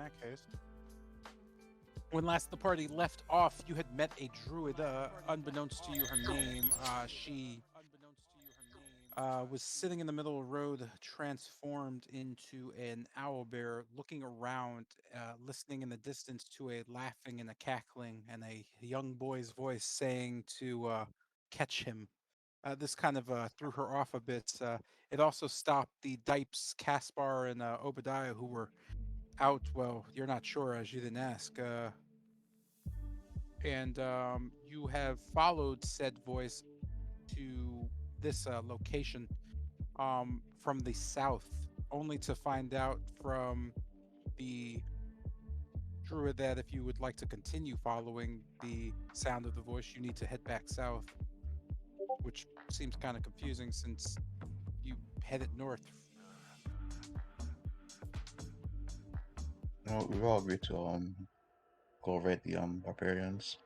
that case. When last the party left off, you had met a druid. Unbeknownst to you, her name. She was sitting in the middle of the road, transformed into an owlbear, looking around, listening in the distance to a laughing and a cackling, and a young boy's voice saying to catch him. This kind of threw her off a bit. It also stopped the Dipes, Caspar, and Obadiah, who were out. Well, you're not sure as you didn't ask. And you have followed said voice to this location from the south, only to find out from the druid that if you would like to continue following the sound of the voice, you need to head back south, which seems kind of confusing since you headed north. No, we've all agreed to go raid the barbarians.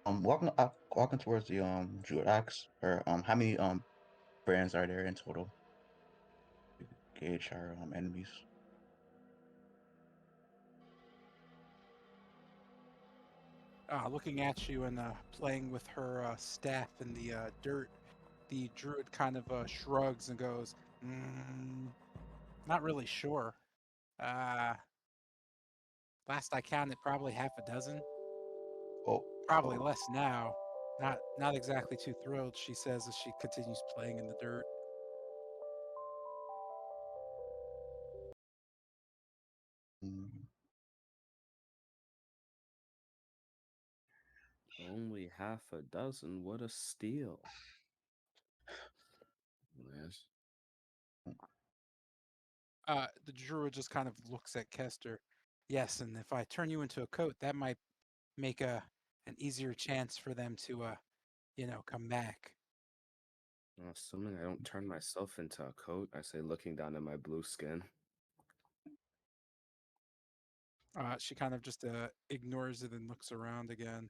Walking towards the Druid Axe, or how many brands are there in total? To gauge our enemies. Looking at you and playing with her staff in the dirt, the druid kind of shrugs and goes, not really sure. Uh, Last I counted, probably half a dozen. Oh, Probably oh. less now. Not exactly too thrilled, she says as she continues playing in the dirt. Mm, Only half a dozen. What a steal. Yes. The druid just kind of looks at Kester. Yes, and if I turn you into a coat, that might make an easier chance for them to come back. Assuming I don't turn myself into a coat, I say, looking down at my blue skin. She kind of just ignores it and looks around again.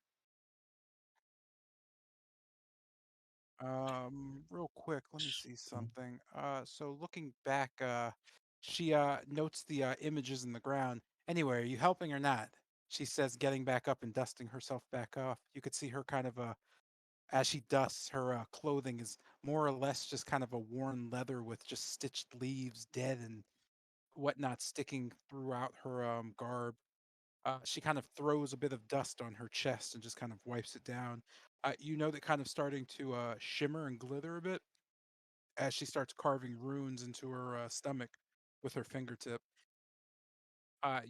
Real quick, let me see something. So looking back, she notes the images in the ground. Anyway, are you helping or not? She says, getting back up and dusting herself back off. You could see her kind of as she dusts, her clothing is more or less just kind of a worn leather with just stitched leaves, dead and whatnot sticking throughout her garb. She kind of throws a bit of dust on her chest and just kind of wipes it down. You know that kind of starting to shimmer and glitter a bit as she starts carving runes into her stomach with her fingertip.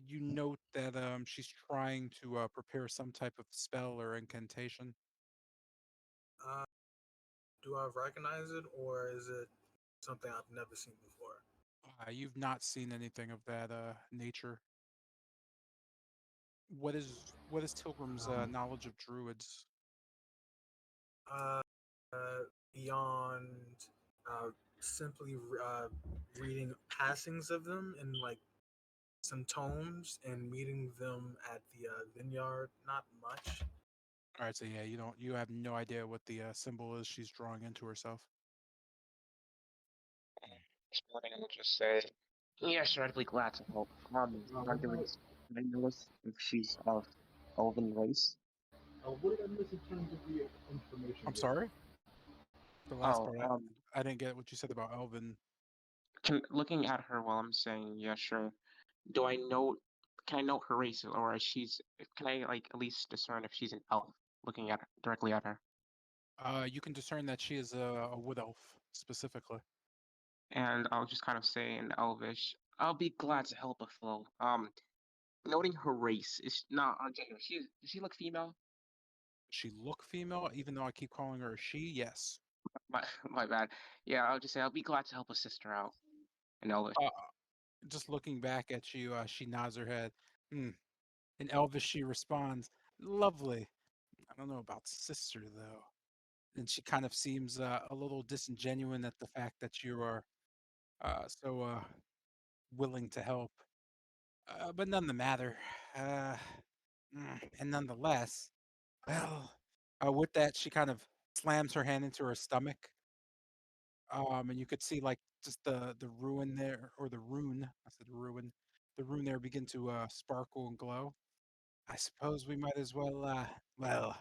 You note that she's trying to prepare some type of spell or incantation. Uh, do I recognize it, or is it something I've never seen before? You've not seen anything of that nature. What is Tilgrim's Um, knowledge of druids? uh, Beyond uh, simply reading passings of them in like some tomes and meeting them at the vineyard, not much. All right, so yeah, you have no idea what the symbol is she's drawing into herself. Sporting will just say, "Yeah, sure, I'd be glad to help. What am Marguerite, can I notice if she's of elven race?" what did I miss in terms of the information I'm given? sorry, the last Oh, part. I didn't get what you said about Elvin. looking at her while I'm saying, "Yeah, sure." Do I know? Can I note her race, or is she's? Can I like at least discern if she's an elf? Looking at directly at her, You can discern that she is a wood elf specifically. and I'll just kind of say in Elvish, "I'll be glad to help a fellow." Noting her race is not our gender. Does she look female? She look female, even though I keep calling her a she. Yes. My my bad. Yeah, I'll just say I'll be glad to help a sister out in Elvish. Uh, just looking back at you, she nods her head. Hmm. In Elvish, she responds, "Lovely. I don't know about sister though." And she kind of seems a little disingenuous at the fact that you are so willing to help. But none the matter. Uh, and nonetheless, well, with that, she kind of slams her hand into her stomach, and you could see like just the ruin there, or the rune. I said ruin. the room there begin to sparkle and glow. I suppose we might as well,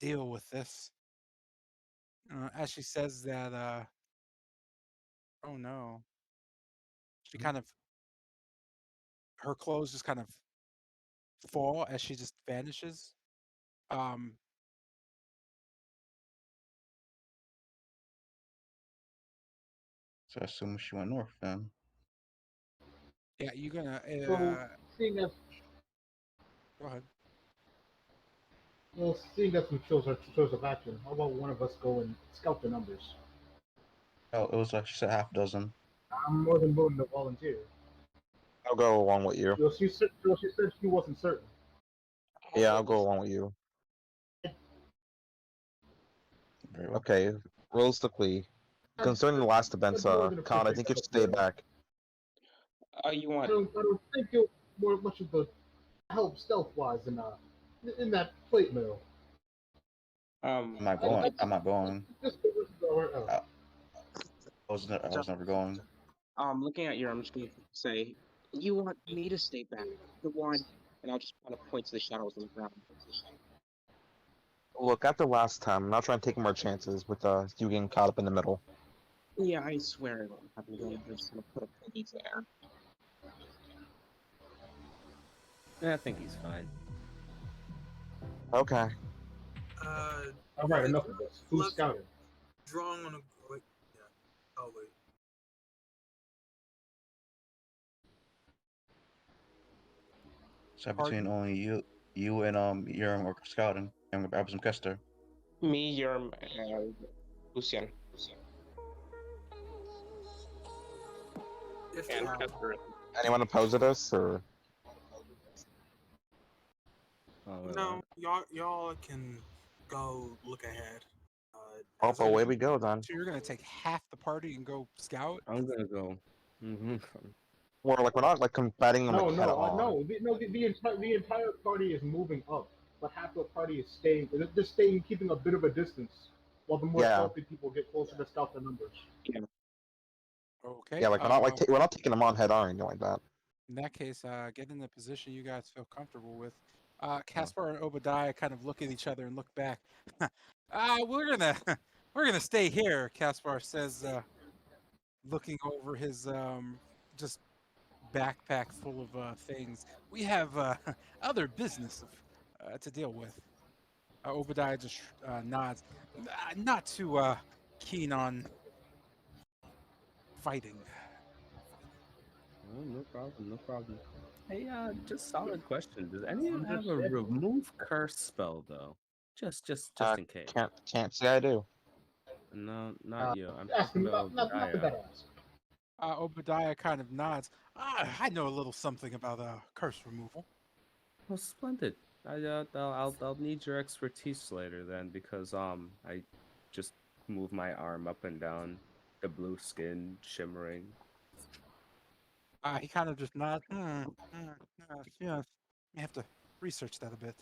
deal with this. As she says that, oh no, she kind of, her clothes just kind of fall as she just vanishes. Um, So I assume she went north then. yeah, you're gonna, So, seeing as go ahead. seeing as we chose our choice of action, how about one of us go and scout the numbers? Oh, it was like she said half dozen. I'm more than willing to volunteer. I'll go along with you. She said she wasn't certain. Yeah, I'll go along with you. Very well. Okay, realistically, concerning the last events, I'd more than Con, I appreciate think the you should help stay there. back. You I want don't think you'll more much of the help stealth wise in that plate mill. um I'm not I, going. I I'm not going. just the rest of our I, I so was never going. looking at you, I'm just gonna say you want me to stay back. The one, and I'll just kind of point to the shadows on the ground. Look, after last time, I'm not trying to take more chances with you getting caught up in the middle. Yeah, I swear it won't happen again. I'm just gonna put a pinky there. Yeah, I think he's fine. Okay. All right, Is enough of this. Who's left scouting? drawing on a wait? Yeah. Oh wait. So Pardon? between only you and Urim were scouting, and I was in Kester. Me, Yerm, and Lucian, If and Um, Kester. Anyone opposed to this, or Oh, wait, no, what? y'all can go look ahead. oh, As away I we go then? so you're gonna take half the party and go scout? I'm gonna go. Mm-hmm. Or like we're not like combating them No, like head no, on. the entire party is moving up, but half the party is staying. They're staying, keeping a bit of a distance, while the more Yeah, stealthy people get closer to scout the numbers. Yeah. Okay. yeah, like we're not taking them on head on or anything like that. In that case, get in the position you guys feel comfortable with. Oh. Caspar and Obadiah kind of look at each other and look back. We're gonna we're gonna stay here. Caspar says, looking over his just backpack full of things. We have other business to deal with. Obadiah just nods, not too keen on fighting. Oh, no problem, no problem. Hey, just solid question. Does any of you have a Understood. remove curse spell though? Just in case. Can't say I do. No, not Uh, you. I'm ask talking him, about not the Obadiah. better ask. Obadiah kind of nods. I know a little something about curse removal. Oh, splendid. I'll need your expertise later then, because I just move my arm up and down, the blue skin shimmering. He kind of just nods. Yeah, you have to research that a bit.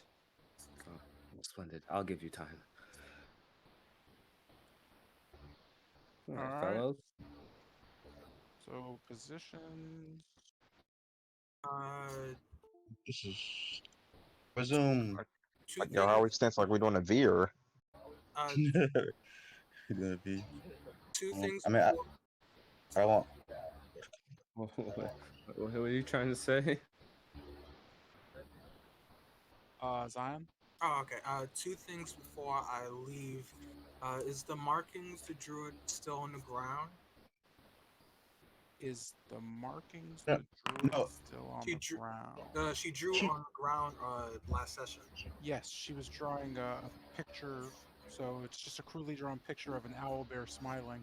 Oh, splendid. I'll give you time. All All right, right. fellows. So positions. uh This is resume. two Like, things how we stance like we're doing a veer. uh Gonna be. two things I mean, before I want. What are you trying to say? Zion. oh okay. Two things before I leave. Is the markings the druid still on the ground? Is the markings No, the druid no, still on She the drew ground? she drew she, on the ground last session. Yes, she was drawing a picture. So it's just a crudely drawn picture of an owl bear smiling.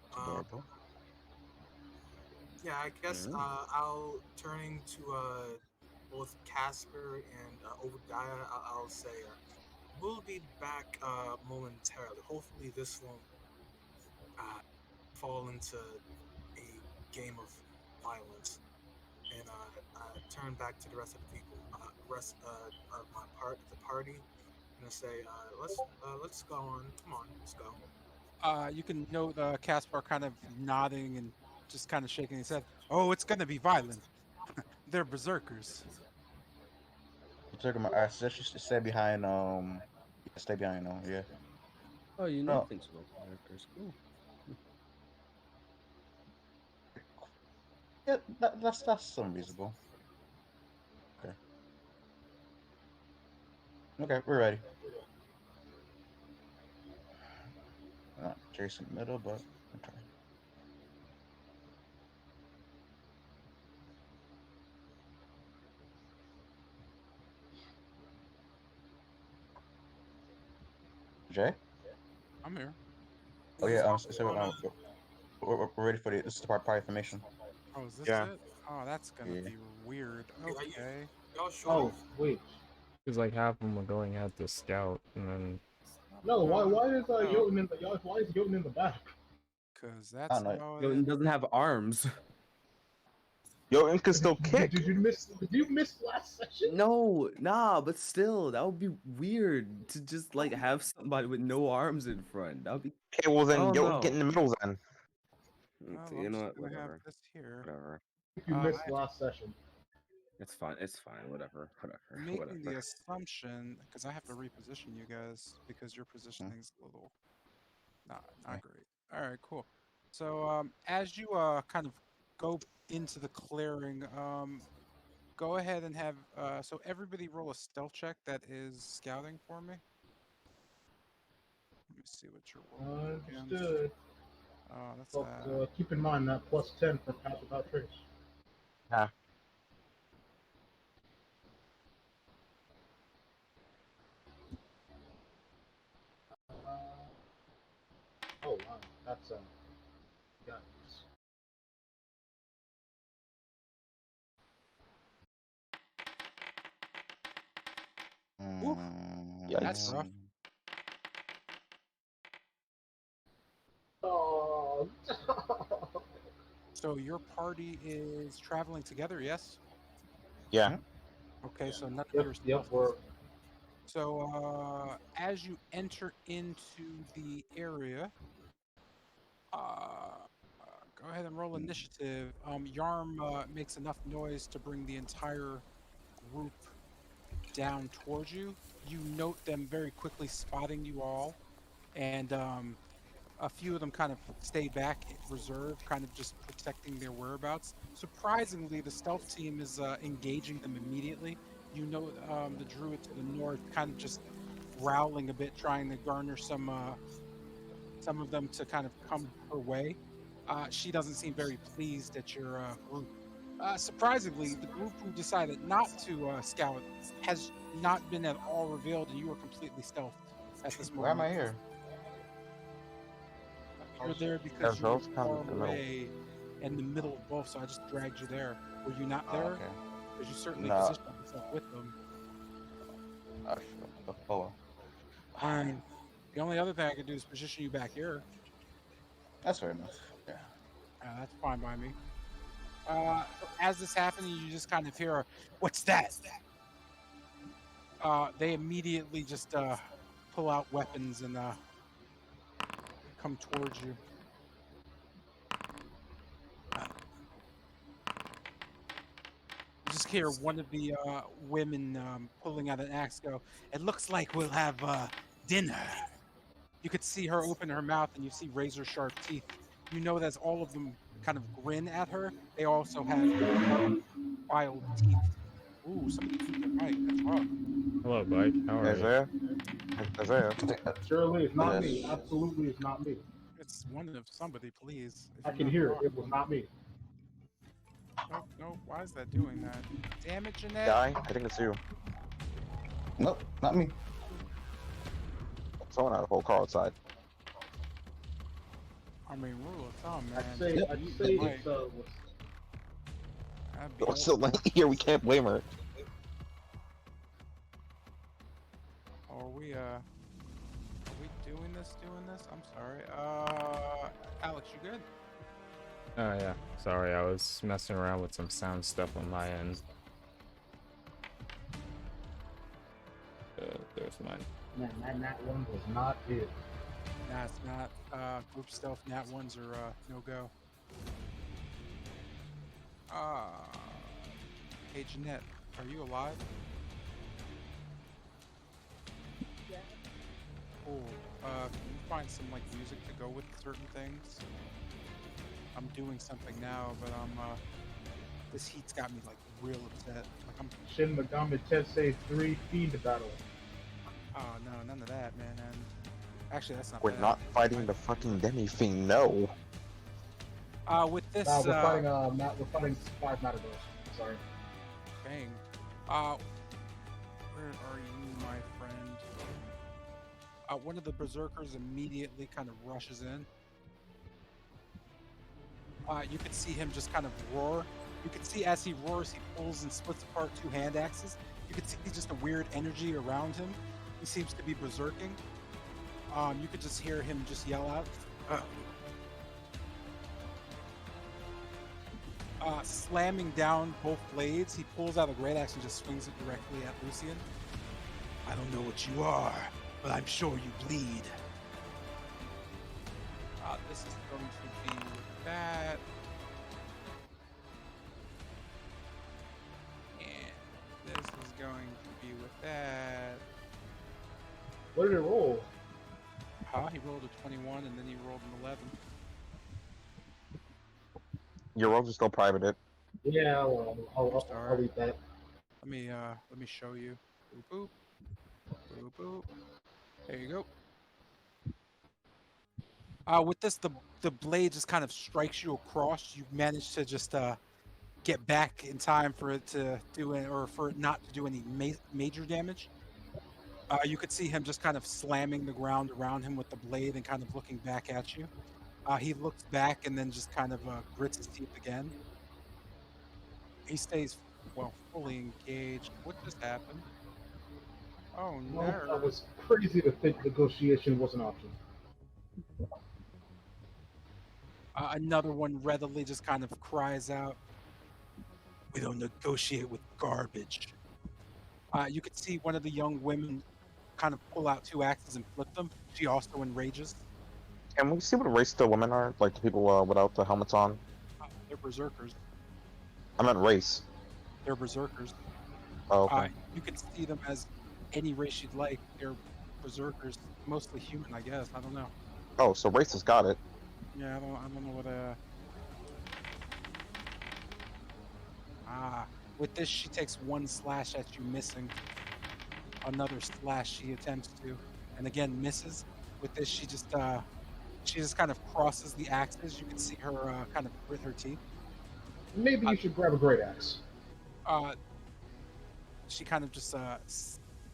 it's Um adorable. yeah, I guess Mm. I'll turning to both Casper and Obadiah. I'll say we'll be back momentarily. Hopefully this won't uh, fall into a game of violence. And turn back to the rest of the people, rest of the party, and I say, let's go on. Come on, let's go. You can note Caspar kind of nodding and just kind of shaking his head. Oh, it's gonna be violent. They're berserkers. Took him. I said she stay behind. Yeah, stay behind. Yeah. Oh, you know No. things about characters. Cool. Yeah, that's some reasonable. Okay. Okay, we're ready. Not Jason middle, but okay. Jay? I'm here. Oh Is yeah. this So on? we're ready for the. This is the party formation. Oh, is this Yeah. it? Oh, that's gonna Yeah. be weird. Okay. Y'all sure? Oh wait, Because like half of them are going out to scout, and then no. Why? No, Why is no, Jotun in the? Why is Jotun in the back? because I that's don't know. how Jotun it. doesn't have arms. Yo, and can still kick. Did you miss? Did you miss last session? No, nah, but still, that would be weird to just like have somebody with no arms in front. That would be. Okay, well I then don't yo, get know. in the middle then. Well, You I'm know just what? gonna have Whatever. this here. Whatever. You I missed last session. It's fine. It's fine. Whatever. Whatever. making the Whatever. assumption because I have to reposition you guys because your Hmm, positioning's a little not okay. great. All right, cool. So as you kind of go into the clearing, go ahead and have so everybody roll a stealth check that is scouting for me. Let me see what you're rolling against. Understood. That's But keep in mind that +10 for pass without trace. Yeah. Oh wow, that's got oof, that's Yikes. rough. Mm, Oh. So your party is traveling together, yes? Yeah. hmm, Okay, so none of Yep, your yep, stealth is. we're So as you enter into the area, uh, go ahead and roll initiative. Yarm makes enough noise to bring the entire group down towards you. You note them very quickly spotting you all, and a few of them kind of stay back, reserved, kind of just protecting their whereabouts. Surprisingly, the stealth team is engaging them immediately. You know, the druid to the north kind of just growling a bit, trying to garner some of them to kind of come her way. She doesn't seem very pleased at your group. Surprisingly, the group who decided not to scout has not been at all revealed, and you are completely stealthed at this why am moment. I here? You're there Yeah, because you were those kind far of the middle. away in the middle of both, so I just dragged you there. Were you not Oh, there? okay. Because you certainly No. positioned yourself with them. Oh, All right. The only other thing I could do is position you back here. that's fair enough. Yeah. That's fine by me. So as this happening, you just kind of hear, "What's that?" They immediately just pull out weapons and come towards you. You just hear one of the women pulling out an axe go, "It looks like we'll have dinner." You could see her open her mouth and you see razor sharp teeth. You know that as all of them kind of grin at her, they also have sharp filed teeth. Ooh, somebody beat their mic. That's rough. hello, Bike. How are you? Isaiah? Isaiah? surely it's not me. Yes. Absolutely, it's not me. It's one of somebody, please. If I you're can not hear it. talking. It was not me. Nope, nope. Why is that doing that? Damn it, Jeanette. Guy? I think it's you. Nope, not me. Someone had a whole car outside. I mean, rule of thumb, I'd man. say, Yep. I'd Beat say the mic. it's That'd be Yo, it's still helpful. late here. We can't blame her. Are we doing this? I'm sorry. Alex, you good? Oh yeah. Sorry, I was messing around with some sound stuff on my end. There's mine. man, that one was not it. Nah, it's not. Group stealth nat ones are no go. Hey Jeanette, are you alive? Cool. Can you find some like music to go with certain things? I'm doing something now, but this heat's got me like real upset. Like I'm Shin Megami Tensei 3 Fiend Battle. oh no, none of that, man. And actually that's not We're bad. not fighting the fucking demi fiend. No. With Nah, this we're fighting 5 Matadors. Sorry. bang. Where are you, my friend? One of the berserkers immediately kind of rushes in. You can see him just kind of roar. You can see as he roars, he pulls and splits apart 2 hand axes. You can see just a weird energy around him. He seems to be berserking. You could just hear him just yell out. Slamming down both blades, he pulls out a great axe and just swings it directly at Lucian. I don't know what you are, but I'm sure you bleed. This is going to be with that. And this is going to be with that. What did it roll? He rolled a 21 and then he rolled an 11. Your rolls are still privated. Yeah, well, I'll Sorry. eat that. Let me show you. Boop boop. Boop boop. There you go. With this, the blade just kind of strikes you across. You manage to just get back in time for it to do it, or for it not to do any major damage. You could see him just kind of slamming the ground around him with the blade and kind of looking back at you. He looks back and then just kind of grits his teeth again. He stays fully engaged. What just happened? Oh Well, that no! was crazy to think negotiation was an option. Another one readily just kind of cries out, "We don't negotiate with garbage." You could see one of the young women kind of pull out 2 axes and flip them. She also enrages. Can we see what race the women are? Like the people without the helmets on? They're berserkers. I meant race. They're berserkers. Oh, okay. You could see them as any race you'd like. They're berserkers, mostly human, I guess. I don't know. Oh, so race has got it. Yeah, I don't know what with this she takes 1 slash at you, missing. Another slash she attempts to, and again misses. With this she just kind of crosses the axes. You can see her kind of grit her teeth. Maybe you should grab a great axe. She kind of just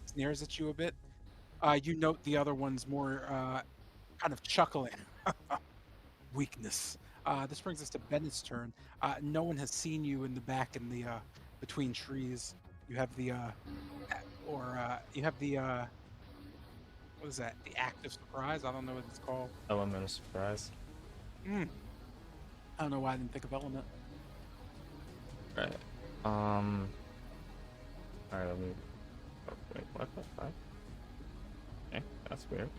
sneers at you a bit. You note the other one's more kind of chuckling. Weakness. This brings us to Bennett's turn. No one has seen you in the back in the between trees. You have the you have the what is that? The act of surprise. I don't know what it's called. Element of surprise. I don't know why I didn't think of element. Right. Alright, let me. Oh, wait, what the fuck? Okay, that's weird.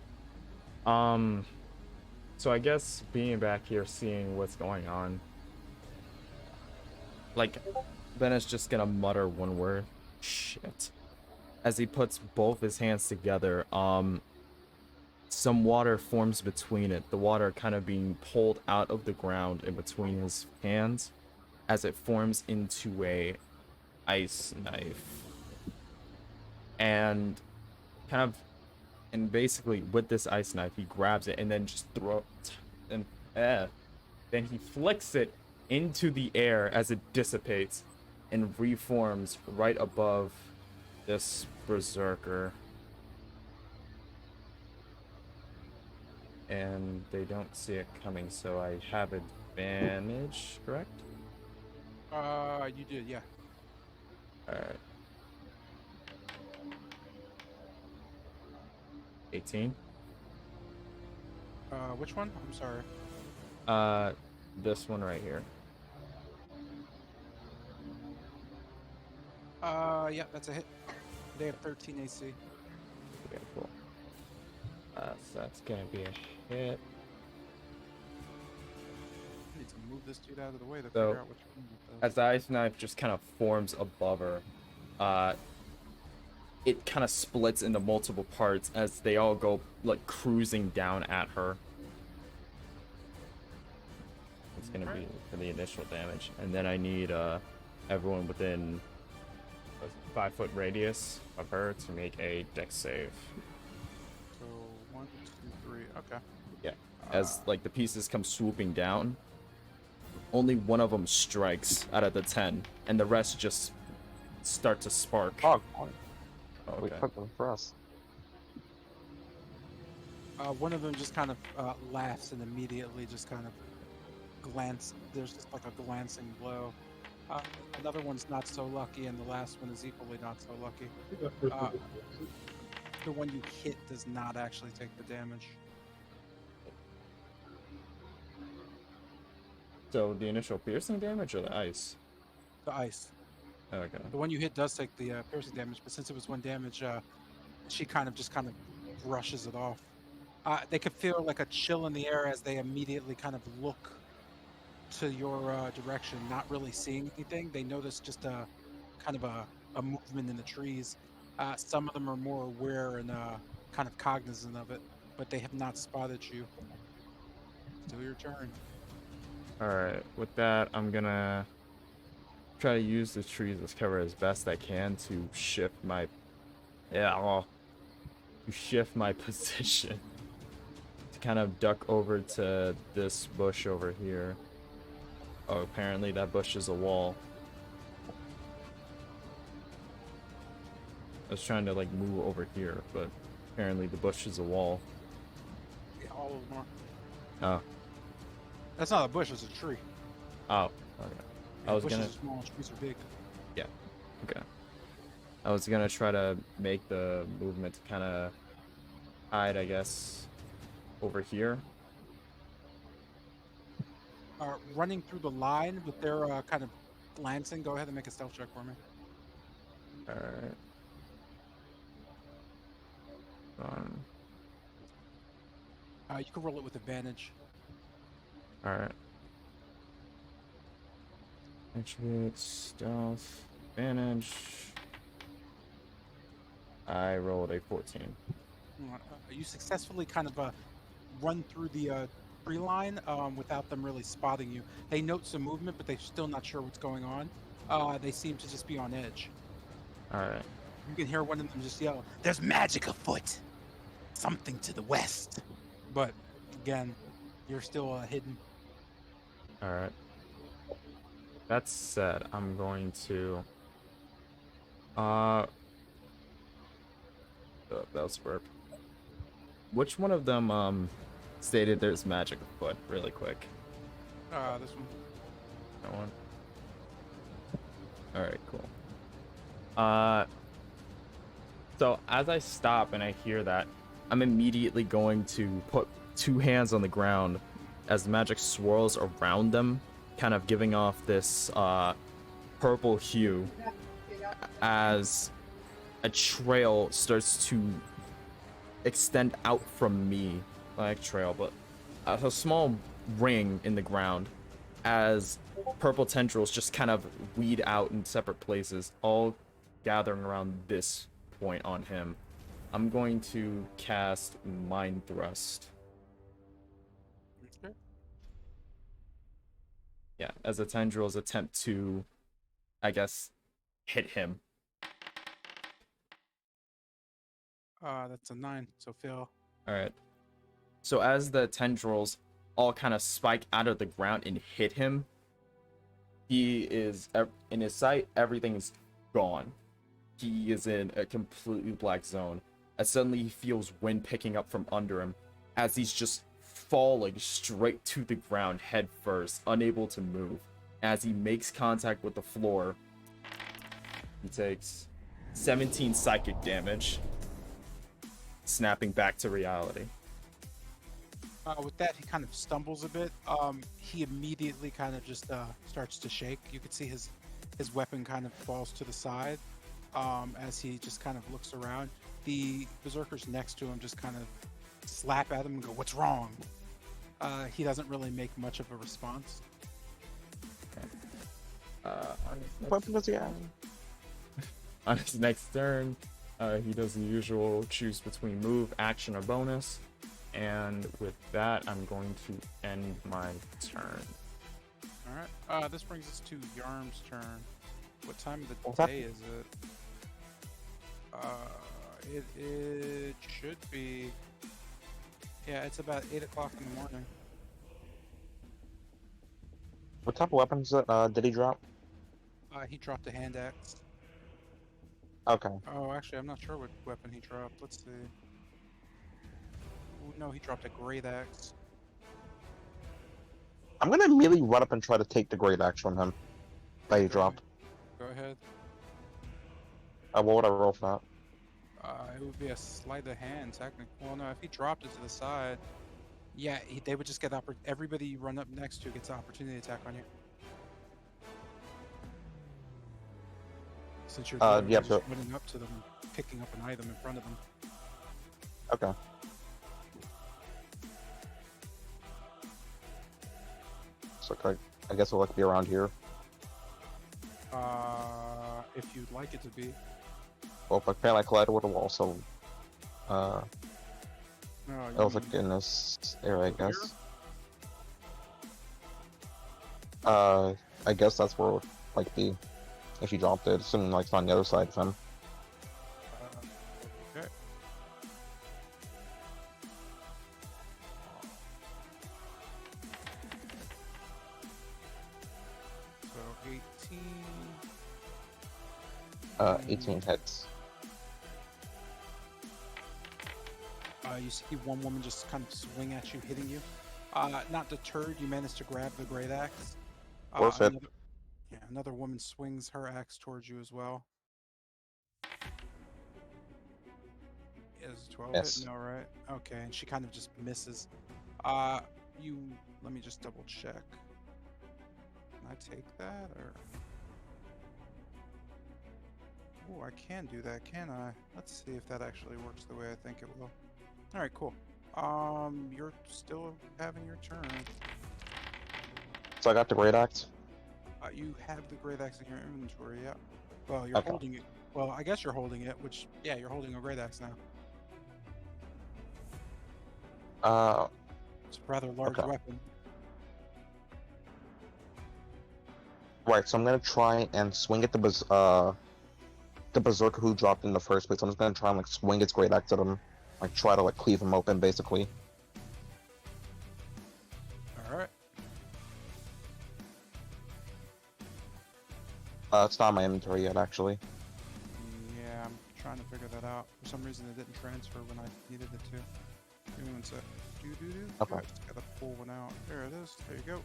So I guess being back here, seeing what's going on, like, Bennett's just gonna mutter one word. Shit. As he puts both his hands together, some water forms between it. The water kind of being pulled out of the ground in between his hands as it forms into a ice knife. And basically with this ice knife, he grabs it and then just then he flicks it into the air as it dissipates and reforms right above this berserker. And they don't see it coming, so I have advantage, correct? You did, yeah. Alright. 18. Which one? I'm sorry. This one right here. Yeah, that's a hit. They have 13 AC. Okay, cool. So that's gonna be a hit. I need to move this dude out of the way to So, figure out which one it does. as the ice knife just kind of forms above her, it kind of splits into multiple parts as they all go like cruising down at her. It's gonna be for the initial damage, and then I need everyone within a 5-foot radius of her to make a dex save. So 1, 2, 3. Okay. Yeah, as like the pieces come swooping down, only one of them strikes out of the 10, and the rest just start to spark. Oh, we Okay. cooked them for us. One of them just kind of laughs and immediately just kind of there's just like a glancing blow. Another one's not so lucky, and the last one is equally not so lucky. I think that first Uh, one was- The one you hit does not actually take the damage. So the initial piercing damage or the ice? The ice. Okay. The one you hit does take the piercing damage, but since it was 1 damage, she kind of brushes it off. They could feel like a chill in the air as they immediately kind of look to your direction, not really seeing anything. They notice just a kind of a movement in the trees. Some of them are more aware and kind of cognizant of it, but they have not spotted you. Still your turn. Alright, with that, I'm gonna try to use the trees as cover as best I can to shift my position. To kind of duck over to this bush over here. Oh, apparently that bush is a wall. I was trying to like move over here, but apparently the bush is a wall. Yeah, all of them are. Oh. That's not a bush, it's a tree. Oh, okay. Yeah, I was bushes gonna are small, trees are big. Okay. I was gonna try to make the movement to kind of hide, I guess, over here. Running through the line with their kind of glancing. Go ahead and make a stealth check for me. Alright. You can roll it with advantage. Alright. Attribute, stealth, advantage. I rolled a 14. You successfully kind of run through the tree line without them really spotting you. They note some movement, but they're still not sure what's going on. They seem to just be on edge. Alright. You can hear one of them just yell, "There's magic afoot! Something to the west!" But, again, you're still hidden. Alright. That said, I'm going to... that was burp. Which one of them, stated there's magic afoot, really quick? This one. That one? Alright, cool. So as I stop and I hear that, I'm immediately going to put 2 hands on the ground as the magic swirls around them, kind of giving off this purple hue as a trail starts to extend out from me, like trail, but a small ring in the ground as purple tendrils just kind of weed out in separate places, all gathering around this point on him. I'm going to cast Mind Thrust. Okay. Yeah, as the tendrils attempt to, I guess, hit him. That's a 9, so fail. Alright. So as the tendrils all kind of spike out of the ground and hit him, he is, in his sight, everything's gone. He is in a completely black zone. As suddenly he feels wind picking up from under him as he's just falling straight to the ground head first, unable to move. As he makes contact with the floor, he takes 17 psychic damage, snapping back to reality. With that, he kind of stumbles a bit. He immediately kind of just starts to shake. You could see his weapon kind of falls to the side as he just kind of looks around. The berserkers next to him just kind of slap at him and go, "What's wrong?" He doesn't really make much of a response. What weapon does he have? On his next turn, he does the usual choose between move, action, or bonus. And with that, I'm going to end my turn. Alright, this brings us to Yarm's turn. What time of the What's that? day is it? It should be... Yeah, it's about 8 o'clock in the morning. What type of weapons did he drop? He dropped a hand axe. Okay. Oh, actually, I'm not sure what weapon he dropped. Let's see. Ooh, no, he dropped a great axe. I'm gonna immediately run up and try to take the great axe from him that he Go dropped. Go ahead. What would I roll for It would be a sleight of hand, technically. Well, no, if he dropped it to the side, yeah, they would just get everybody you run up next to gets an opportunity attack on you. Since you're that? literally Yeah, just running up to them, and picking up an item in front of them. okay. So I guess it'll like be around here. If you'd like it to be. Well, apparently I collided with a wall, so No, I was like in this area, I over here? guess. I guess that's where it would like be if you dropped it, assuming like it's on the other side of him. Okay. So 18. 18 hits. You see one woman just kind of swing at you, hitting you. Not deterred, you manage to grab the great axe. Worth it. Another woman swings her axe towards you as well. Is 12 Yes. hit? No, right? Okay, and she kind of just misses. Let me just double check. Can I take that, or? Oh, I can do that, can I? Let's see if that actually works the way I think it will. Alright, cool. You're still having your turn. So I got the great axe. You have the great axe in your inventory, yeah. Well, you're Okay. holding it. Well, I guess you're holding it, which, yeah, you're holding a great axe now. It's a rather large Okay. weapon. Right, so I'm gonna try and swing at the berserker who dropped in the first place. I'm just gonna try and like swing its great axe at him, like try to like cleave him open, basically. Alright. It's not in my inventory yet, actually. Yeah, I'm trying to figure that out. For some reason, it didn't transfer when I needed it to. Give me one sec. Okay. I just gotta pull one out. There it is. There you go.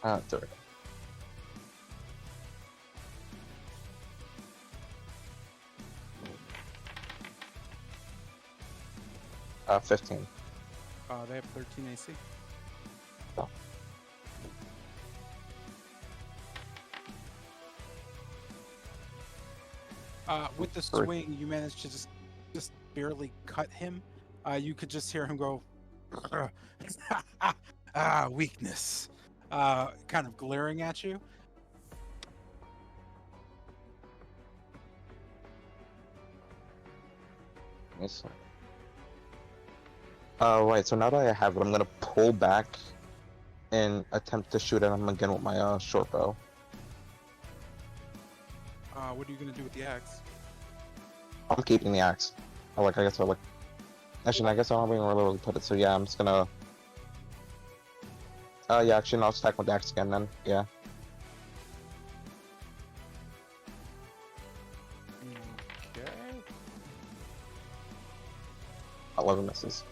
There we go. 15. They have 13 AC. Oh. With the Sorry. swing, you managed to just barely cut him. You could just hear him go, weakness. Kind of glaring at you. Yes. Right, so now that I have it, I'm gonna pull back and attempt to shoot at him again with my short bow. What are you gonna do with the axe? I'm keeping the axe. I guess I like. Actually, I guess I don't even really put it. So yeah, I'm just gonna. Yeah, actually, no, I'll attack with the axe again then. Yeah. Okay. 11 misses.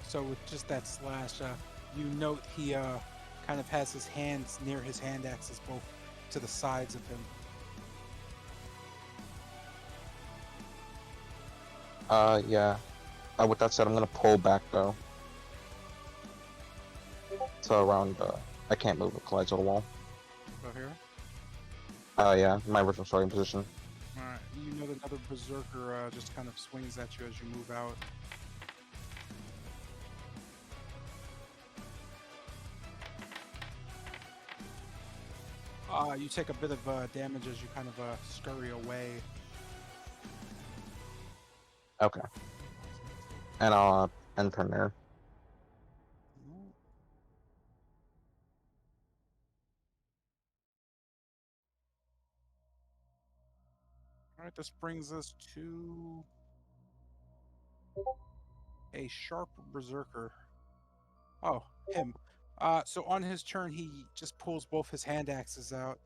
So with just that slash, you note he kind of has his hands near his hand axes, both to the sides of him. Yeah. With that said, I'm gonna pull back though. So around, I can't move, it collides with the wall. So here. Yeah, my original starting position. Alright, you know that another berserker just kind of swings at you as you move out. You take a bit of damage as you kind of scurry away. Okay. And I'll end turn there. All right, this brings us to a sharp berserker. Oh, him. So on his turn, he just pulls both his hand axes out.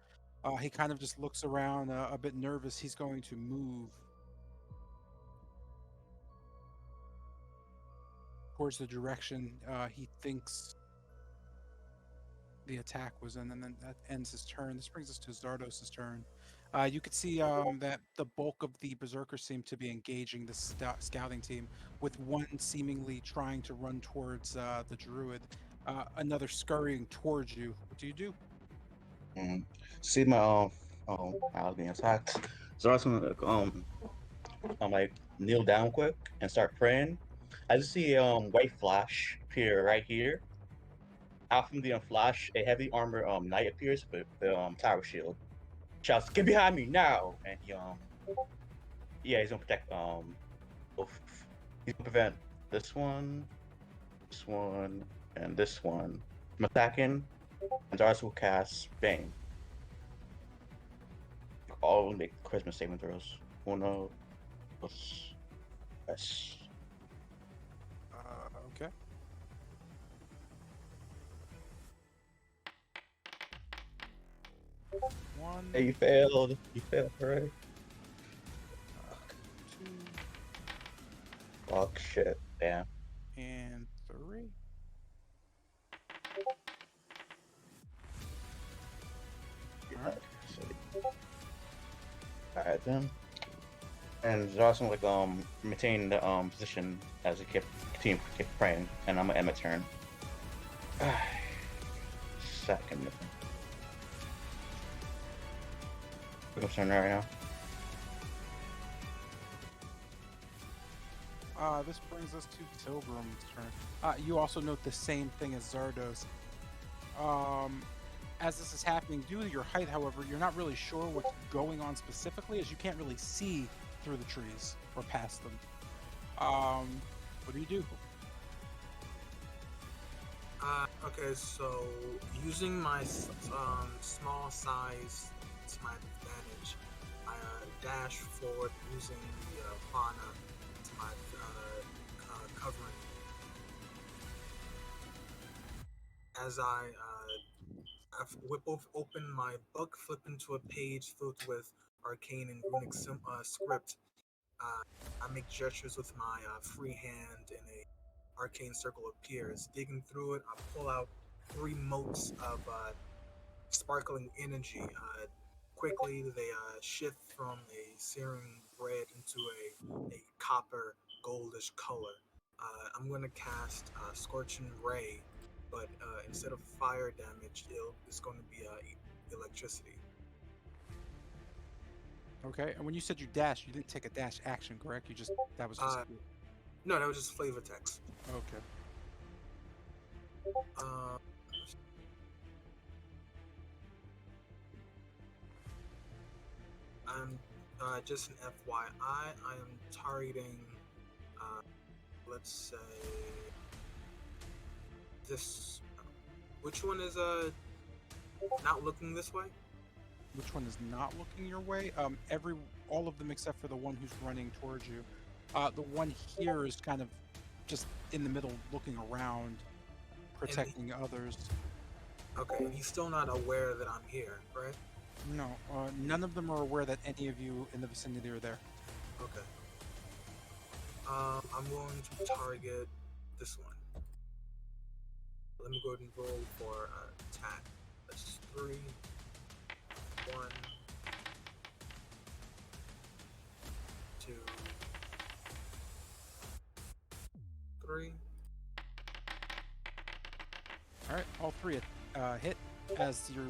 He kind of just looks around, a bit nervous. He's going to move towards the direction he thinks the attack was in, and then that ends his turn. This brings us to Zardos' turn. You could see that the bulk of the berserkers seem to be engaging the scouting team, with one seemingly trying to run towards the druid, another scurrying towards you. What do you do? See my I was being attacked. So I was gonna I'm like kneel down quick and start praying. I just see white flash appear right here. Out from the flash, a heavy armor knight appears with the tower shield. Shouts, "Get behind me now!" And he yeah, he's gonna protect both. He's gonna prevent this one, and this one from attacking. And Darius will cast Bane. All of them make Christmas saving throws. Uno, dos, tres. Okay. One, Hey, you failed. You failed, hooray. two, Fuck shit. Damn. and three. Alright. Alright then. And Jocelyn like maintain the position as he kept praying, and I'm gonna end my turn. Second. I'm turn right now. This brings us to Tilgrim's turn. You also note the same thing as Zardos. As this is happening, due to your height, however, you're not really sure what's going on specifically, as you can't really see through the trees or past them. What do you do? Okay, so using my small size to my advantage, I dash forward using the fauna to my covering. As I whip open my book, flip into a page filled with arcane and runic script. I make gestures with my free hand, and a arcane circle appears. Digging through it, I pull out 3 motes of sparkling energy. Quickly, they shift from a searing red into a copper goldish color. I'm going to cast Scorching Ray, but instead of fire damage, it's going to be electricity. Okay, and when you said you dashed, you didn't take a dash action, correct? That was just... No, that was just flavor text. Okay. I'm just an FYI. I am targeting. Let's say this. Which one is not looking this way? Which one is not looking your way? All of them except for the one who's running towards you. The one here is kind of just in the middle, looking around, protecting others. Okay, and he's still not aware that I'm here, right? No, none of them are aware that any of you in the vicinity are there. Okay. I'm going to target this one. Let me go ahead and roll for attack. That's 3, 1, 2, 3. All right, all three hit as your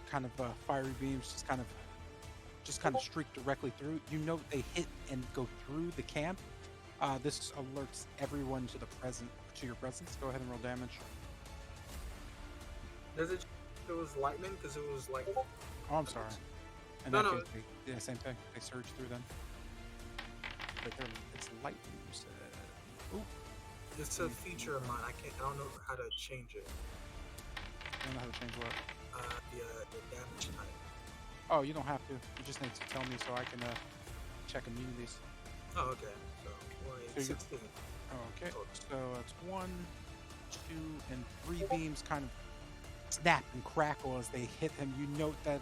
kind of fiery beams just kind of streak directly through. You know they hit and go through the camp. This alerts everyone to your presence. Go ahead and roll damage. Does it? It was lightning because it was lightning. Oh, I'm sorry. In No, that no. case, yeah, same thing. They surge through then. But it's lightning, you said. Ooh, It's a feature of mine. I don't know how to change it. I don't know how to change what. The damage type. Oh, you don't have to. You just need to tell me so I can check immunities. Oh, okay. So, So you- 16. Okay, total. so it's 1, 2, and 3 beams kind of snap and crackle as they hit him. You note that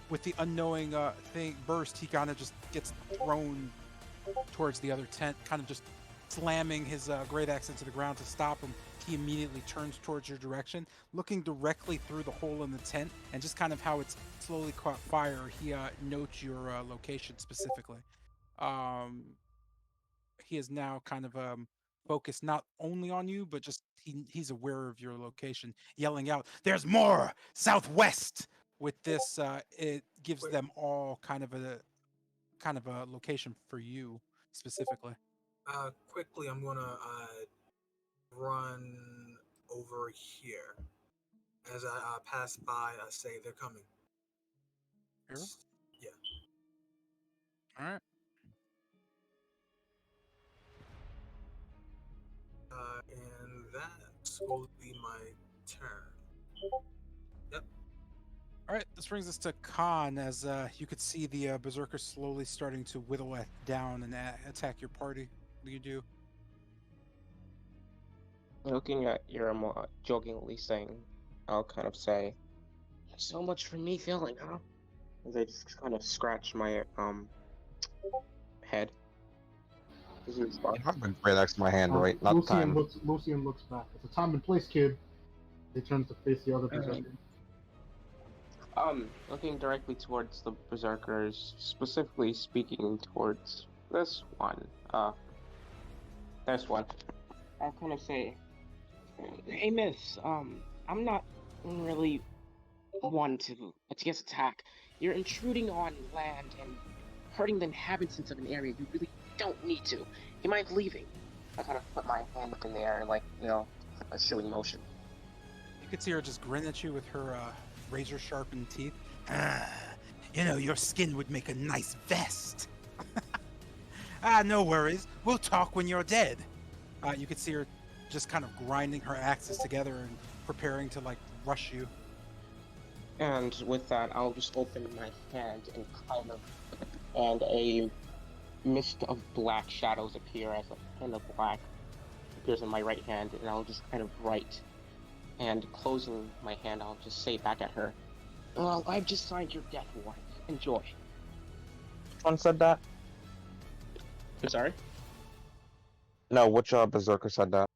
with the unknowing thing burst, he kind of just gets thrown towards the other tent, kind of just slamming his great axe into the ground to stop him. He immediately turns towards your direction, looking directly through the hole in the tent, and just kind of how it's slowly caught fire. He notes your location specifically. Um, he is now kind of focused not only on you, but just he's aware of your location, yelling out, "There's more southwest!" With this, it gives Wait. them all kind of a location for you specifically. Quickly, I'm gonna run over here. As I pass by, I say they're coming. Here, Yeah. all right. And that's going to be my turn. Yep. All right, this brings us to Khan, as you could see the berserkers slowly starting to whittle down and attack your party. What do you do? Looking at Irma, jokingly saying, I'll kind of say, "So much for me failing, huh?" As I just kind of scratch my head. Is he I response? have a great axe in my hand, right? Not Lucian time. looks back. It's a time and place, kid. He turns to face the other Alright. berserker. Looking directly towards the berserkers, specifically speaking towards this one. This one. I kind of say, "Hey, miss. I'm not really one to just attack. You're intruding on land and hurting the inhabitants of an area you really don't need to. You mind leaving?" I kind of put my hand up in the air, like, a shilling motion. You could see her just grin at you with her razor sharpened teeth. Ah, your skin would make a nice vest. No worries. We'll talk when you're dead. You could see her just kind of grinding her axes together and preparing to rush you. And with that, I'll just open my hand and a mist of black shadows appear as a pen of black appears in my right hand, and I'll just kind of write. And closing my hand, I'll just say back at her, "Well, I've just signed your death warrant. Enjoy." Which one said that? I'm sorry? No, which berserker said that?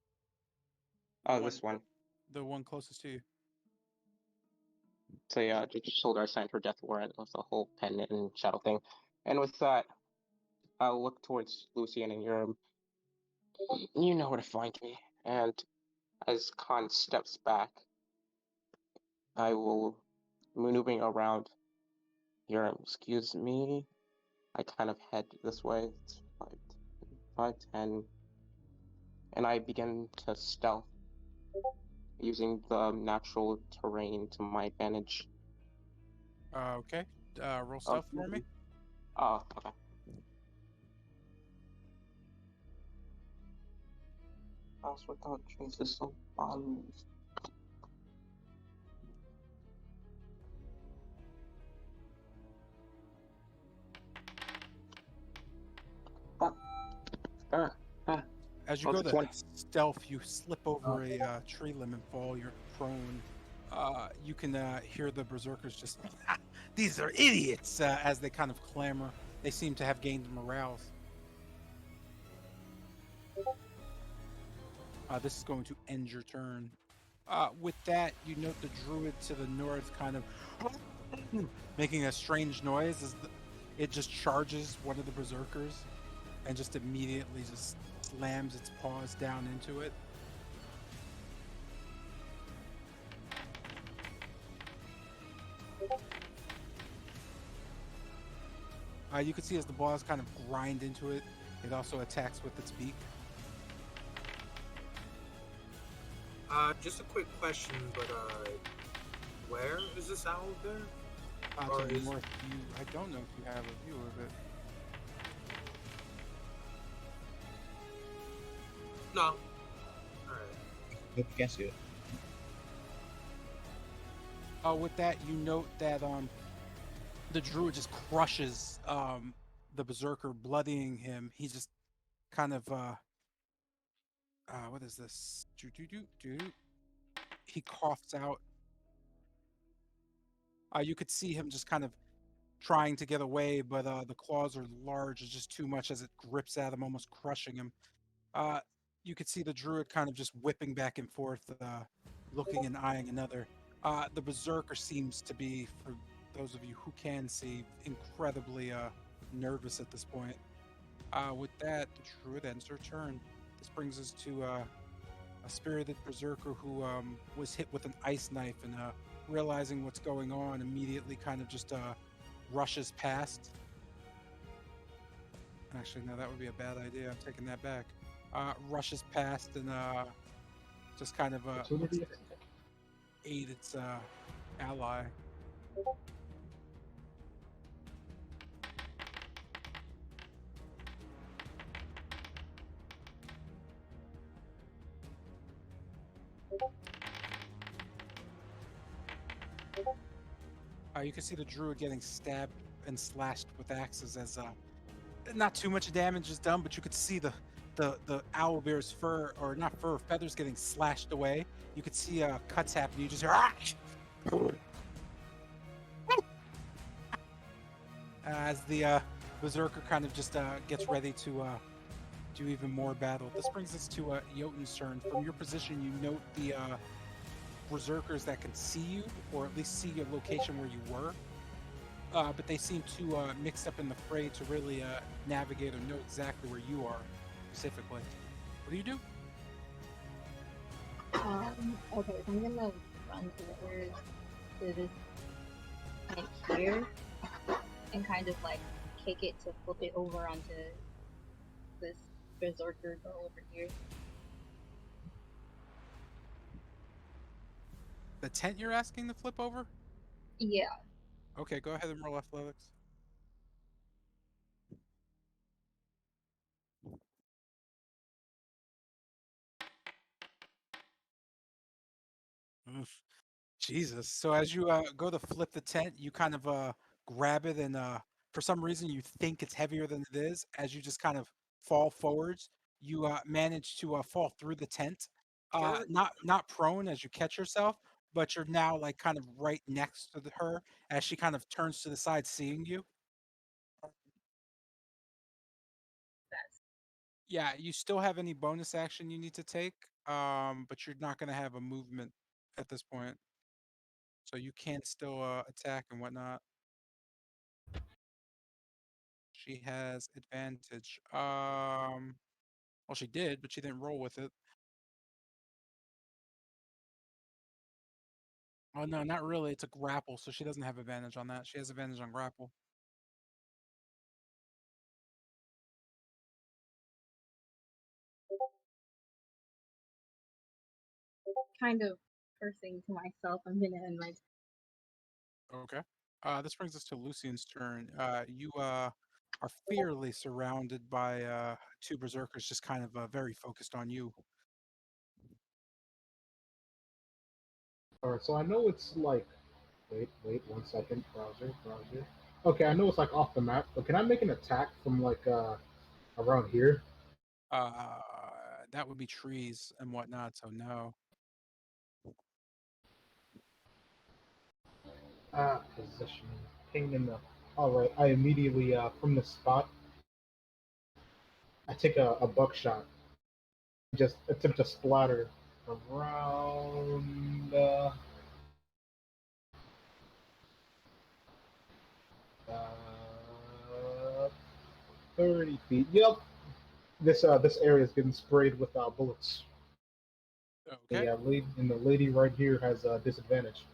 Oh, this one. The one closest to you. So yeah, just told her I signed her death warrant with the whole pen and shadow thing. And with that, I'll look towards Lucian and Urim. You know where to find me. And as Khan steps back, I will maneuvering around Urim. Excuse me. I kind of head this way. It's 5, 10. And I begin to stealth using the natural terrain to my advantage. Okay. Roll stealth for me. Oh, okay. Password don't change this so As you Well, go it's to 20. stealth, you slip over a tree limb and fall. You're prone. You can hear the berserkers just, "These are idiots," as they kind of clamor. They seem to have gained morale. This is going to end your turn. With that, you note the druid to the north kind of making a strange noise as it just charges one of the berserkers and just immediately just slams its paws down into it. You can see as the paws kind of grind into it, it also attacks with its beak. Just a quick question, but where is this owl bear? To Or the is north, I don't know if you have a view of it. no? All right. You can't see it. With that, you note that the druid just crushes the berserker, bloodying him. He just kind of what is this? He coughs out. You could see him just kind of trying to get away, but the claws are large. It's just too much as it grips at him, almost crushing him. Uh, you could see the druid kind of just whipping back and forth, looking and eyeing another. The berserker seems to be, for those of you who can see, incredibly nervous at this point. With that, the druid ends her turn. This brings us to a spirited berserker who was hit with an ice knife and realizing what's going on, immediately kind of just rushes past. Actually, no, that would be a bad idea. I'm taking that back. Rushes past and just kind of looks Opportunity to attack. aid its ally. You can see the druid getting stabbed and slashed with axes as not too much damage is done, but you could see the owl bear's fur, or not fur, feathers getting slashed away. You could see cuts happening. You just hear as the berserker kind of just gets ready to do even more battle. This brings us to Jotun's turn. From your position, you note the berserkers that can see you, or at least see your location where you were. But they seem too mixed up in the fray to really navigate or know exactly where you are specifically. What do you do? Okay, so I'm gonna run towards to this point here and kind of like kick it to flip it over onto this berserker girl over here. The tent you're asking to flip over? Yeah. Okay, go ahead and roll athletics. Oof. Jesus. So as you go to flip the tent, you kind of grab it, and for some reason you think it's heavier than it is. As you just kind of fall forwards, you manage to fall through the tent. Not prone as you catch yourself, but you're now like kind of right next to her as she kind of turns to the side, seeing you. Yeah, you still have any bonus action you need to take, but you're not going to have a movement at this point, so you can still attack and whatnot. She has advantage. Well, she did, but she didn't roll with it. Oh no, not really. It's a grapple, so she doesn't have advantage on that. She has advantage on grapple. Kind of cursing to myself. I'm gonna end my. Okay. This brings us to Lucian's turn. You are fairly surrounded by two berserkers, just kind of very focused on you. Alright, so I know it's like. Wait, 1 second. Browser. Okay, I know it's like off the map, but can I make an attack from like around here? Uh, that would be trees and whatnot, so no. Position. Pain in the. Alright, I immediately, from the spot, I take a buckshot. Just attempt to splatter around. Uh, 30 feet. Yep. This area is getting sprayed with bullets. Okay. The lady right here has a disadvantage,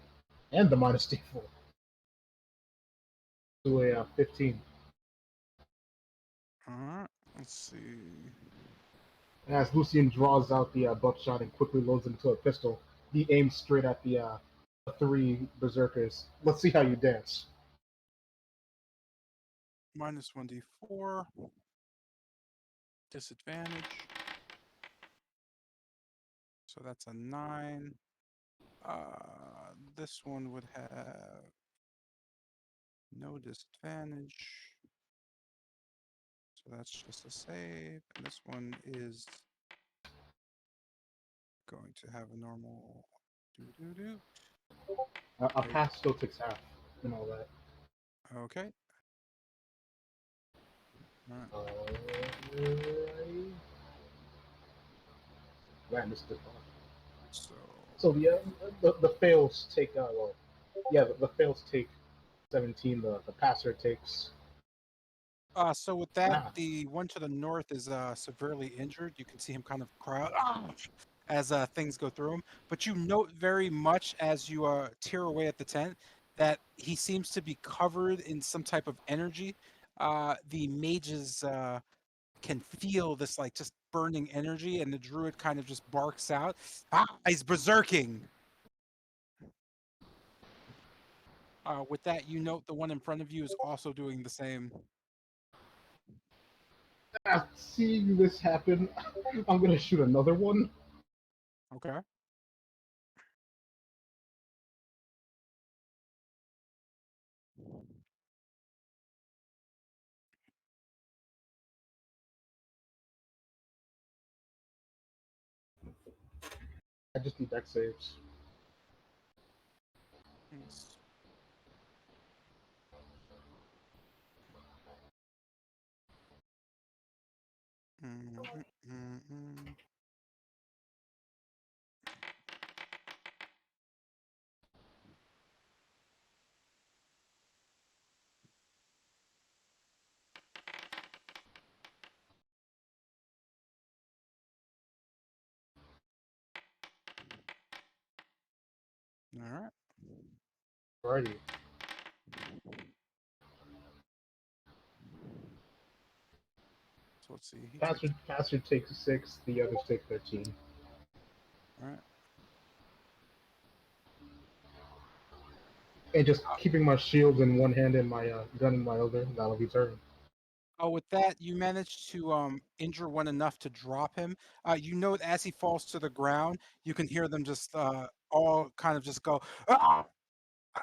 and the minus D4 to a 15. Let's see. And as Lucian draws out the buckshot and quickly loads it into a pistol, he aims straight at the three berserkers. Let's see how you dance. minus 1d4. Disadvantage. So that's a 9. This one would have no disadvantage. So that's just a save. And this one is going to have a normal do. A pass still takes half and all that. Okay. All right. I missed it. So So the fails take well, yeah, the fails take 17. The passer takes so with that, ah. the one to the north is severely injured. You can see him kind of cry out as things go through him. But you note very much as you tear away at the tent that he seems to be covered in some type of energy. The mages can feel this like just burning energy, and the druid kind of just barks out, he's berserking. With that, you note the one in front of you is also doing the same. Seeing this happen, I'm gonna shoot another one. Okay. I just need deck saves. Yes. Mm. All right. Alrighty. So let's see. He takes. Passer takes 6. The others take 13. All right. And just keeping my shield in one hand and my gun in my other. That'll be turn. Oh, with that, you manage to injure one enough to drop him. You note as he falls to the ground, you can hear them just all kind of just go "Ah!"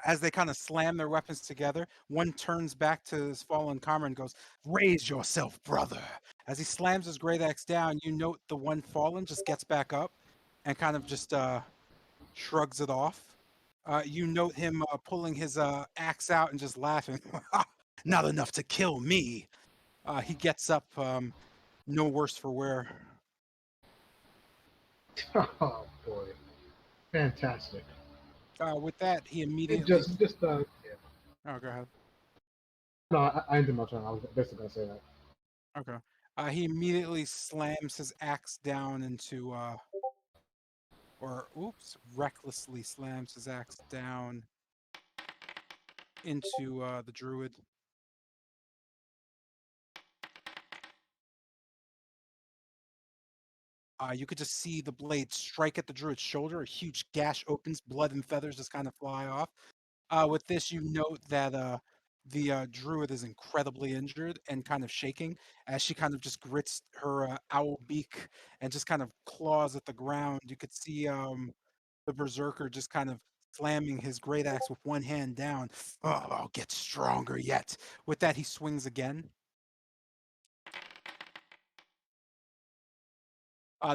as they kind of slam their weapons together. One turns back to his fallen comrade and goes, "Raise yourself, brother." As he slams his great axe down, you note the one fallen just gets back up and kind of just shrugs it off. You note him pulling his axe out and just laughing. Not enough to kill me. He gets up, no worse for wear. Oh boy, fantastic! With that, he It immediately. just yeah. Oh, go ahead. No, I ended my turn. I was basically gonna say that. Okay. He immediately slams his axe down into, or oops, recklessly slams his axe down into the druid. You could just see the blade strike at the druid's shoulder. A huge gash opens, blood and feathers just kind of fly off. With this, you note that the druid is incredibly injured and kind of shaking as she kind of just grits her owl beak and just kind of claws at the ground. You could see the berserker just kind of slamming his great axe with one hand down. Oh, I'll get stronger yet. With that, he swings again.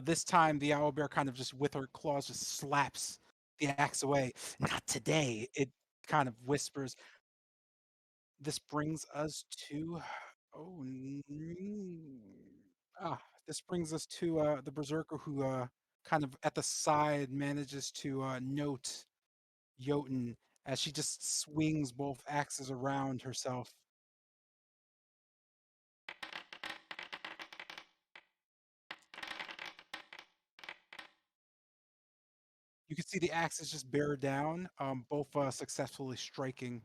This time, the owlbear kind of just with her claws just slaps the axe away. Not today. It kind of whispers. This brings us to oh this brings us to the berserker who kind of at the side manages to note Jotun as she just swings both axes around herself. You can see the axes just bear down, both successfully striking.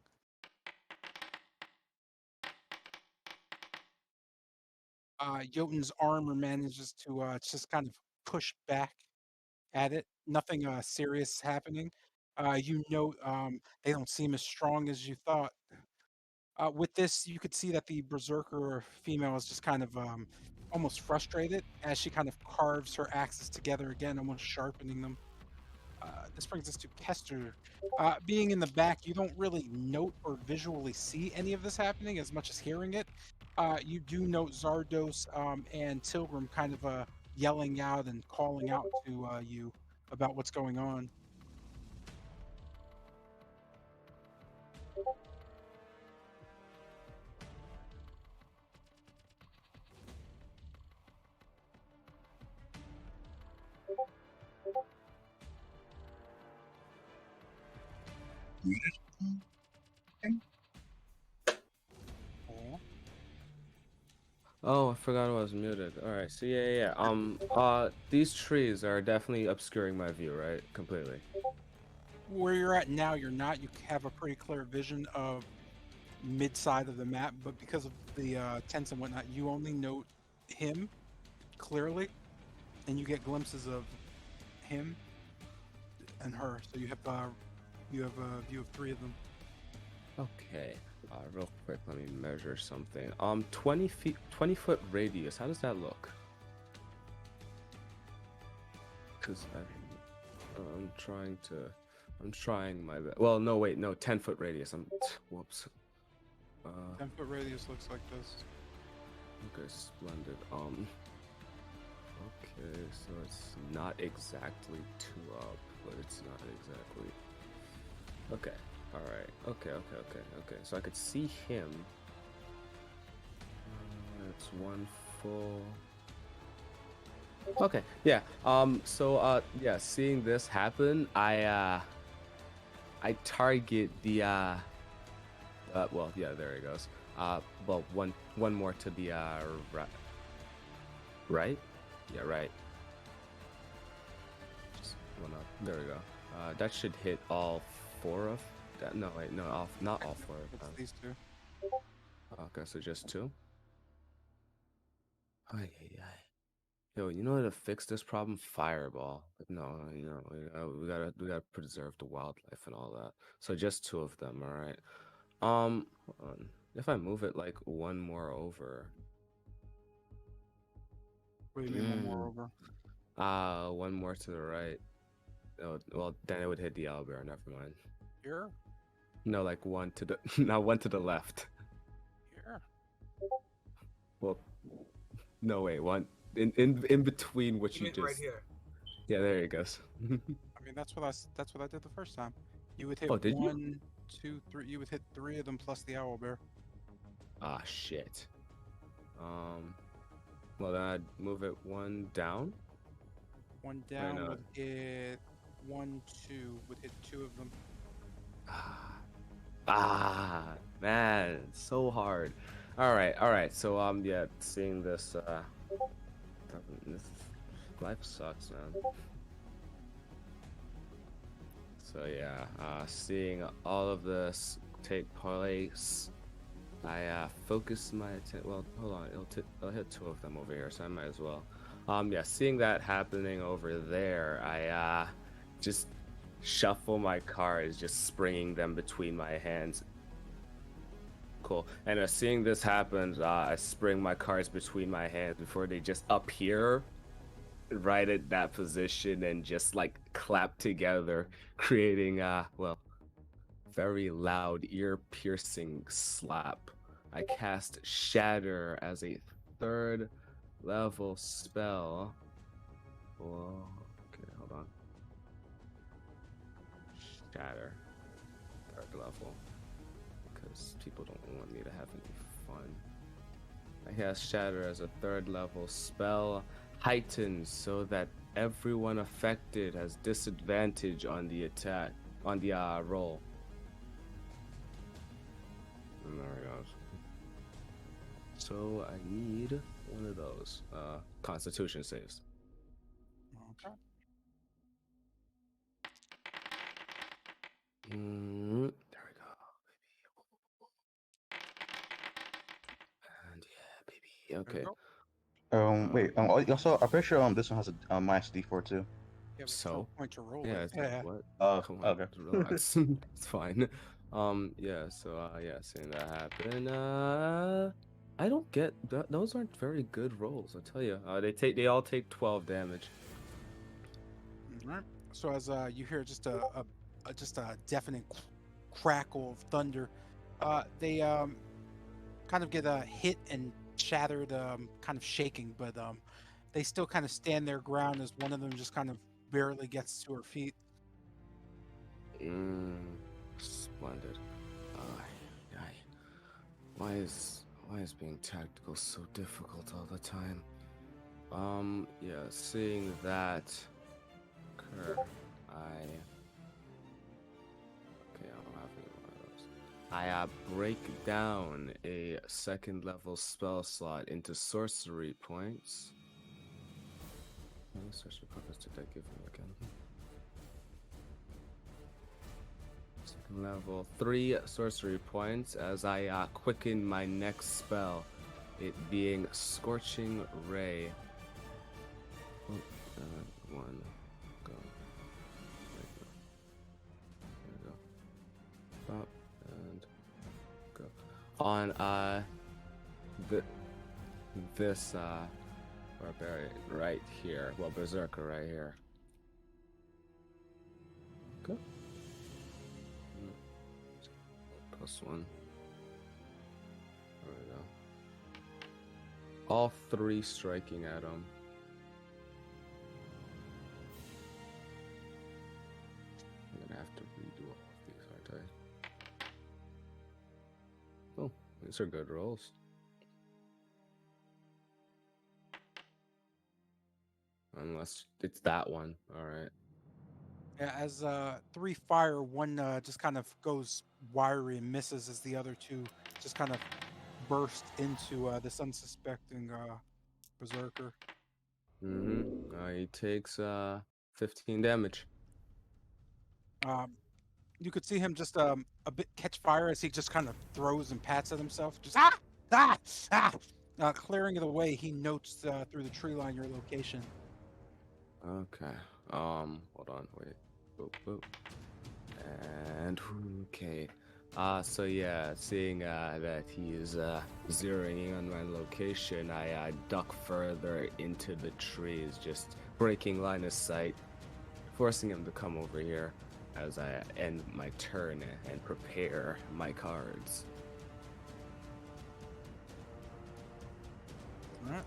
Jotun's armor manages to just kind of push back at it. Nothing serious happening. You note they don't seem as strong as you thought. With this, you could see that the berserker female is just kind of almost frustrated as she kind of carves her axes together again, almost sharpening them. This brings us to Kester. Being in the back, you don't really note or visually see any of this happening as much as hearing it. You do note Zardos and Tilgrim kind of yelling out and calling out to you about what's going on. Oh, Oh, I forgot I was muted. All right, so yeah. These trees are definitely obscuring my view, right? Completely. where you're at now, you're not. You have a pretty clear vision of mid-side of the map, but because of the tents and whatnot, you only note him clearly, and you get glimpses of him and her. So you have a view of three of them. Okay. Real quick, let me measure something. 20 foot radius. How does that look? Cause I'm trying my best. Well, no, wait, no, 10 foot radius. Whoops. 10-foot radius looks like this. Okay, splendid. Okay, so it's not exactly 2 up, but it's not exactly. Okay, all right. Okay. So I could see him. It's 1 full. Okay, yeah. Yeah. Seeing this happen, I target the well, yeah, there he goes. Well, one more to the right. Right? Yeah, right. Just one up. There we go. That should hit all 4 of that. No, wait, no, not all 4 of It's them. these two. Okay, so just 2. Ay. Yo, you know how to fix this problem? Fireball. But no, we gotta preserve the wildlife and all that. So just 2 of them, all right. Hold on. If I move it like 1 more over. What do you mean one more over? 1 more to the right. Oh, well, then it would hit the owlbear. Never mind. Here? No, like 1 to the now 1 to the left. Here? Well, no, wait, 1 in between what you Right just. here. Yeah, there it goes. I mean, that's what I did the first time. You would hit Oh, did you? 1, 2, 3. You would hit 3 of them plus the owl bear. Ah, shit. Well, then I'd move it 1 down. 1 down no. would hit 1, 2 would hit 2 of them. Man, so hard. All right. So yeah, seeing this life sucks, man. So yeah, seeing all of this take place, I focus my attention. Well, hold on, I'll hit 2 of them over here, so I might as well. Yeah, seeing that happening over there, I just shuffle my cards, just springing them between my hands. Cool. And seeing this happen, I spring my cards between my hands before they just appear right at that position and just like clap together, creating well, very loud, ear-piercing slap. I cast Shatter as a 3rd level spell. Whoa. Okay, hold on. Shatter. 3rd level. Because people don't want me to have any fun. I cast Shatter as a 3rd level spell. Heightens so that everyone affected has disadvantage on the attack, on the roll. And there it goes. So I need one of those Constitution saves. Okay. There we go, baby. And yeah, baby. There you Okay. go. Wait. Also, I'm pretty sure this one has a minus D4 too. Yeah, but there's no So, point to roll yeah, it. it's like, Yeah. what? Oh, Come on, okay. just relax. It's fine. Yeah, so, yeah, seeing that happen, I don't get those aren't very good rolls, I tell you. They all take 12 damage. All right. So as you hear just a deafening crackle of thunder, they kind of get hit and shattered, kind of shaking, but they still kind of stand their ground as one of them just kind of barely gets to her feet. Mm, splendid. Ay, ay. Why is being tactical so difficult all the time? Yeah, seeing that occur, okay, I don't have any more of those. I break down a second level spell slot into sorcery points. How many sorcery points did I give me again? Second level, 3 sorcery points as I quicken my next spell, it being Scorching Ray. Oh, one, go. There we go. Up and go. On the this barbarian right here. Well, berserker right here. Go. +1. There we go. All 3 striking at him. I'm gonna have to redo all of these, aren't I? Oh, these are good rolls. Unless it's that one. Alright. Yeah, as three fire, one just kind of goes wiry and misses as the other two just kind of burst into this unsuspecting berserker. He takes 15 damage. Um, you could see him just a bit catch fire as he just kind of throws and pats at himself. Just ah ah. Clearing the way, he notes through the tree line your location. Okay. Hold on, wait. Boop, boop. And okay. So yeah, seeing that he is zeroing in on my location, I duck further into the trees, just breaking line of sight, forcing him to come over here as I end my turn and prepare my cards. All right.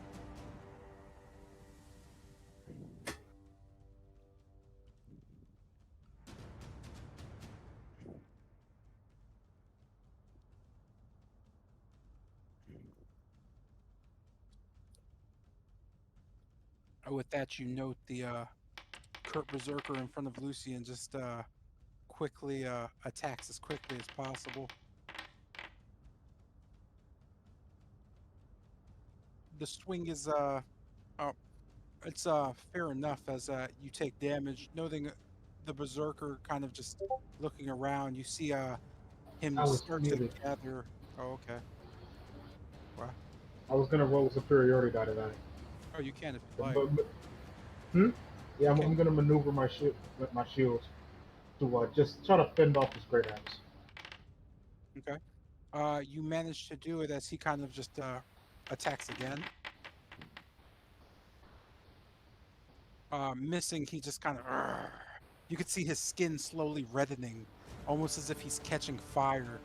With that, you note the Kurt Berserker in front of Lucy and just quickly attacks as quickly as possible. The swing is oh, it's fair enough as you take damage. Noting the Berserker kind of just looking around, you see him I was start to muted. gather. Oh, okay. Wow. I was gonna roll a superiority die to that. Oh, you can if you like. But hmm? Yeah, Okay. I'm gonna maneuver my shield with my shields to just try to fend off his great axe. Okay. You manage to do it as he kind of just attacks again. Missing, he just kind of. You could see his skin slowly reddening, almost as if he's catching fire.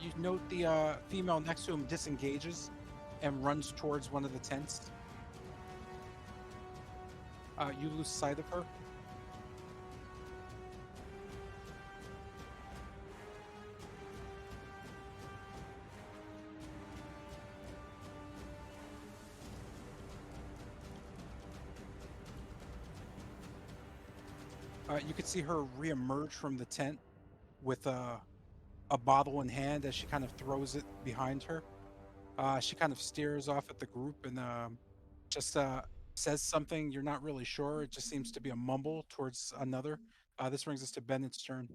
You note the female next to him disengages and runs towards one of the tents. You lose sight of her. You could see her reemerge from the tent with a bottle in hand as she kind of throws it behind her. She kind of stares off at the group and just says something you're not really sure. It just seems to be a mumble towards another. This brings us to Bennett's turn.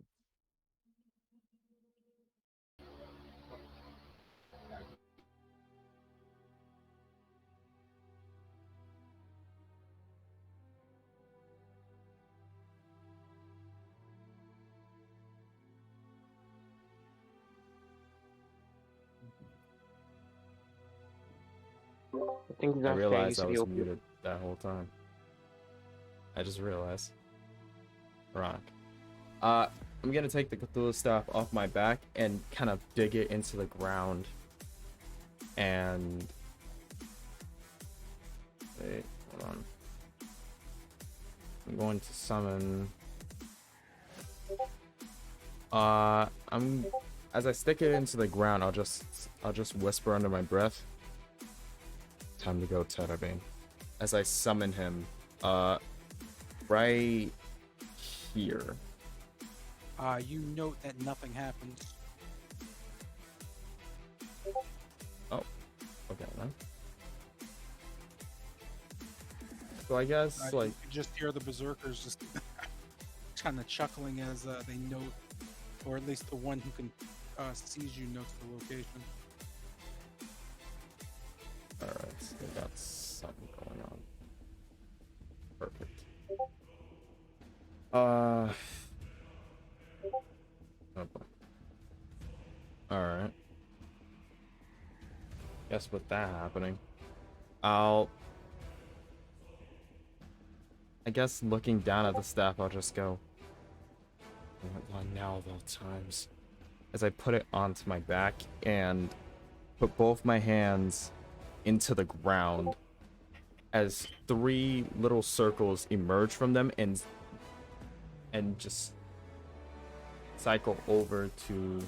Things I are realized I fairly was open. muted that whole time. I just realized. Rock. I'm gonna take the Cthulhu staff off my back and kind of dig it into the ground. And wait, hold on. I'm going to summon. As I stick it into the ground, I'll just whisper under my breath. Time to go, Terabane. As I summon him, right here. You note that nothing happens. Oh, okay then. So I guess like You just hear the berserkers just kind of chuckling as they note, or at least the one who can sees you notes the location. alright, so we got something going on. Perfect. Oh boy. Alright. Guess with that happening, I guess looking down at the staff, I'll just go, why now of all times? As I put it onto my back and put both my hands into the ground as 3 little circles emerge from them and just cycle over to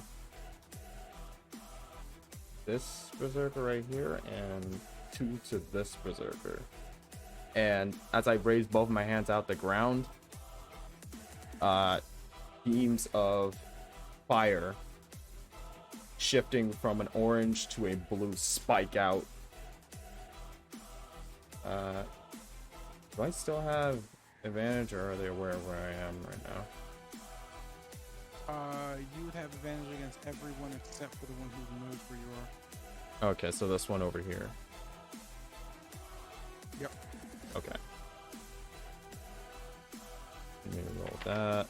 this berserker right here and 2 to this berserker. And as I raise both my hands out the ground, beams of fire shifting from an orange to a blue spike out. Do I still have advantage, or are they aware of where I am right now? You would have advantage against everyone except for the one who knows where you are. Okay, so this one over here. Yep. Okay. Let me roll that.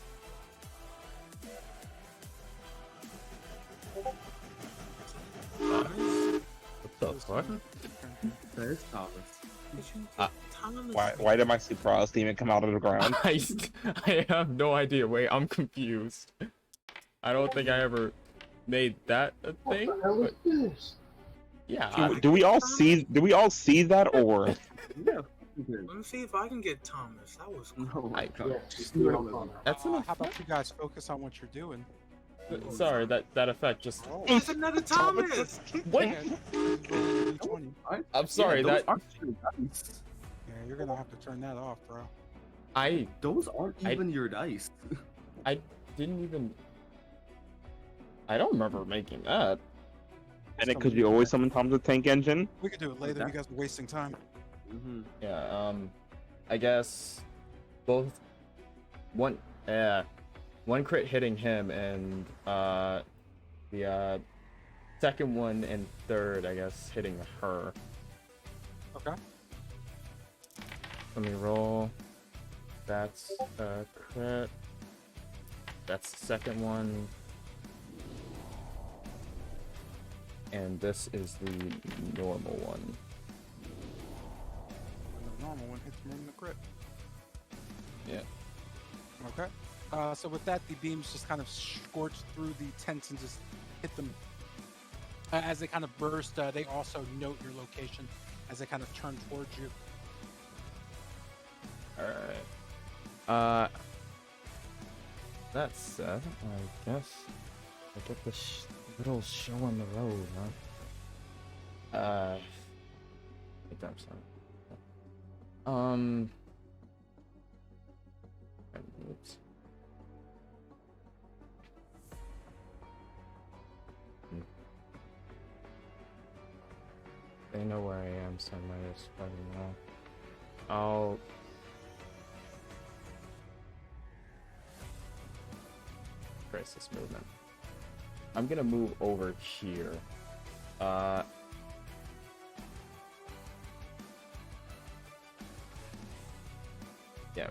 What the fuck? There's Thomas. Why did my surprise demon come out of the ground? I have no idea. Wait, I'm confused. I don't think I ever made that a thing. What the hell is But this? yeah, Do we all see? Do we all see that, or Yeah. Let me see if I can get Thomas. That was cool. No, my God. Yeah, Just do it do on it. Connor. that's an How about you guys focus on what you're doing? sorry, that effect just. Oh, There's another Thomas. What? okay. Roll a D20. I'm sorry. Yeah, those that aren't your dice. Yeah, you're gonna have to turn that off, bro. I Those aren't I- even your dice. didn't even. I don't remember making that. and it could you always summon Tom's with tank engine? We could do it later. You guys are wasting time. Mm-hmm. Yeah. I guess both one crit hitting him and the second one and third, I guess, hitting her. Okay. Let me roll. That's a crit. That's the second one. And this is the normal one. And the normal one hits more than the crit. Yeah. Okay. So with that, the beams just kind of scorch through the tents and just hit them. As they kind of burst, they also note your location as they kind of turn towards you. Alright. That said, I guess I get this little show on the road, huh? I think I'm sorry. Oops. They know where I am, so I might just probably know. I'll crisis movement. I'm gonna move over here. Yeah,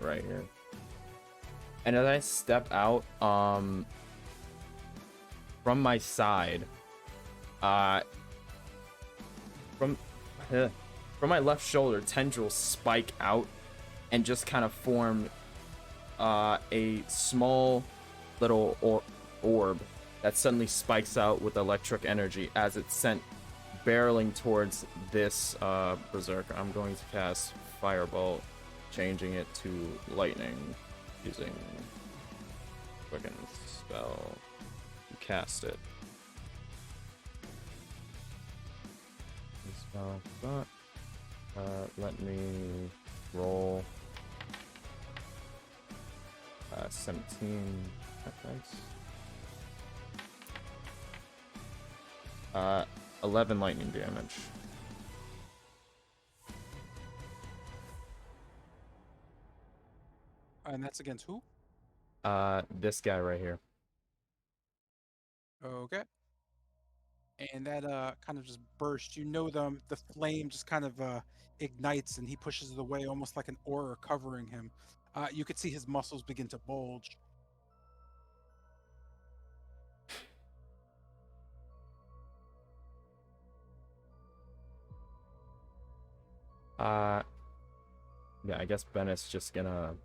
right here. And as I step out, from my side, from from my left shoulder, tendrils spike out and just kind of form a small little orb that suddenly spikes out with electric energy as it's sent barreling towards this berserker. I'm going to cast Firebolt, changing it to lightning using Quicken Spell. Cast it. Let me roll 17 dice. 11 lightning damage. And that's against who? This guy right here. Okay. And that kind of just burst. You know the flame just kind of ignites and he pushes it away almost like an aura covering him. You could see his muscles begin to bulge. Yeah, I guess Bennett's just gonna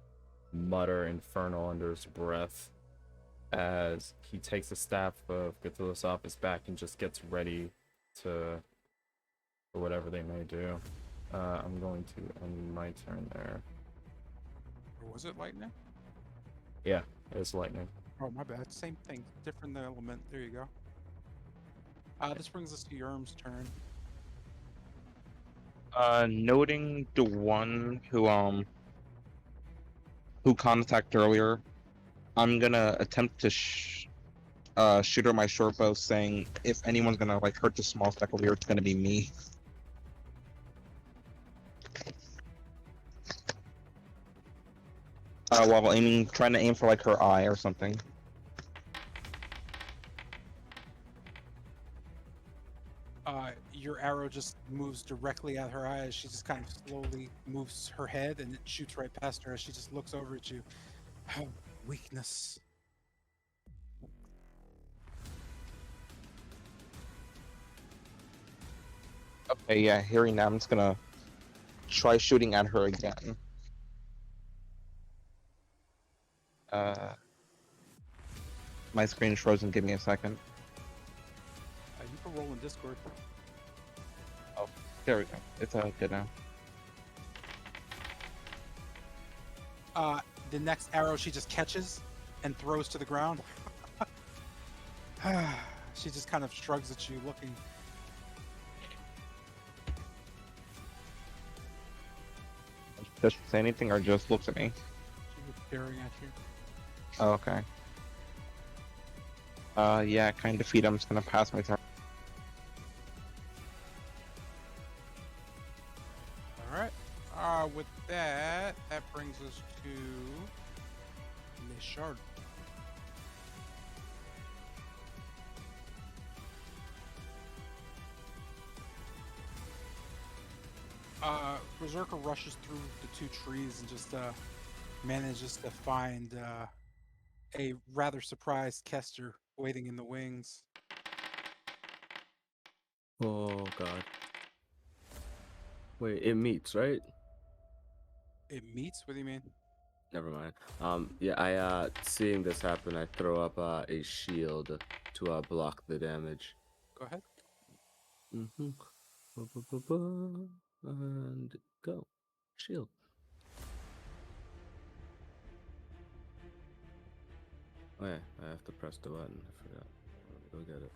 mutter Infernal under his breath as he takes the staff of Cthulhu's off his back and just gets ready to for whatever they may do. I'm going to end my turn there. Or was it lightning? Yeah, it's lightning. Oh, my bad. Same thing. Different element. There you go. This brings us to Yerm's turn. Noting the one who contacted earlier, I'm gonna attempt to shoot her my short bow, saying if anyone's gonna like hurt the small speck over here, it's gonna be me. While aiming, trying to aim for like her eye or something. Your arrow just moves directly at her eye as she just kind of slowly moves her head and it shoots right past her as she just looks over at you. Oh, weakness. Okay, yeah, hearing that, I'm just gonna try shooting at her again. My screen is frozen. Give me a second. You can roll in Discord. Oh, there we go. It's good now. The next arrow she just catches and throws to the ground. She just kind of shrugs at you, looking. Does she say anything or just looks at me? She was staring at you. Oh, okay. Yeah, kind of defeat. I'm just gonna pass my turn. Alright. With that brings us to Les Shard. Berserker rushes through the two trees and just manages to find a rather surprised Kester waiting in the wings. Oh god. Wait, it meets, right? It meets? What do you mean? Never mind. Yeah, I seeing this happen, I throw up a shield to block the damage. Go ahead. Mm-hmm. And go. Shield. Oh yeah, I have to press the button. I forgot. Go get it.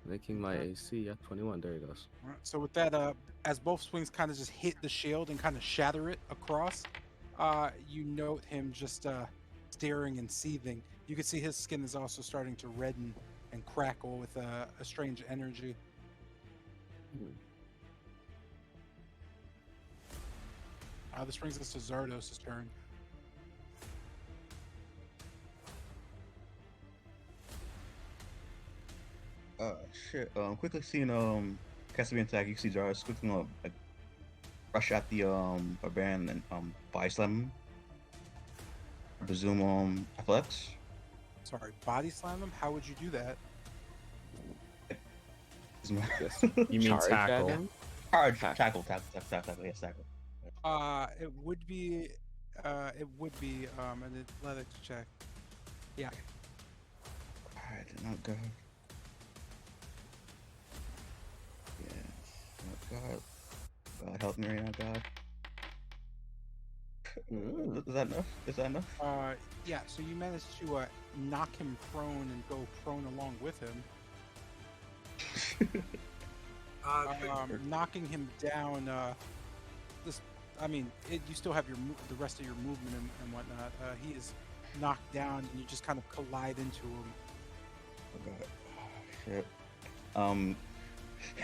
Making my AC at 21. There he goes. All right, so with that, as both swings kind of just hit the shield and kind of shatter it across, you note him just staring and seething. You can see his skin is also starting to redden and crackle with a strange energy. This brings us to Zardos' turn. Shit. Quickly seeing Caspian attack, you see Jarvis quickly like rush at the barbarian and body slam him. I presume athletics. Sorry, body slam him? How would you do that? You mean Charge at tackle? him? Hard attack. tackle. Yes, tackle. It would be, an athletics check. Yeah. Alright, oh god. Yeah. Oh god. God help me right now, God. Is that enough? Is that enough? Yeah. So you managed to knock him prone and go prone along with him. Quick, Knocking him down. This, I mean, you still have the rest of your movement and whatnot. He is knocked down, and you just kind of collide into him. Oh god. Oh,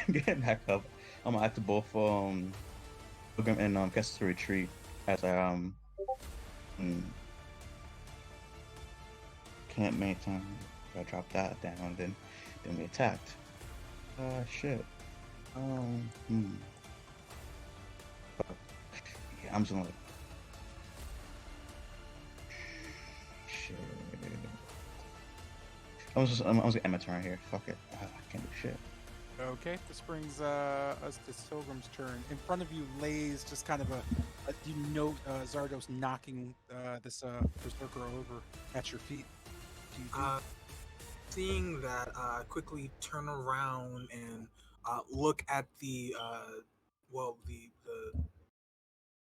shit. Getting back up. I'm gonna have to both Pilgrim and Cast to Retreat as I mm, can't maintain. I drop that down, then we attacked. Shit. Hmm. Yeah, I'm just gonna shit. I'm just gonna end my turn here. Fuck it. I can't do shit. Okay, this brings us to Silgrim's turn. In front of you lays just kind of you note Zardos knocking this berserker over at your feet. Do you do? seeing that, quickly turn around and look at the the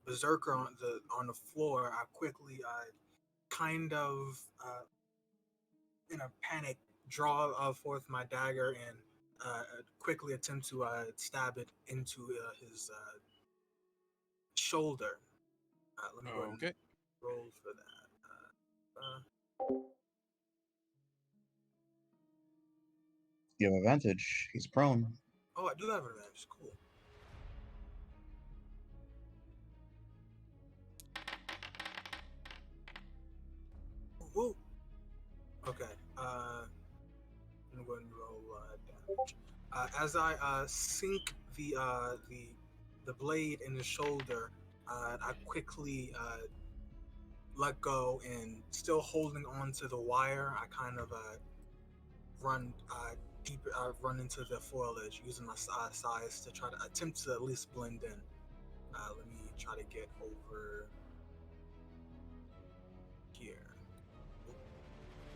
berserker on the floor. I quickly kind of in a panic draw forth my dagger and quickly attempt to stab it into his shoulder. Let me go ahead and Okay. roll for that. You have advantage. He's prone. Oh, I do have advantage. Cool. Woo. Okay. I'm going to roll damage. As I sink the blade in the shoulder, I quickly let go and still holding on to the wire. I kind of run deeper. Run into the foliage using my size to try to attempt to at least blend in. Let me try to get over here.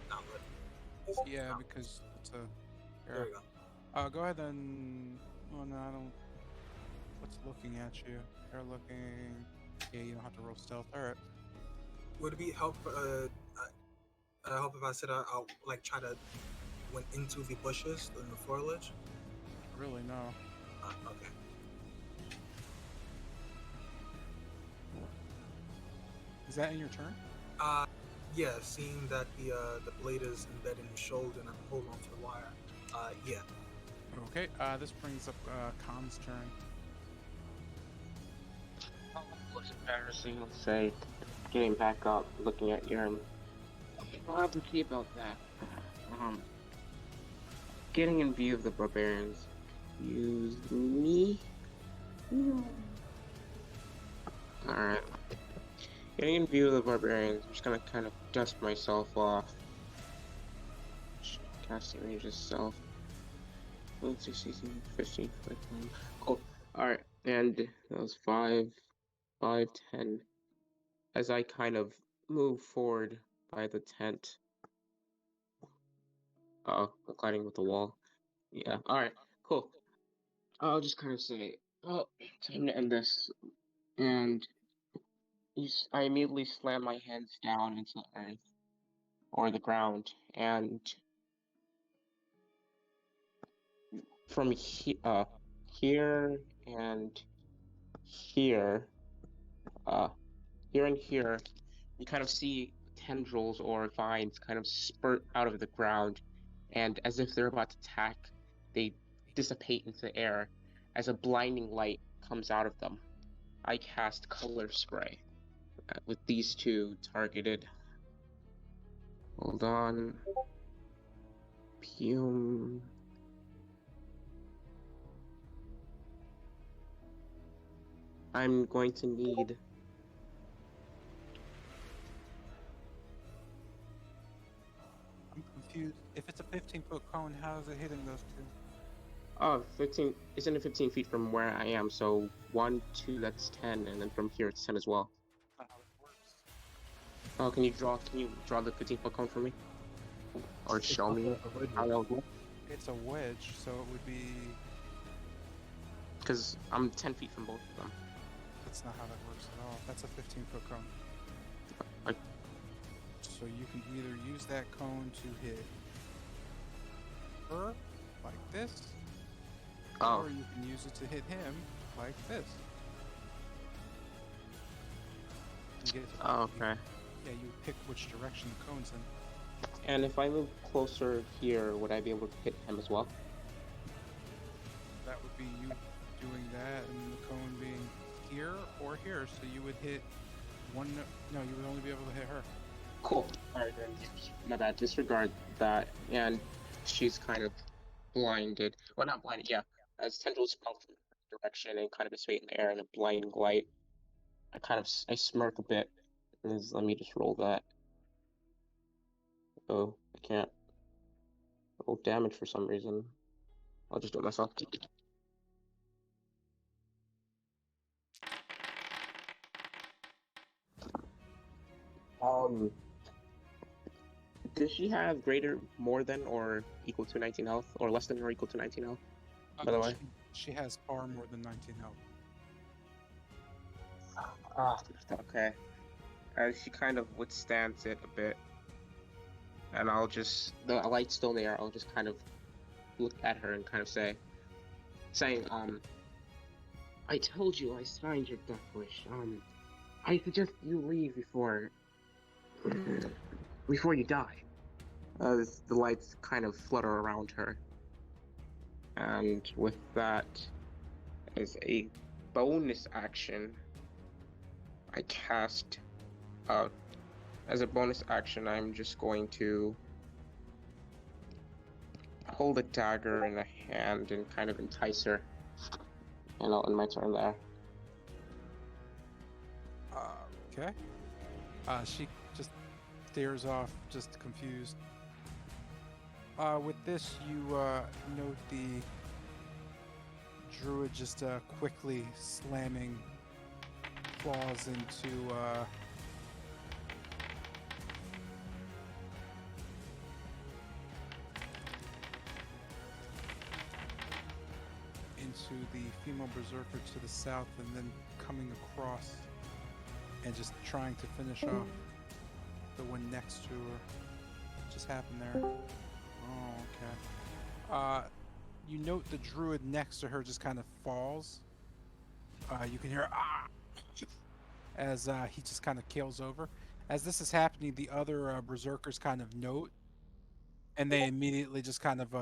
Not letting me. Yeah, Not- because it's a. there we go. Go ahead and. Oh no, I don't. What's looking at you? They're looking. Yeah, you don't have to roll stealth. All right. Would it be help? I hope if I said I'll like try to went into the bushes in the foliage. Really, no. Okay. Is that in your turn? Yeah. Seeing that the blade is embedded in the shoulder and I hold onto the wire. Yeah. Okay. This brings up Khan's turn. It was embarrassing, let's say, getting back up, looking at your. I'll have to see about that. Getting in view of the barbarians. Use me. Alright. Getting in view of the barbarians, I'm just gonna kind of dust myself off. Casting range itself. Let's see, 15, 15. Cool. Alright, and that was 5, 5, 10. As I kind of move forward by the tent. Colliding with the wall. Yeah, alright, cool. I'll just kind of say, oh, time to end this. And I immediately slam my hands down into the earth or the ground. And from here and here, uh, here and here, you kind of see tendrils or vines kind of spurt out of the ground, and as if they're about to attack, they dissipate into the air as a blinding light comes out of them. I cast color spray with these two targeted. Hold on. Pume. I'm going to need. I'm confused. If it's a 15-foot cone, how is it hitting those two? Oh, 15. Isn't it 15 feet from where I am? So 1, 2, that's 10, and then from here it's 10 as well. That's not how it works. Oh, can you draw the 15-foot cone for me? Or It's show not me a radius. how that would work? It's a wedge, so it would be. Because I'm 10 feet from both of them. That's not how that works at all. That's a 15-foot cone. Like, So you can either use that cone to hit her, like this, oh, or you can use it to hit him, like this. You get to, oh, okay. yeah, you pick which direction the cone's in. And if I move closer here, would I be able to hit him as well? That would be you doing that, and the cone being here or here. So you would hit one. No, you would only be able to hit her. Cool. Alright, then. My bad. Disregard that. And she's kind of blinded. Well, not blinded, yeah. As tendrils come from her direction and kind of dissipate in the air in a blinding light, I smirk a bit. Let me just roll that. Oh, I can't roll damage for some reason. I'll just do it myself. Um, does she have more than, or equal to 19 health, or less than or equal to 19 health? By the way, she has far more than 19 health. okay. As she kind of withstands it a bit, and the light's still there. I'll just kind of look at her and kind of saying, I told you I signed your death wish. I suggest you leave before you die. As the lights kind of flutter around her. And with that, as a bonus action, as a bonus action, I'm just going to hold a dagger in a hand and kind of entice her. And I'll end my turn there. Okay. She just stares off, just confused. With this, you note the druid just quickly slamming claws into the female berserker to the south, and then coming across and just trying to finish off the one next to her. What just happened there? Oh, okay. You note the druid next to her just kind of falls. You can hear ah as he just kind of keels over. As this is happening, the other berserkers kind of note, and they immediately just kind of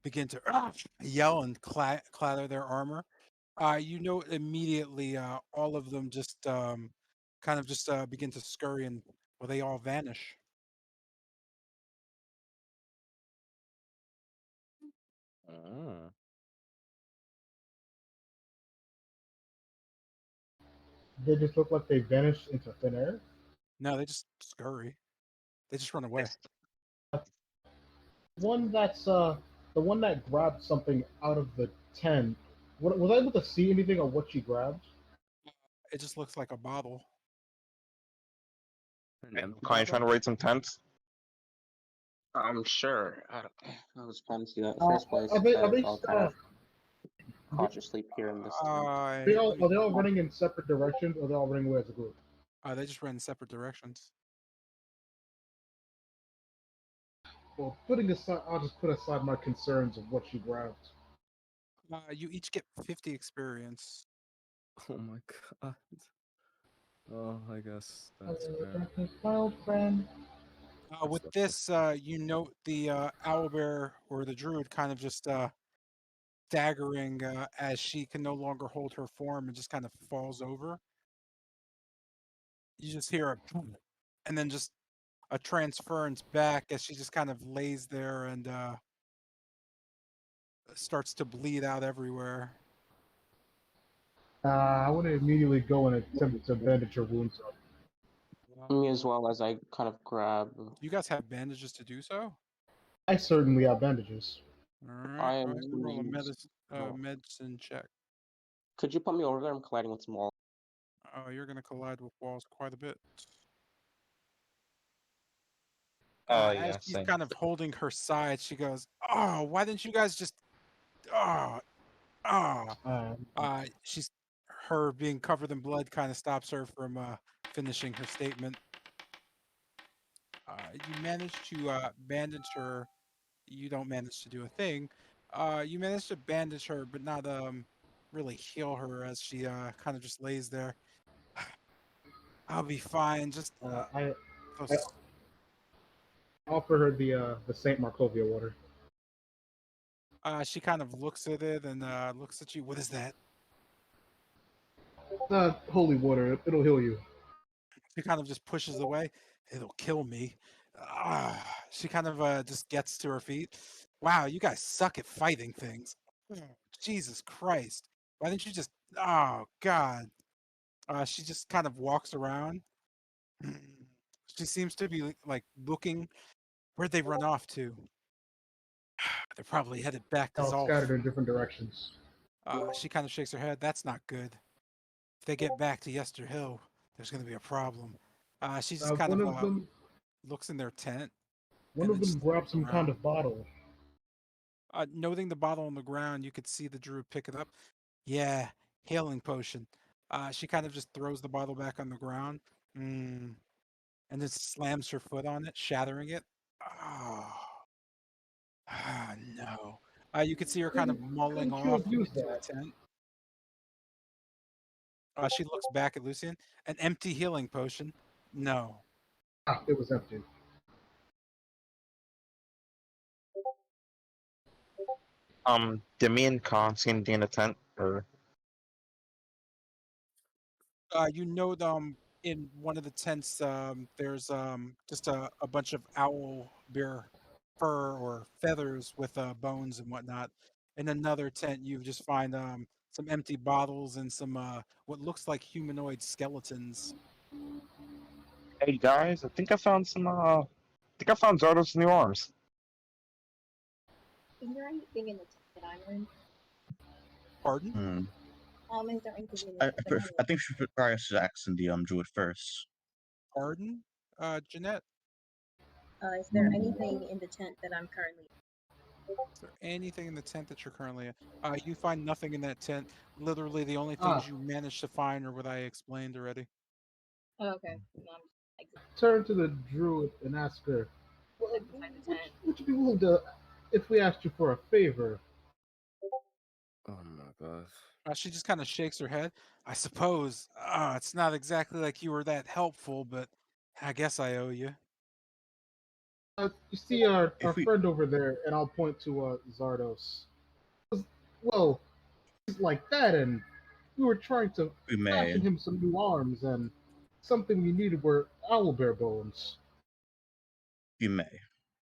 begin to yell and clatter their armor. You note immediately all of them just kind of just begin to scurry, and well, they all vanish. Ah. They just look like they vanished into thin air. No, they just scurry. They just run away. One that's the one that grabbed something out of the tent. Was I able to see anything of what she grabbed? It just looks like a bottle. An empty Kind of trying to bottle? raid some tents. I'm sure. I was planning to do that in the Uh, first place. are they I'll kind of cautiously peer in this time. are they all running in separate directions, or are they all running away as a group? They just ran in separate directions. Well, putting aside, I'll just put aside my concerns of what she grabbed. You each get 50 experience. Oh my god. Oh, I guess that's fair. My old friend. With That's this, you note the owlbear or the druid kind of just staggering as she can no longer hold her form and just kind of falls over. You just hear a and then just a transference back as she just kind of lays there and starts to bleed out everywhere. I want to immediately go and attempt to bandage her wounds up. Me as well, as I kind of grab. You guys have bandages to do so? I certainly have bandages. All right, I go am ahead and roll a using small. medicine check. Could you put me over there? I'm colliding with small. Oh, you're gonna collide with walls quite a bit. As Yeah, she's same. kind of holding her side, she goes, "Oh, why didn't you guys just? Oh, oh." She's her being covered in blood kind of stops her from finishing her statement. You manage to bandage her. You don't manage to do a thing. You manage to bandage her, but not really heal her as she kind of just lays there. I'll be fine. Just I those. offer her the Saint Markovia water. She kind of looks at it and looks at you. What is that? Holy water. It'll heal you. She kind of just pushes away. It'll kill me. She kind of just gets to her feet. Wow, you guys suck at fighting things. Oh, Jesus Christ. Why didn't you just. Oh, God. She just kind of walks around. She seems to be like looking. Where'd they run off to? They're probably headed back to All scattered Zolf. in different directions. She kind of shakes her head. That's not good. If they get back to Yester Hill, there's going to be a problem. She just kind One of of them looks in their tent one and of then them just grabbed looks some kind around. of bottle. Noting the bottle on the ground, you could see the druid pick it up. Yeah, healing potion. She kind of just throws the bottle back on the ground, and then slams her foot on it, shattering it. Oh, no. You could see her kind of mulling Couldn't you off have used into a that? tent. She looks back at Lucian. An empty healing potion. No. It was empty. Did me and Khan see anything in the tent? Or You know, in one of the tents, there's just a bunch of owl bear fur or feathers with bones and whatnot. In another tent, you just find some empty bottles and some what looks like humanoid skeletons. hey guys, I think I found some. I think I found Zardo's new arms. Is there anything in the tent that I'm in? Pardon? Hmm. Is there anything in the tent that I'm I in? think she should probably should ask the druid first. Pardon? Jeanette, Is there anything in the tent that I'm currently is there anything in the tent that you're currently in? You find nothing in that tent. Literally, the only Ah, things you managed to find are what I explained already. Oh, okay. No, I'm just turn to the druid and ask her, like inside the tent. would you be willing to, if we asked you for a favor? Oh my god. She just kind of shakes her head. I suppose. It's not exactly like you were that helpful, but I guess I owe you. You see our If we friend over there, and I'll point to Zardos. Well, he's like that, and we were trying to we may fashion him some new arms, and something we needed were owlbear bones. we may.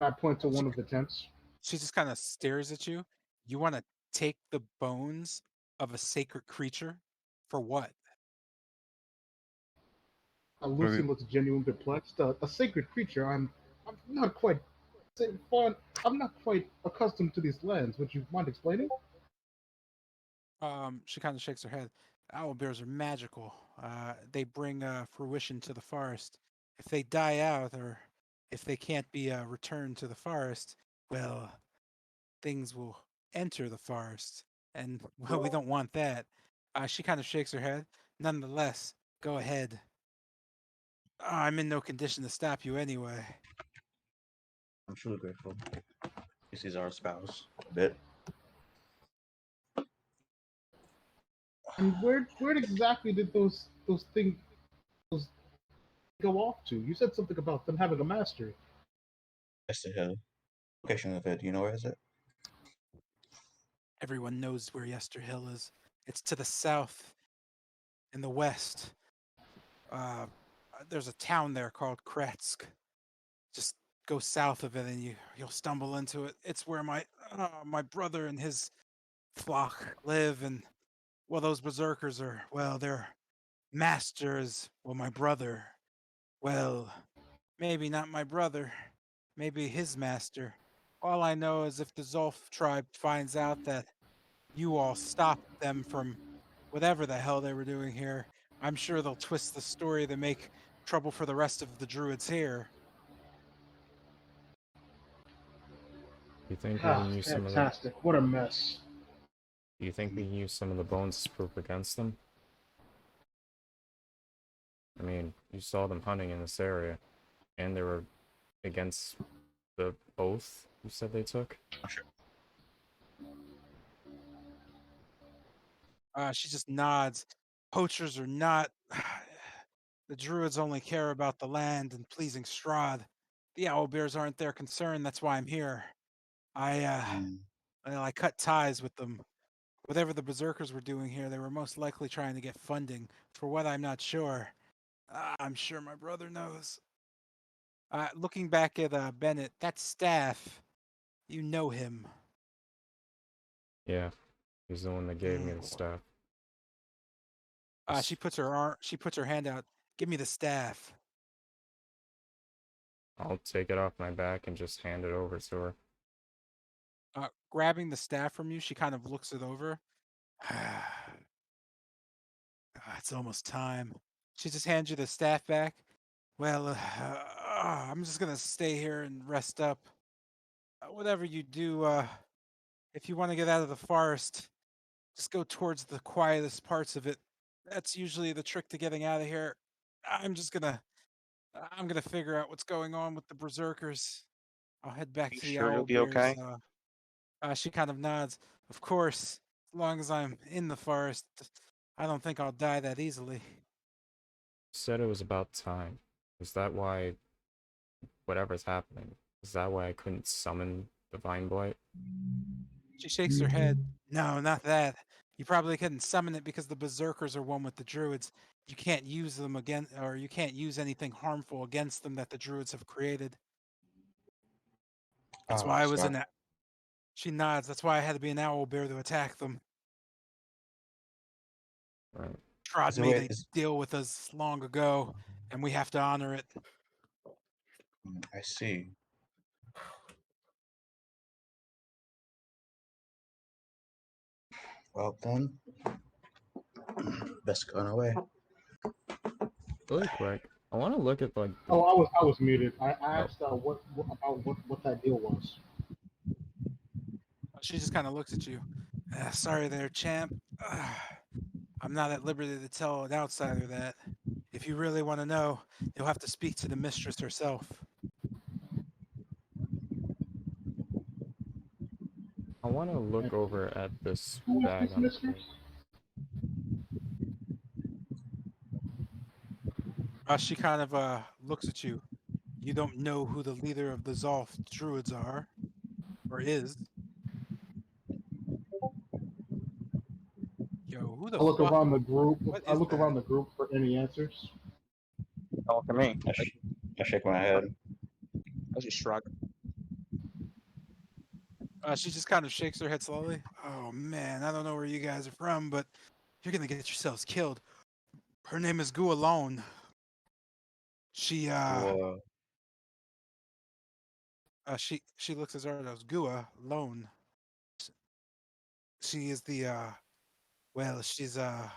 I point to She, one of the tents. she just kind of stares at you. You want to take the bones of a sacred creature? For what? Lucy We, looks genuinely perplexed. A sacred creature. I'm not quite fond. I'm not quite accustomed to these lands. Would you mind explaining? She kind of shakes her head. Owl bears are magical. They bring fruition to the forest. If they die out, or if they can't be returned to the forest, well, things will enter the forest, and well, we don't want that. She kind of shakes her head. Nonetheless, go ahead. I'm in no condition to stop you anyway. I'm truly grateful. This is our spouse. A bit. And where exactly did those things those go off to? You said something about them having a master. That's the hill. Location of it. Do you know where is it? Everyone knows where Yester Hill is. It's to the south, in the west. Uh, there's a town there called Kretsk. Just go south of it, and you'll stumble into it. It's where my brother and his flock live, and well, those berserkers are well, they're masters. Well, my brother. Well, maybe not my brother. Maybe his master. All I know is if the Zolf tribe finds out that you all stopped them from whatever the hell they were doing here, I'm sure they'll twist the story to make trouble for the rest of the druids here. You think we Ah, can use some of the? fantastic. What a mess. Do you think we can use some of the bones as proof against them? I mean, you saw them hunting in this area, and they were against the oath you said they took. Sure. She just nods. Poachers or not, the druids only care about the land and pleasing Strahd. The owlbears aren't their concern. That's why I'm here. I, uh, Mm, well, I cut ties with them. Whatever the berserkers were doing here, they were most likely trying to get funding. For what, I'm not sure. I'm sure my brother knows. Looking back at Bennett, that staff, you know him. Yeah, he's the one that gave me Mm. the staff. She puts her hand out. Give me the staff. I'll take it off my back and just hand it over to her. Grabbing the staff from you, she kind of looks it over. It's almost time. She just hands you the staff back. Well, I'm just gonna stay here and rest up. Whatever you do, if you want to get out of the forest, just go towards the quietest parts of it. That's usually the trick to getting out of here. I'm just gonna, I'm gonna figure out what's going on with the berserkers. I'll head back You to the sure you'll owl be bears. okay? She kind of nods. Of course, as long as I'm in the forest, I don't think I'll die that easily. Said it was about time. Is that why whatever's happening? Is that why I couldn't summon Divine Blight? She shakes her head. No, not that. You probably couldn't summon it because the berserkers are one with the druids. You can't use them again, or you can't use anything harmful against them that the druids have created. That's oh, why I was in smart. that. She nods. That's why I had to be an owl bear to attack them. Right. Trod Is it made wait? a deal with us long ago, and we have to honor it. I see. Well then, best go on our way. Really quick, I want to look at like the. Oh, I was muted. I Oh, asked what that deal was. She just kind of looks at you. Sorry there, champ. I'm not at liberty to tell an outsider that. If you really want to know, you'll have to speak to the mistress herself. I want to And look over at this who is bag this on the mistress? table. She kind of looks at you. You don't know who the leader of the Zolf druids are, or is. Yo, who the I look fuck? around the group. What I is look that? around the group for any answers. Don't look at me. I shake my head. I just shrug. She just kind of shakes her head slowly. Oh man, I don't know where you guys are from, but you're gonna get yourselves killed. Her name is Gu Alone. She Well, she looks at Zardos. Gua Alone. She is the well, she's a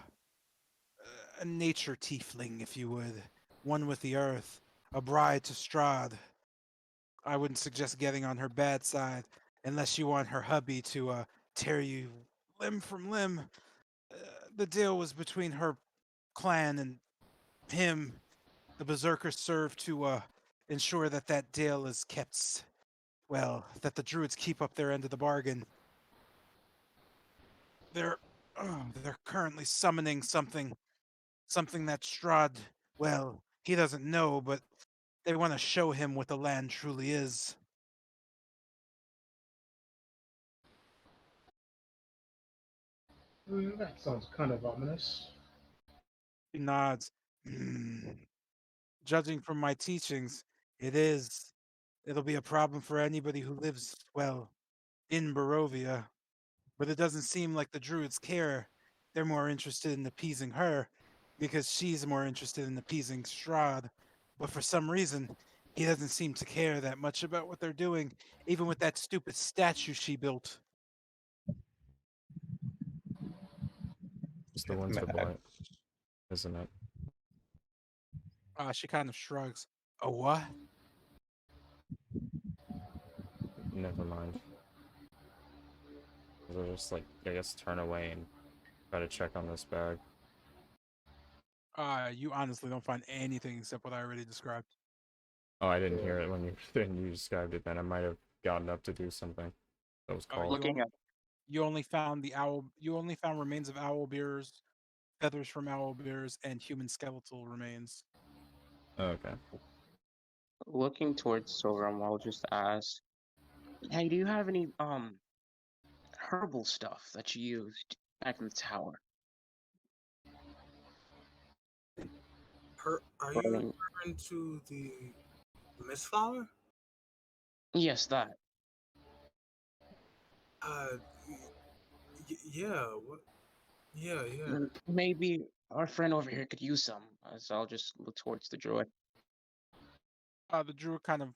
nature tiefling, if you would, one with the earth, a bride to Strahd. I wouldn't suggest getting on her bad side unless you want her hubby to tear you limb from limb. Uh, the deal was between her clan and him. The berserkers serve to ensure that that deal is kept. Well, that the druids keep up their end of the bargain. They're they're currently summoning something that Strahd. Well, he doesn't know, but they want to show him what the land truly is. That sounds kind of ominous. He nods. "Hmm. Judging from my teachings, it is. It'll be a problem for anybody who lives, well, in Barovia. But it doesn't seem like the druids care. They're more interested in appeasing her because she's more interested in appeasing Strahd. But for some reason, He doesn't seem to care that much about what they're doing, even with that stupid statue she built. It's the Max. winter blight, isn't it? She kind of shrugs. A what? Never mind. I'll just like I guess turn away and try to check on this bag. You honestly don't find anything except what I already described. Oh, I didn't hear it when you when you described it. Then I might have gotten up to do something that was Uh, called. you Looking only at you only found the owl. You only found remains of owl bears, feathers from owl bears, and human skeletal remains. Okay. looking towards Sorum, I'll just ask, hey, do you have any herbal stuff that you used back in the tower? Are Or, I you mean, referring to the mist flower? yes, that. Uh, yeah. What? Yeah, yeah. Maybe our friend over here could use some. So I'll just look towards the druid. The druid kind of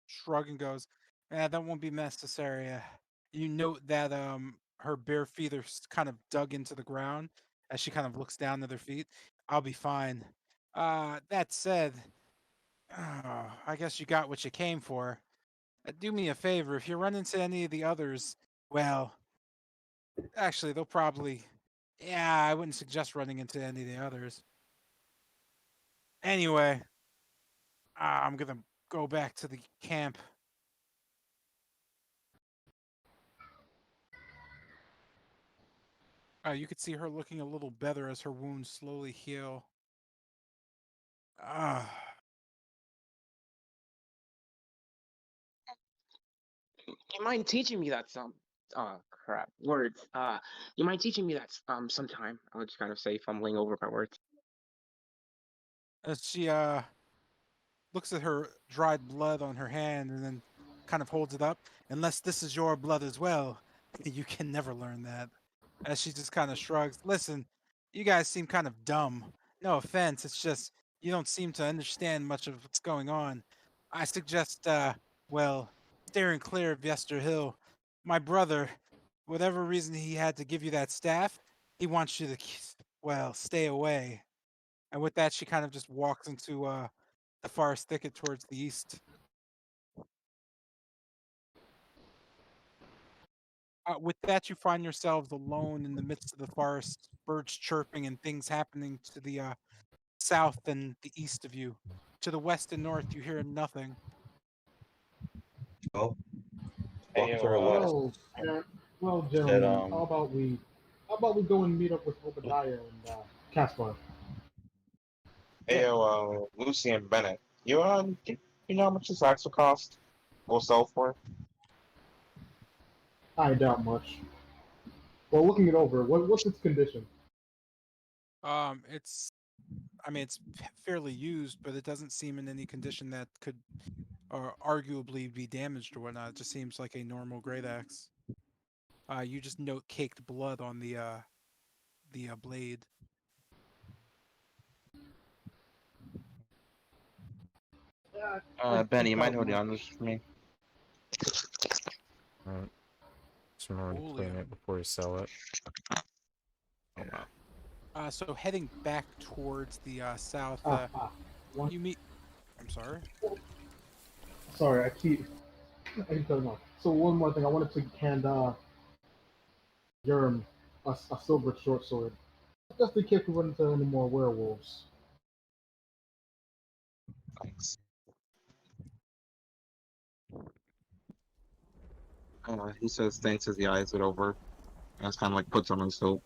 shrug and goes, that won't be necessary. You note that her bare feet are kind of dug into the ground as she kind of looks down at their feet. I'll be fine. That said, I guess you got what you came for. Do me a favor, if you run into any of the others, well, actually, they'll probably. Yeah, I wouldn't suggest running into any of the others. Anyway, I'm gonna go back to the camp. You could see her looking a little better as her wounds slowly heal. Ah, You mind teaching me that some? Crap. Words. You mind teaching me that sometime? I'll just kind of say, fumbling over my words. as she looks at her dried blood on her hand and then kind of holds it up. Unless this is your blood as well, you can never learn that. As she just kind of shrugs. Listen, you guys seem kind of dumb. No offense, it's just you don't seem to understand much of what's going on. I suggest, well, steering clear of Yester Hill. My brother, whatever reason he had to give you that staff, he wants you to, well, stay away. And with that, she kind of just walks into the forest thicket towards the east. With that, you find yourselves alone in the midst of the forest, birds chirping and things happening to the south and the east of you. To the west and north, you hear nothing. Well, Hey, walking to her west. Well, well, Said gentlemen, how about we go and meet up with Obadiah and Caspar? Hey, Yeah. Lucy and Bennett. You know how much this axe will cost? We'll sell for? I doubt much. Well, looking it over, what's its condition? It's, I mean, it's fairly used, but it doesn't seem in any condition that could arguably be damaged or whatnot. It just seems like a normal great axe. You just note caked blood on the blade. Benny, I you mind doubt holding much. on this for me? Alright. Just remember to clean Coolio. it before you sell it. Oh wow. So heading back towards the south, One. you meet. I'm sorry. Sorry, I keep cutting off. So one more thing, I wanted to hand Yerm a silver short sword, just in case we run into any more werewolves. Thanks. He says thanks as he eyes it over. And it's kind of like puts on his soap.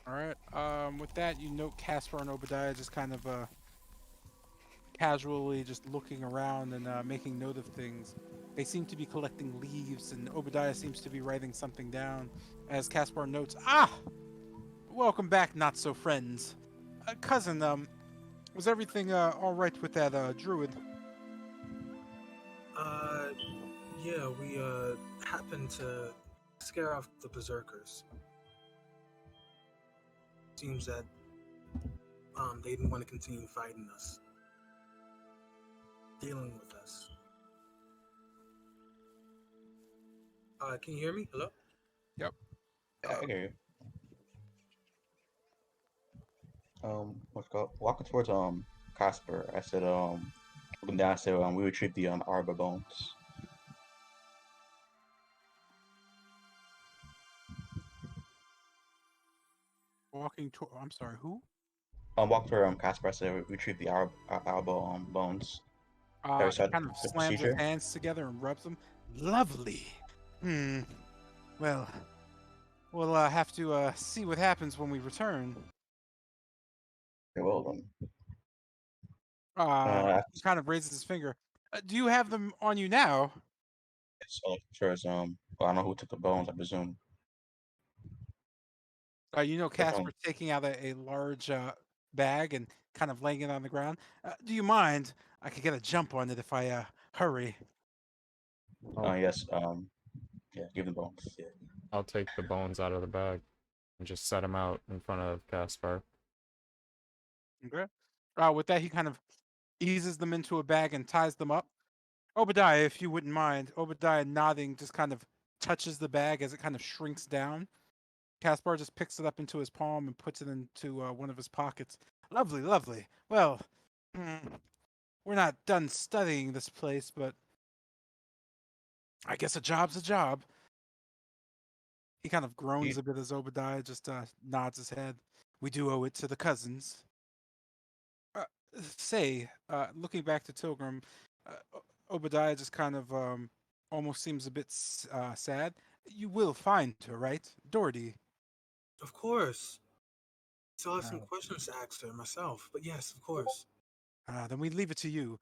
All right. With that, you note Caspar and Obadiah just kind of casually just looking around and making note of things. They seem to be collecting leaves, and Obadiah seems to be writing something down. As Caspar notes, welcome back, not so friends. Cousin, was everything all right with that druid? Uh, yeah, we happened to scare off the berserkers. seems that they didn't want to continue fighting us, dealing with us. Can you hear me? Hello? Yep. Yeah, I hear you. What's it called? Walking towards Casper, I said looking down, I said we retrieved the arbor bones. Walking to. I'm sorry. Who? Walk toward Casper, I said we retrieved the arbor bones. Have we He started kind of the slams his procedure? hands together and rubs them. Lovely. Hmm. Well, we'll have to see what happens when we return. Okay, well He kind of raises his finger. Do you have them on you now? so sure as well, I don't know who took the bones. I presume. But, Casper taking out a large bag and kind of laying it on the ground. Do you mind? I could get a jump on it if I hurry. yes. Yeah. Give the bones. Yeah. I'll take the bones out of the bag and just set them out in front of Caspar. Okay. With that, he kind of eases them into a bag and ties them up. Obadiah, if you wouldn't mind. Obadiah nodding, just kind of touches the bag as it kind of shrinks down. Caspar just picks it up into his palm and puts it into one of his pockets. Lovely, lovely. Well, mm, we're not done studying this place, but I guess a job's a job. He kind of groans a bit as Obadiah just nods his head. We do owe it to the cousins. Uh, looking back to Tilgrim, Obadiah just kind of almost seems a bit sad. You will find her, right? Doherty. Of course. Still have some Uh, questions to ask her myself, but yes, of course. then we leave it to you.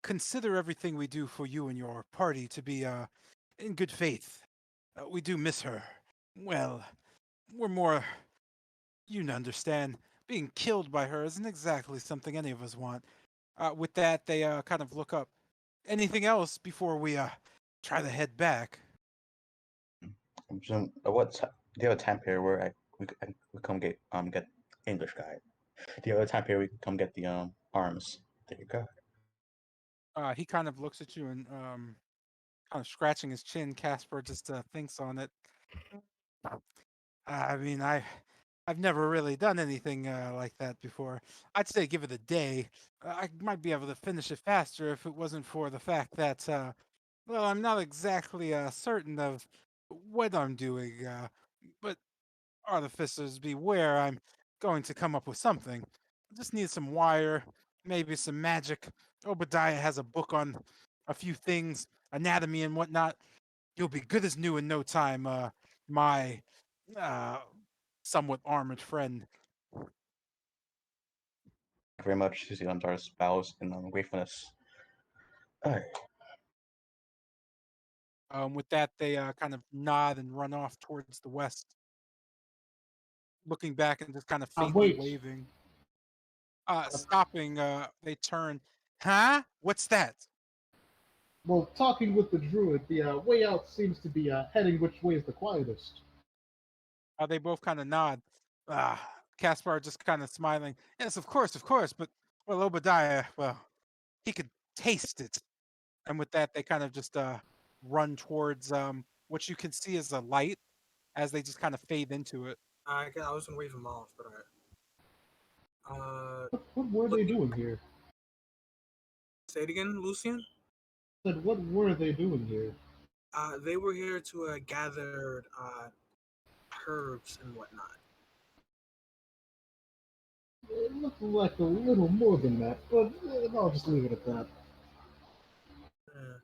Consider everything we do for you and your party to be in good faith. We do miss her. Well, we're more, you understand, being killed by her isn't exactly something any of us want. With that, they kind of look up. Anything else before we try to head back? I presume. Do you have a time period where we come get English guy? Do you have a time period we can come get the arms? There you go. He kind of looks at you and kind of scratching his chin. Casper just thinks on it. I mean, I've never really done anything like that before. I'd say give it a day. I might be able to finish it faster if it wasn't for the fact that, well, I'm not exactly certain of what I'm doing. But artificers beware, I'm going to come up with something. I just need some wire, maybe some magic. Obadiah has a book on a few things, anatomy and whatnot. You'll be good as new in no time, my uh, somewhat armored friend. Very much. Susie Untar's bows in gratefulness. All right. With that, they kind of nod and run off towards the west, looking back and just kind of faintly Wait. waving. Stopping, they turn. Huh? What's that? Well, talking with the druid, the way out seems to be heading which way is the quietest. They both kind of nod. Caspar just kind of smiling. Yes, of course. But well, Obadiah, well, he could taste it. And with that, they kind of just run towards what you can see as a light as they just kind of fade into it. I was gonna wave him off, but alright. What were they Looking, doing here? say it again, Lucian. I said, what were they doing here? They were here to gather herbs and whatnot. It looked like a little more than that, but I'll just leave it at that. Uh,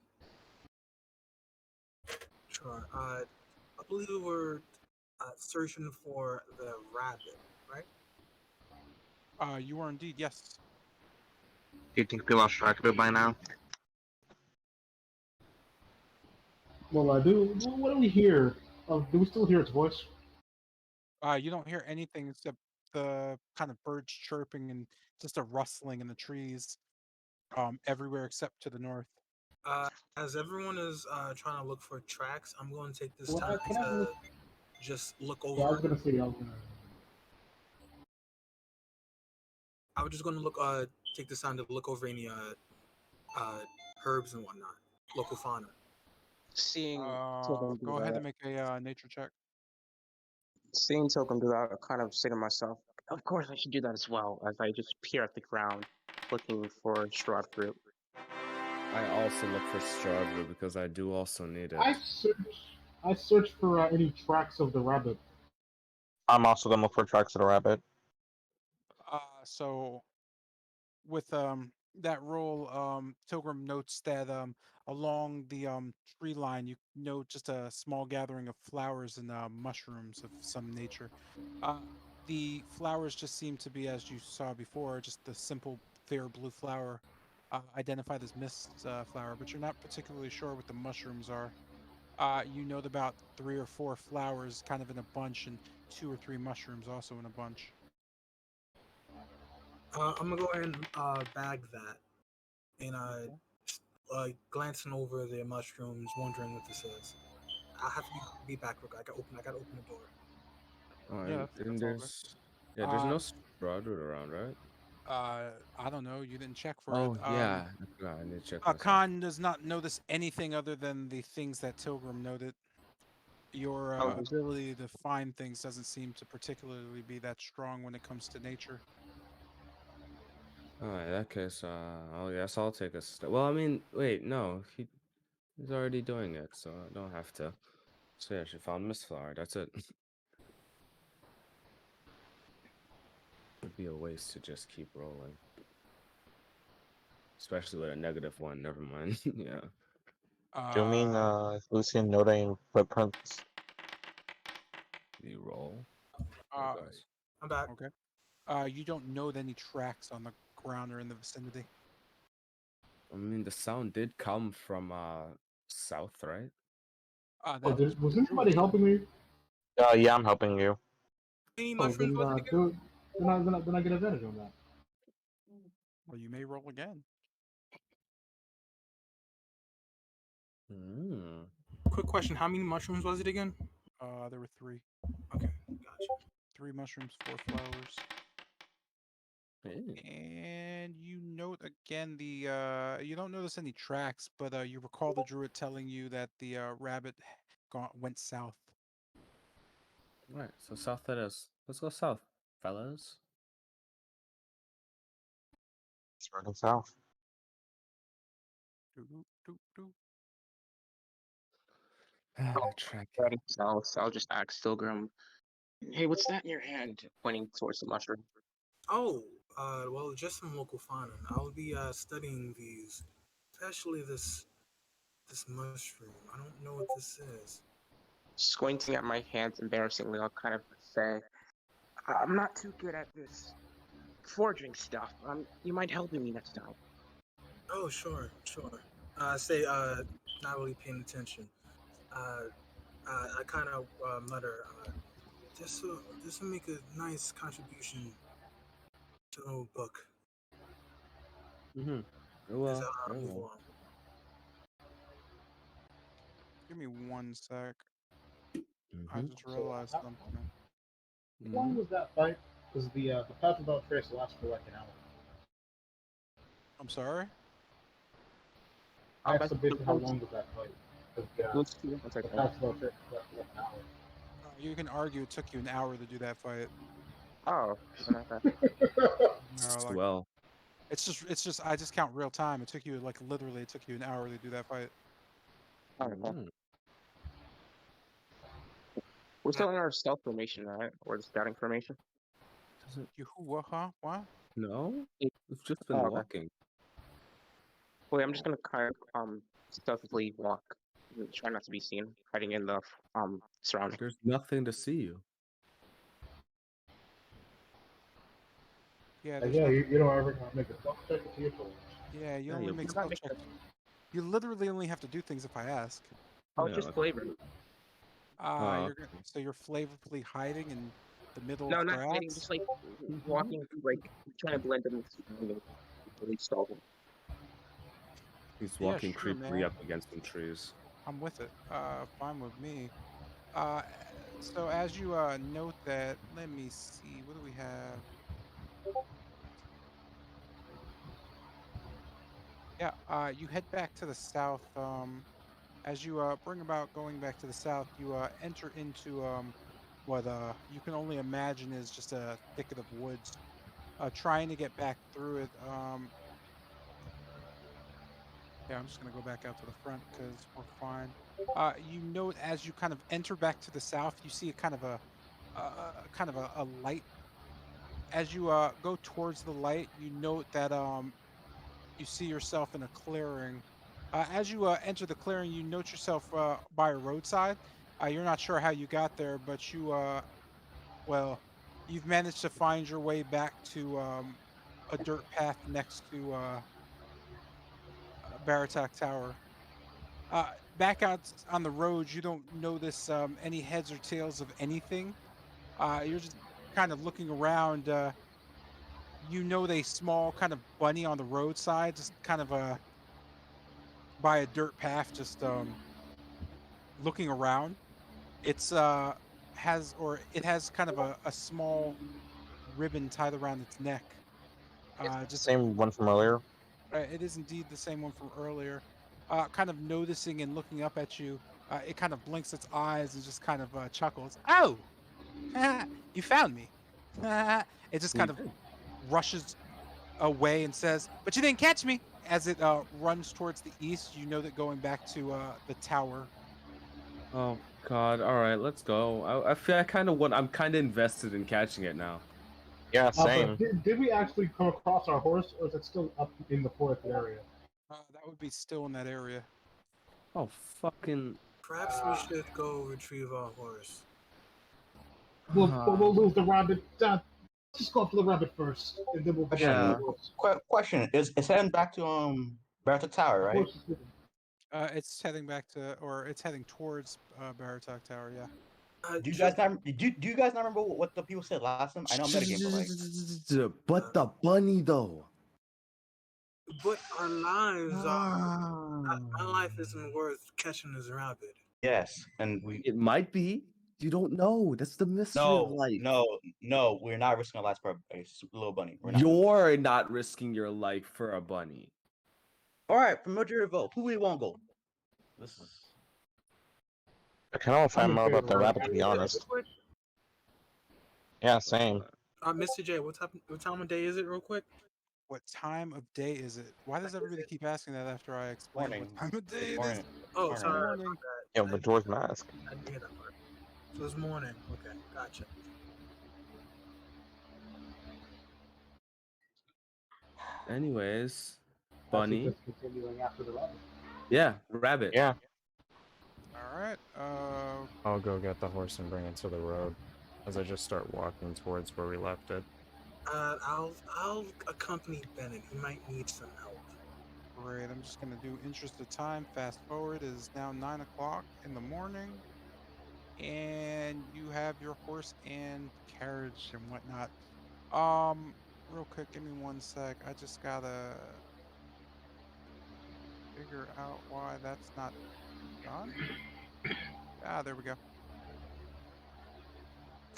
sure. I believe we were searching for the rabbit, right? You are indeed, yes. Do you think we lost track of it by now? Well, I do. What do we hear? Do we still hear its voice? You don't hear anything except the kind of birds chirping and just a rustling in the trees everywhere except to the north. As everyone is trying to look for tracks, I'm going to take this Well, time can I to look? just look Yeah, I over. was gonna say I was gonna. I was just gonna take this time to look over any uh herbs and whatnot, local fauna. Seeing Token do Go ahead that, and make a nature check. seeing Token do that, I kind of say to myself, of course I should do that as well, as I just peer at the ground, looking for Strahd fruit. I also look for strawberry because I do also need it. I search for any tracks of the rabbit. I'm also gonna look for tracks of the rabbit. So with that roll, Pilgrim notes that along the tree line you note just a small gathering of flowers and mushrooms of some nature. Uh, the flowers just seem to be, as you saw before, just the simple fair blue flower, identified as mist flower, but you're not particularly sure what the mushrooms are. You note about 3 or 4 flowers kind of in a bunch and 2 or 3 mushrooms also in a bunch. I'm gonna go ahead and bag that, and Okay. glancing over the mushrooms, wondering what this is. I have to be back real quick. I gotta open the door. Oh, Yeah, and that's all good. there's Uh, no strawberry around, right? I don't know. You didn't check for it. Oh yeah, I forgot. I need to check myself. Khan does not notice anything other than the things that Tilgrim noted. Your Oh, ability to find things doesn't seem to particularly be that strong when it comes to nature. Oh, in that case, I guess I'll take a step. Well, I mean, wait, no, he's already doing it, so I don't have to. So yeah, she found Miss Flower. That's it. Would be a waste to just keep rolling, especially with a negative one. Never mind. Yeah. Do you mean Uh, Lucian noting footprints? You roll. There it uh, goes. I'm back. okay. You don't note any tracks on the ground or in the vicinity. I mean, the sound did come from south, right? Oh, That was where was the druid anybody came helping from. me? Yeah, I'm helping you. How many Oh, mushrooms was it again? then I get advantage on that. Well, you may roll again. Hmm. Quick question: how many mushrooms was it again? There were 3. Okay, gotcha. 3 mushrooms, 4 flowers. Hey. And you note again the you don't notice any tracks, but you recall the druid telling you that the rabbit went south. Right. So south it is. Let's go south, fellas. Starting south. Doo, doo, doo, doo. Track. Ready? So I'll just ask Stilgrim, hey, what's that in your hand? Pointing towards the mushroom. Oh, well, just some local fauna. I'll be studying these, especially this mushroom. I don't know what this is. Squinting at my hands embarrassingly, I'll kind of say, I'm not too good at this foraging stuff. You mind helping me next time? Oh, sure, sure. Say, not really paying attention. Uh, I kind of mutter, this will make a nice contribution to the book Mm-hmm. Very as well. I Very move well. along. Give me 1 sec. I Mm-hmm. just So, realized something. how long Mm-hmm. was that fight? Because the path without trace lasts for like an hour. I'm sorry. I asked But the basically how long was that fight? Because those 2 rounds, I the think. path without trace lasts for like an hour. You can argue it took you an hour to do that fight. Oh, then okay. Like Well. it's just I just count real time. It took you like literally it took you an hour to do that fight. Okay. Mm. We're still in our stealth formation, right? Or the scouting formation? Doesn't You who what huh? What? no? It- We've just been Oh, okay. walking. Wait, I'm just gonna kind of stealthily walk, try not to be seen, hiding in the surrounding. There's nothing to see you. Yeah, there's Yeah, nothing. you don't ever make a stealth check to your toes. Yeah, you Yeah, only you'll make I'm not stealth making. checks. You literally only have to do things if I ask. Oh, yeah, just like, flavor. You're okay. so you're flavorfully hiding in the middle No, of not hiding. grass. Just like walking, like trying to blend in with the surroundings. Really stealthy. He's Yeah, walking sure, creepily man. up against some trees. I'm with it. Fine with me. Uh, so as you note that, let me see. What do we have? Yeah, you head back to the south. As you bring about going back to the south, you enter into what you can only imagine is just a thicket of woods. Trying to get back through it. Yeah, I'm just gonna go back out to the front because we're fine. You note as you kind of enter back to the south, you see a kind of a light. As you go towards the light, you note that you see yourself in a clearing. As you enter the clearing, you note yourself by a roadside. You're not sure how you got there, but well, you've managed to find your way back to a dirt path next to Baratak Tower. Back out on the road, you don't notice any heads or tails of anything. You're just kind of looking around. You know, a small kind of bunny on the roadside, just kind of by a dirt path, just looking around. It's it has kind of a small ribbon tied around its neck. Just Same one from earlier. it is indeed the same one from earlier. Kind of noticing and looking up at you, it kind of blinks its eyes and just kind of chuckles. Oh, you found me. It just We kind of did. rushes away and says, "But you didn't catch me." As it runs towards the east, you know that going back to the tower. Oh God! All right, let's go. I feel I kind of want. I'm kind of invested in catching it now. Yeah, But same. did we actually come across our horse, or is it still up in the forested area? That would be still in that area. Oh fucking! Perhaps we should go retrieve our horse. We'll lose the rabbit. Let's just go after the rabbit first, and then we'll go back to the Yeah. Question. horse. Question. Is heading back to Barata Tower, The right? horse is hidden. It's heading back to, or it's heading towards Baratok Tower. Yeah. Do you Ju- guys not do you guys not remember what the people said last time? I know I'm metagame, but like But the bunny though. but our lives are. Ah. My life isn't worth catching this rabbit. Yes, and we It might be. You don't know. That's the mystery of no life. no we're not risking our lives for a little bunny. We're not. You're not risking your life for a bunny. All right, for majority vote, who we won't go? This is I kind of want to I'm find in more about favor the of rabbit, to catching be the honest. rabbit. Yeah, same. Mr. J, what time of day is it, real quick? What time of day is it? Why does everybody keep asking that after I explain morning. what time of day It's it is? morning. Oh, Morning. sorry. Morning. Yeah, Majora's Mask. I didn't hear that part. So it's morning. Okay, gotcha. Anyways, Actually, bunny. just continuing after the rabbit. Yeah, rabbit. Yeah. All right. I'll go get the horse and bring it to the road as I just start walking towards where we left it. I'll accompany Bennett. He might need some help. Great. I'm just gonna do interest of time. Fast forward it is now 9 o'clock in the morning, and you have your horse and carriage and whatnot. Real quick, give me 1 sec. I just gotta figure out why that's not done. There we go.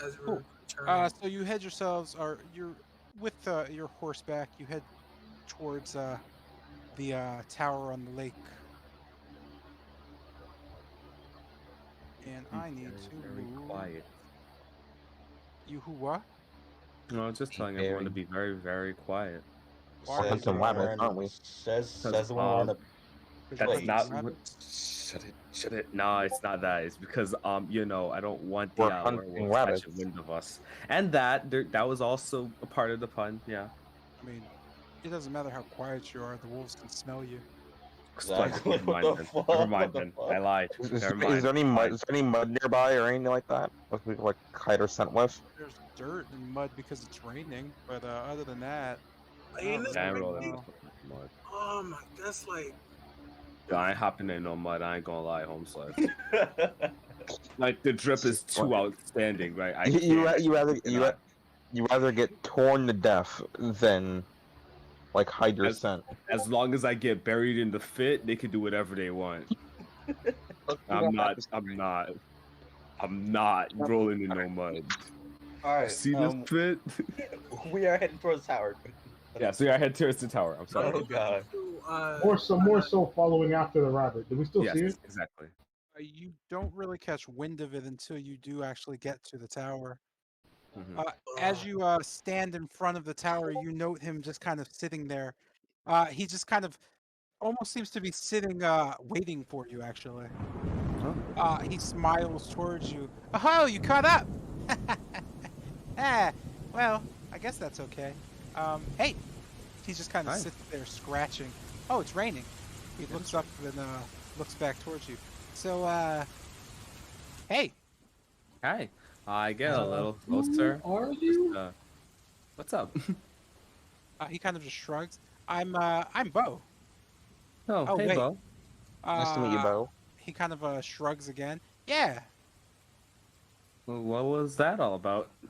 As we're Cool. returning, So you head yourselves, or you're with your horseback. You head towards the tower on the lake, and I need to Very move. quiet. You who what? No, I was just telling everyone to be very, very quiet. Why We're is hunting that? rabbits, aren't we? Says the one wearing the Because That's you're hunting not what. rabbits? Shut it. No, it's not that. It's because I don't want the We're hunting werewolves rabbits. catching wind of us, and that was also a part of the pun. Yeah. I mean, it doesn't matter how quiet you are; the wolves can smell you. Exactly. Never What mind the then. fuck? Never mind What the then. fuck? I lied. Is Never mind. there any mud? Fine. Is there any mud nearby or anything like that? That we could like hide our scent with? There's dirt and mud because it's raining, but other than that, in this Damn, really roll crazy- know. mud. oh my, that's like Yeah, I ain't hopping in no mud. I ain't gonna lie, home slave. Like the drip is too outstanding, right? I You rather get torn to death than like hide your scent. As long as I get buried in the fit, they can do whatever they want. I'm not rolling in no mud. All right. See this fit? We are heading towards the tower. Yeah, so I head towards the tower. I'm sorry. Oh god. More so following after the rabbit. Do we still Yes, see it? exactly. You don't really catch wind of it until you do actually get to the tower. Hmm. As you stand in front of the tower, you note him just kind of sitting there. He just kind of almost seems to be sitting, waiting for you, actually. Oh, He smiles towards you. Oh, you caught up! Ah, well, I guess that's okay. Hey, he just kind of hi. sits there scratching. Oh, it's raining. He looks up and looks back towards you. So, hey, Hi. I get a little Who closer. are Just you? what's up? he kind of just shrugs. I'm Bo. Oh, Oh, hey, wait. Bo. Nice to meet you, Uh, Bo. he kind of shrugs again. Yeah. What was that all about? I'd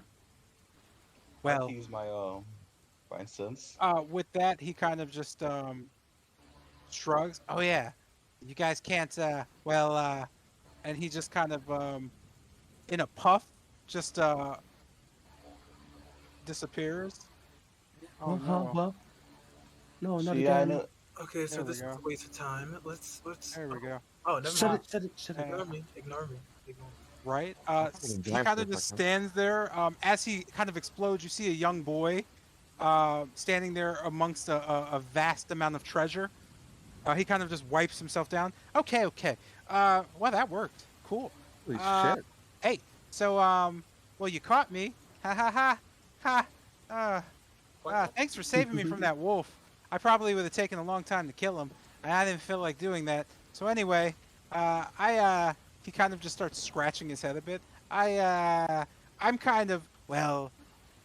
like to Well, use my for instance. with that, he kind of just shrugs. Oh yeah, you guys can't. And he just kind of in a puff just disappears. Oh no. Well, no, not See, I again. know. Okay, so There we this is go. a waste of time. Let's. There we go. Oh, never Shut mind. Uh, it, shut it, shut it. uh, Ignore me. Ignore me. Ignore me. right. I thought it was He giant kind for of a just second. stands there. As he kind of explodes, you see a young boy, standing there amongst a vast amount of treasure. He kind of just wipes himself down. Okay, okay. Well, that worked. Cool. Holy Uh, shit. hey, so well, you caught me. Ha ha ha ha. Uh, What? thanks for saving me from that wolf. I probably would have taken a long time to kill him, and I didn't feel like doing that. So anyway, he kind of just starts scratching his head a bit. I'm kind of well.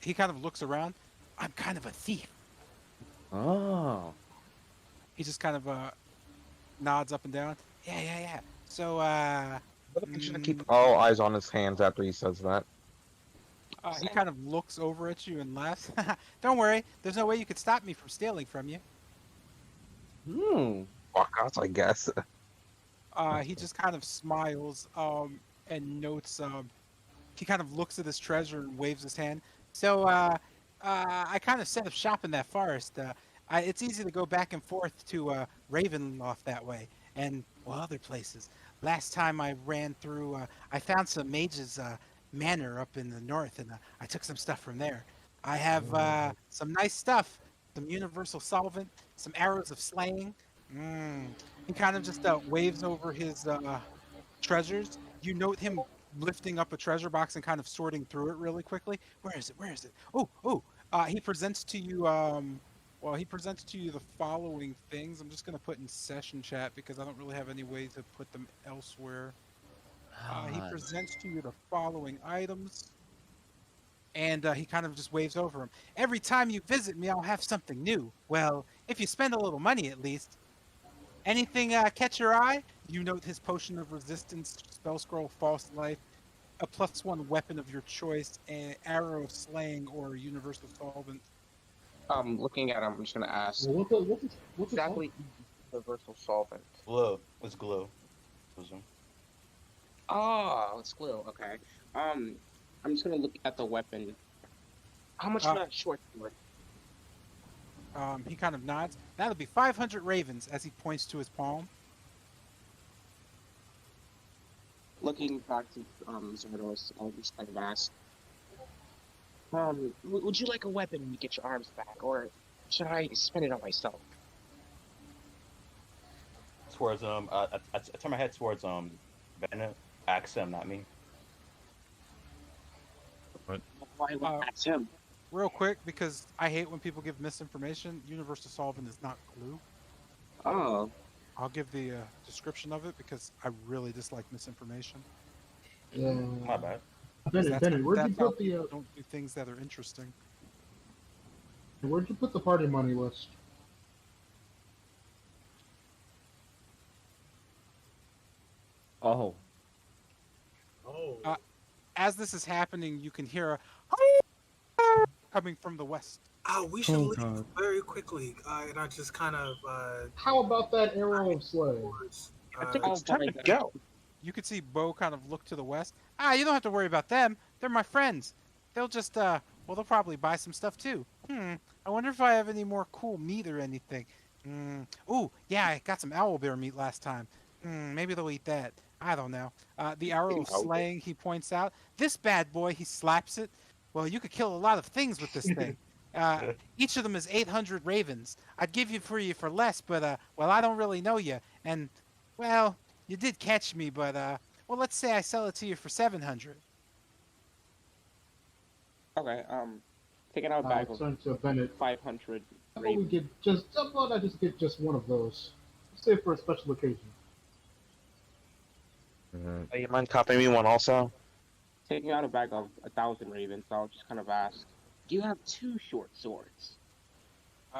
He kind of looks around. I'm kind of a thief. Oh. He just kind of nods up and down. Yeah, yeah, yeah. So, I should keep mm, all eyes on his hands after he says that. he kind of looks over at you and laughs. Don't worry, there's no way you could stop me from stealing from you. Hmm. Fuck us, I guess. He just kind of smiles, and notes, he kind of looks at his treasure and waves his hand. So, I kind of set up shop in that forest. It's easy to go back and forth to Ravenloft that way, and well, other places. Last time I ran through, I found some mages' manor up in the north, and I took some stuff from there. I have some nice stuff, some universal solvent, some arrows of slaying. Mm. He kind of just waves over his treasures. You note him lifting up a treasure box and kind of sorting through it really quickly. Where is it? Where is it? Oh, oh. He presents to you. Well, he presents to you the following things. I'm just gonna put in session chat because I don't really have any way to put them elsewhere. He Ah, presents to you the following items, and he kind of just waves over them. Every time you visit me, I'll have something new. Well, if you spend a little money at least. Anything catch your eye? You note his potion of resistance, spell scroll, false life, a +1 weapon of your choice, an arrow of slaying, or universal solvent. Looking at him, I'm just gonna ask Well, what's this all? exactly universal solvent. Glow. It's glow. Those are- Oh, it's glue. Okay. Um, I'm just gonna look at the weapon. How much for Uh, that short sword? he kind of nods. That'll be 500 ravens as he points to his palm. Looking back to Zardos, I'll just kind of ask. Would you like a weapon when you get your arms back, or should I spend it on myself? Towards I turn my head towards Bennett. Ask him, not me. Why would Uh, I ask him? real quick, because I hate when people give misinformation, universal solvent is not glue. Oh, I'll give the description of it because I really dislike misinformation. My bad. 'Cause Bennett, where'd you that's how put the people don't do things that are interesting. where'd you put the party money list? oh. Oh. Uh, as this is happening, you can hear a coming from the west. We should Oh, leave God. very quickly. And I just kind of How about that arrow of slay? towards. I think Oh, it's time to but go. you could see Bo kind of look to the west. You don't have to worry about them. They're my friends. They'll just well, they'll probably buy some stuff too. I wonder if I have any more cool meat or anything. Ooh, yeah, I got some owlbear meat last time. Maybe they'll eat that. I don't know. The arrow of Owlbear. slaying, he points out. This bad boy, he slaps it. Well, you could kill a lot of things with this thing. Uh, each of them is 800 ravens. I'd give you for less, but, well, I don't really know you. And, well, you did catch me, but, well, let's say I sell it to you for 700. Okay, taking out a I bag of turn to Bennett. 500 How about we ravens. get just? How about I just get just one of those? Save for a special occasion. You mind copying me one also? Taking out a bag of 1,000 ravens, I'll just kind of ask, do you have two short swords?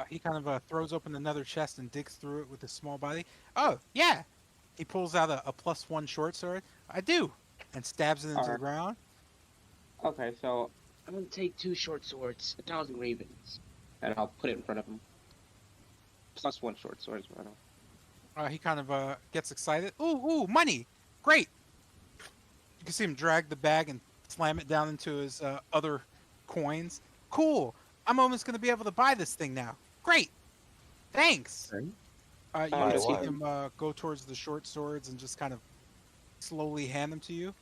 He kind of throws open another chest and digs through it with his small body. Oh, yeah. He pulls out a +1 short sword. I do. And stabs it into the Alright, ground. okay, so I'm gonna take two short swords, 1,000 ravens, and I'll put it in front of him. +1 short sword, rather. He kind of gets excited. Ooh, money! Great! You can see him drag the bag and slam it down into his other coins. Cool! I'm almost going to be able to buy this thing now. Great! Thanks! Okay. You can Buy see what? him go towards the short swords and just kind of slowly hand them to you.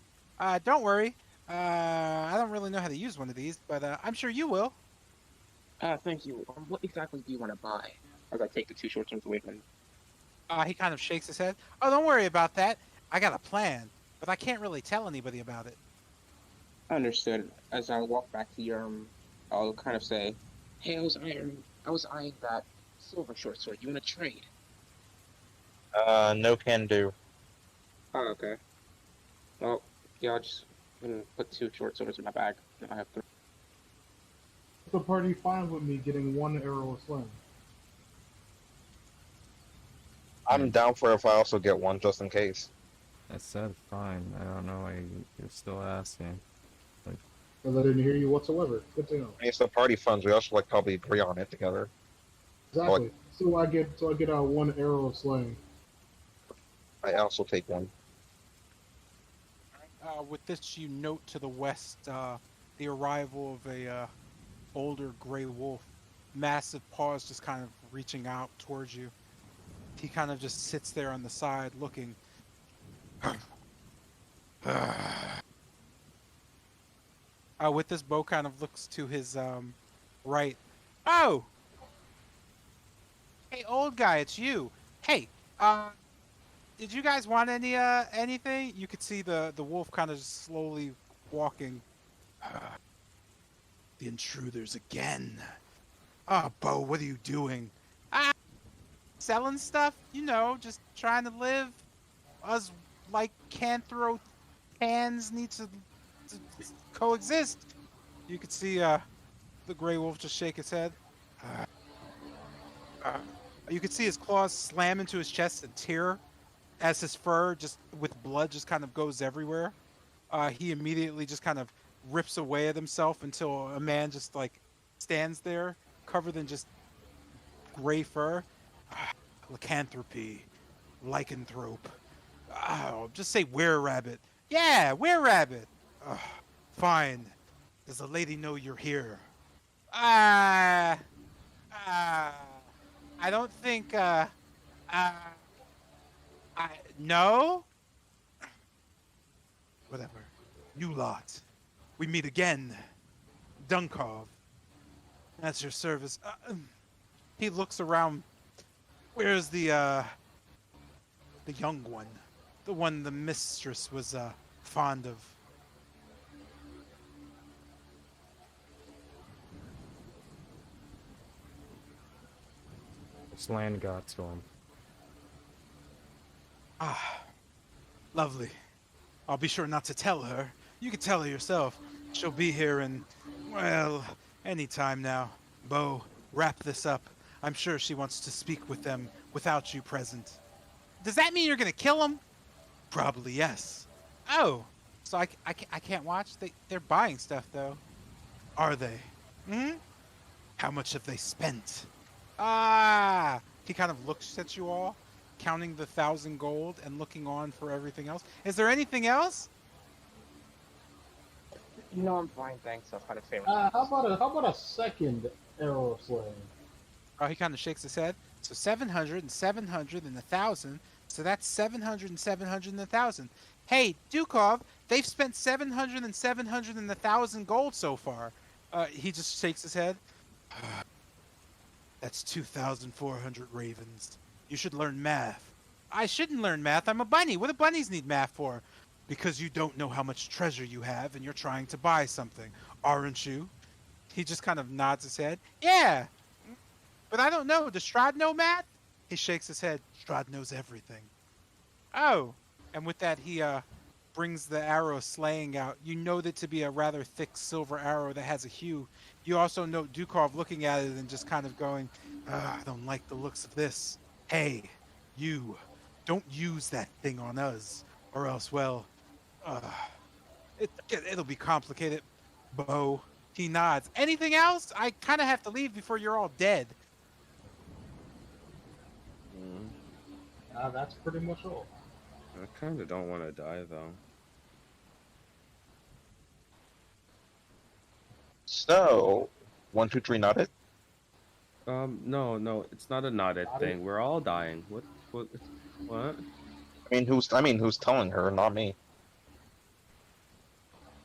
Don't worry. I don't really know how to use one of these, but I'm sure you will. Thank you. What exactly do you want to buy? As I take the two short swords away from him. He kind of shakes his head. Oh, don't worry about that. I got a plan, but I can't really tell anybody about it. Understood. As I walk back to your, I'll kind of say, "Hey, I was eyeing that silver short sword. You want to trade?" No can do. Oh, okay. Well, yeah, I'll just put two short swords in my bag. I have three. Is the party fine with me getting one arrow of slaying? I'm down for if I also get one just in case. I said fine. I don't know why you're still asking. Because I didn't hear you whatsoever. Good to know. I mean, it's the party funds. We also like probably agree on it together. Or, like, Exactly. So I get one arrow of slaying. I also take one. With this, you note to the west the arrival of a older gray wolf. Massive paws just kind of reaching out towards you. He kind of just sits there on the side looking. With this, Bo kind of looks to his right. Oh, hey, old guy, it's you. Hey, did you guys want anything? You could see the wolf kind of just slowly walking. The intruders again. Oh, Bo, what are you doing? Ah, selling stuff. You know, just trying to live. Us like canthro hands need to coexist. You could see the gray wolf just shake his head. Uh, uh, you could see his claws slam into his chest and tear as his fur just with blood just kind of goes everywhere. He immediately just kind of rips away at himself until a man just like stands there covered in just gray fur. Lycanthropy, lycanthrope. Oh, just say were-rabbit. Yeah, were-rabbit. Fine. Does the lady know you're here? Ah, uh, I don't think. Uh, I no. Whatever. You lot. We meet again. Dunkov. That's your service. He looks around. Where's the young one? The one the mistress was fond of. This land got to him. Ah, lovely. I'll be sure not to tell her. You can tell her yourself. She'll be here in, well, any time now. Bo, wrap this up. I'm sure she wants to speak with them without you present. Does that mean you're gonna kill them? Probably yes. Oh, so I can't watch? They're buying stuff, though. Are they? Hmm? How much have they spent? Ah! He kind of looks at you all, counting the 1,000 gold and looking on for everything else. Is there anything else? No, I'm fine, thanks. I'll kind of say How about a second arrow of slaying? He kind of shakes his head. So 700 and 700 and 1,000. So that's 700 and 700 and 1,000. Hey, Dukov, they've spent 700 and 700 and 1,000 gold so far. He just shakes his head. That's 2,400 ravens. You should learn math. I shouldn't learn math. I'm a bunny. What do bunnies need math for? Because you don't know how much treasure you have and you're trying to buy something, aren't you? He just kind of nods his head. Yeah, but I don't know. Does Strahd know math? He shakes his head. Strahd knows everything. Oh, and with that, he brings the arrow slaying out. You know that to be a rather thick silver arrow that has a hue. You also note Dukov looking at it and just kind of going, I don't like the looks of this. Hey, you, don't use that thing on us, or else, well, uh, it'll be complicated. Bo, he nods. Anything else? I kind of have to leave before you're all dead. Mm, That's pretty much all. I kind of don't want to die though. So, 1, 2, 3, not it. No, it's not a knotted Not thing. it? We're all dying. What? What? I mean, who's telling her, not me.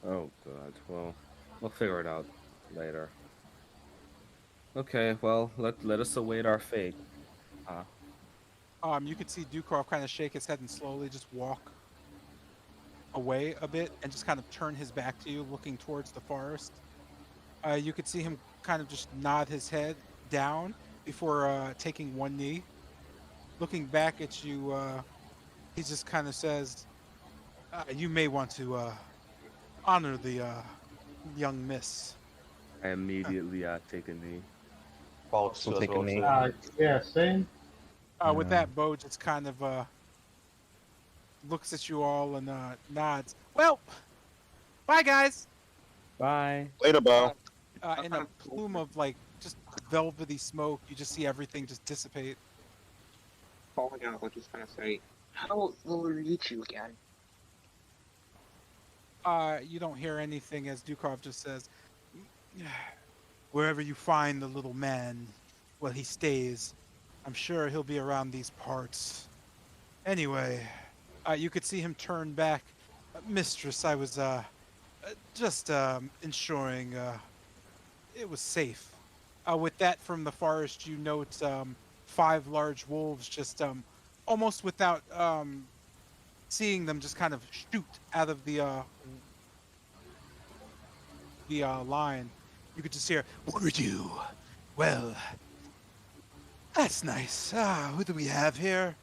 Oh God. Well, we'll figure it out later. Okay. Well, let us await our fate. You could see Dukov kind of shake his head and slowly just walk away a bit and just kind of turn his back to you, looking towards the forest. You could see him kind of just nod his head down before taking one knee. Looking back at you, he just kind of says, "You may want to honor the young miss." I immediately take a knee. Follow Still suit as well taking me. too. Yeah, same. With Yeah. that, Bo just kind of looks at you all and nods. Well, bye guys. Bye. Later, Bo. In a plume of like just velvety smoke, you just see everything just dissipate. Falling out, we're just gonna say, how will we reach you again? You don't hear anything as Dukov just says, "Wherever you find the little man, well, he stays. I'm sure he'll be around these parts." Anyway, you could see him turn back. Mistress, I was just ensuring it was safe. With that from the forest, you note 5 large wolves just almost without seeing them just kind of shoot out of the line. You could just hear, "Would you? Well, that's nice. Who do we have here?"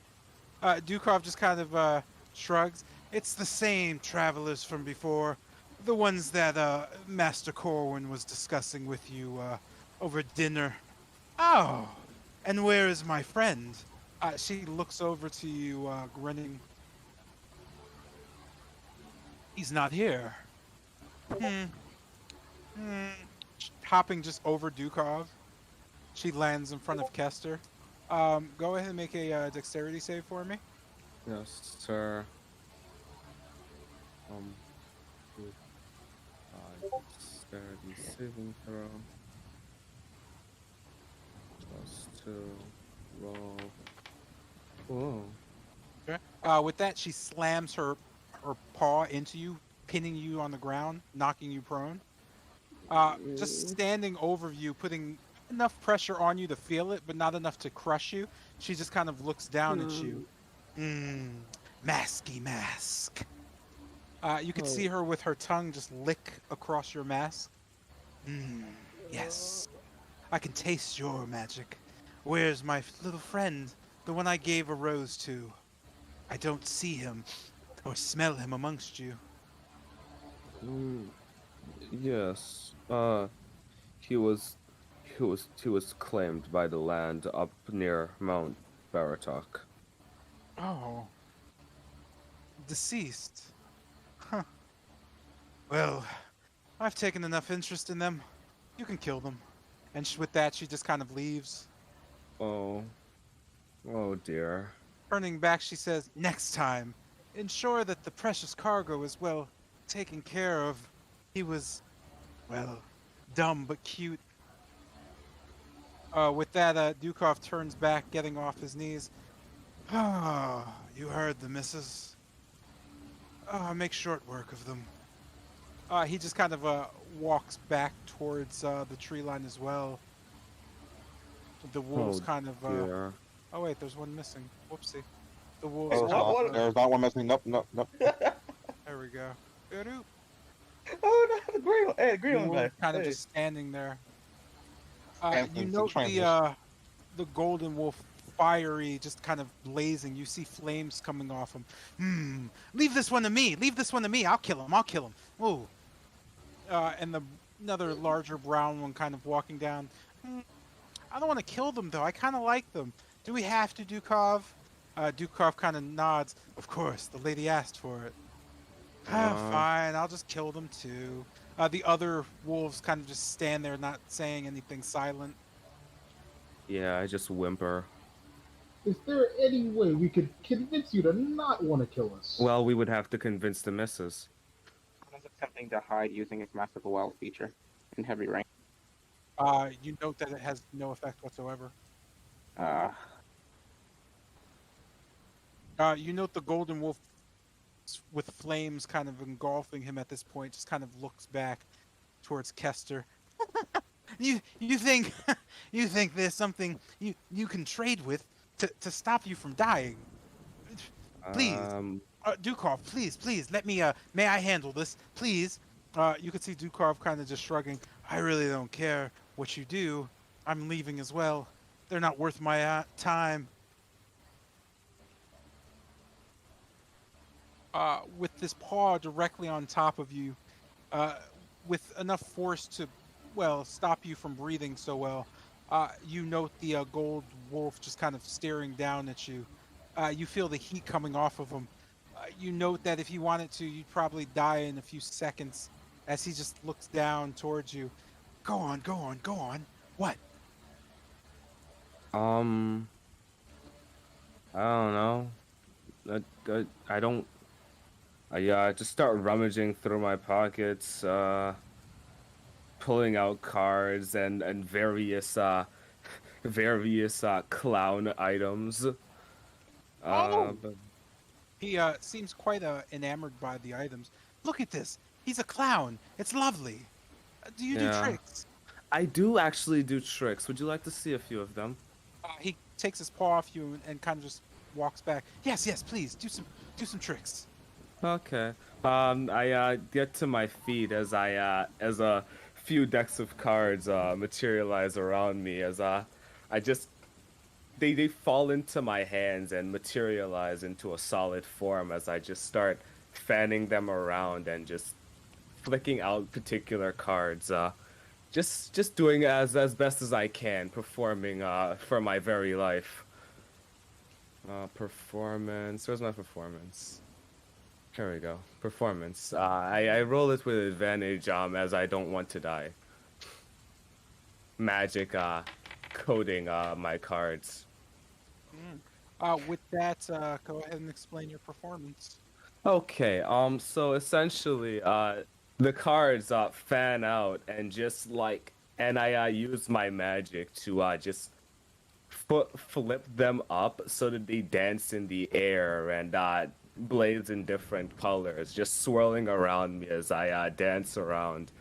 Dukov just kind of shrugs. "It's the same travelers from before, the ones that Master Corwin was discussing with you over dinner." "Oh, and where is my friend?" She looks over to you, grinning. "He's not here." Hmm. Hmm. Hopping just over Dukov, she lands in front of Kester. Go ahead and make a dexterity save for me. Yes, sir. Good. Dexterity saving throw. +2. Roll. Whoa. Okay. With that, she slams her paw into you, pinning you on the ground, knocking you prone. Just standing over you, putting enough pressure on you to feel it, but not enough to crush you. She just kind of looks down at you. Masky mask. You could see her with her tongue just lick across your mask. Yes. I can taste your magic. Where's my little friend, the one I gave a rose to? I don't see him or smell him amongst you. Mm, yes. He was claimed by the land up near Mount Baratok. Oh, deceased. Huh. Well, I've taken enough interest in them. You can kill them. And with that, she just kind of leaves. Oh. Oh dear. Turning back, she says, "Next time, ensure that the precious cargo is well taken care of." He was, well, dumb but cute. With that, Dukov turns back, getting off his knees. Ah, you heard the missus. Make short work of them. He just kind of walks back towards the tree line as well. The wolves Oh kind of dear. oh wait, there's one missing. Whoopsie. The Hey, wolves Oh, it's kind not, of what? there's not one missing. Nope, nope, nope. there we go. Doo-doo. Oh no, the green one. Hey, the green The one wolves back. kind of Hey. just standing there. And You it's a note transition. the golden wolf fiery, just kind of blazing. You see flames coming off him. Leave this one to me. Leave this one to me. I'll kill him. I'll kill him. Ooh. And another larger brown one kind of walking down. I don't want to kill them though. I kind of like them. Do we have to, Dukov? Dukov kind of nods. Of course, the lady asked for it. Uh, Fine. I'll just kill them too. The other wolves kind of just stand there, not saying anything, silent. yeah, I just whimper. Is there any way we could convince you to not want to kill us? Well, we would have to convince the missus. Is attempting to hide using his massive well feature in heavy rain. You note that it has no effect whatsoever. You note the golden wolf with flames kind of engulfing him at this point just kind of looks back towards Kester. You think you think there's something you can trade with to stop you from dying? Please, Dukov, please let me may I handle this, please? You could see Dukov kind of just shrugging. I really don't care what you do. I'm leaving as well. They're not worth my time. With this paw directly on top of you, with enough force to, well, stop you from breathing so well, you note the gold wolf just kind of staring down at you. You feel the heat coming off of him. You note that if you wanted to, you'd probably die in a few seconds as he just looks down towards you. Go on, go on, go on. What? I don't know. I don't. I just start rummaging through my pockets, pulling out cards and various clown items. Oh! But He seems quite enamored by the items. Look at this. He's a clown. It's lovely. Do you do yeah, tricks? I do actually do tricks. Would you like to see a few of them? He takes his paw off you and kind of just walks back. Yes, yes, please do some tricks. Okay. I get to my feet as a few decks of cards materialize around me as I just they fall into my hands and materialize into a solid form as I just start fanning them around and just flicking out particular cards. Just doing as best as I can, performing for my very life. Performance. Where's my performance? There we go. Performance. I roll it with advantage as I don't want to die. Magic coding my cards. With that, go ahead and explain your performance. Okay, so essentially the cards fan out and just like and I use my magic to just flip them up so that they dance in the air and blaze in different colors, just swirling around me as I dance around.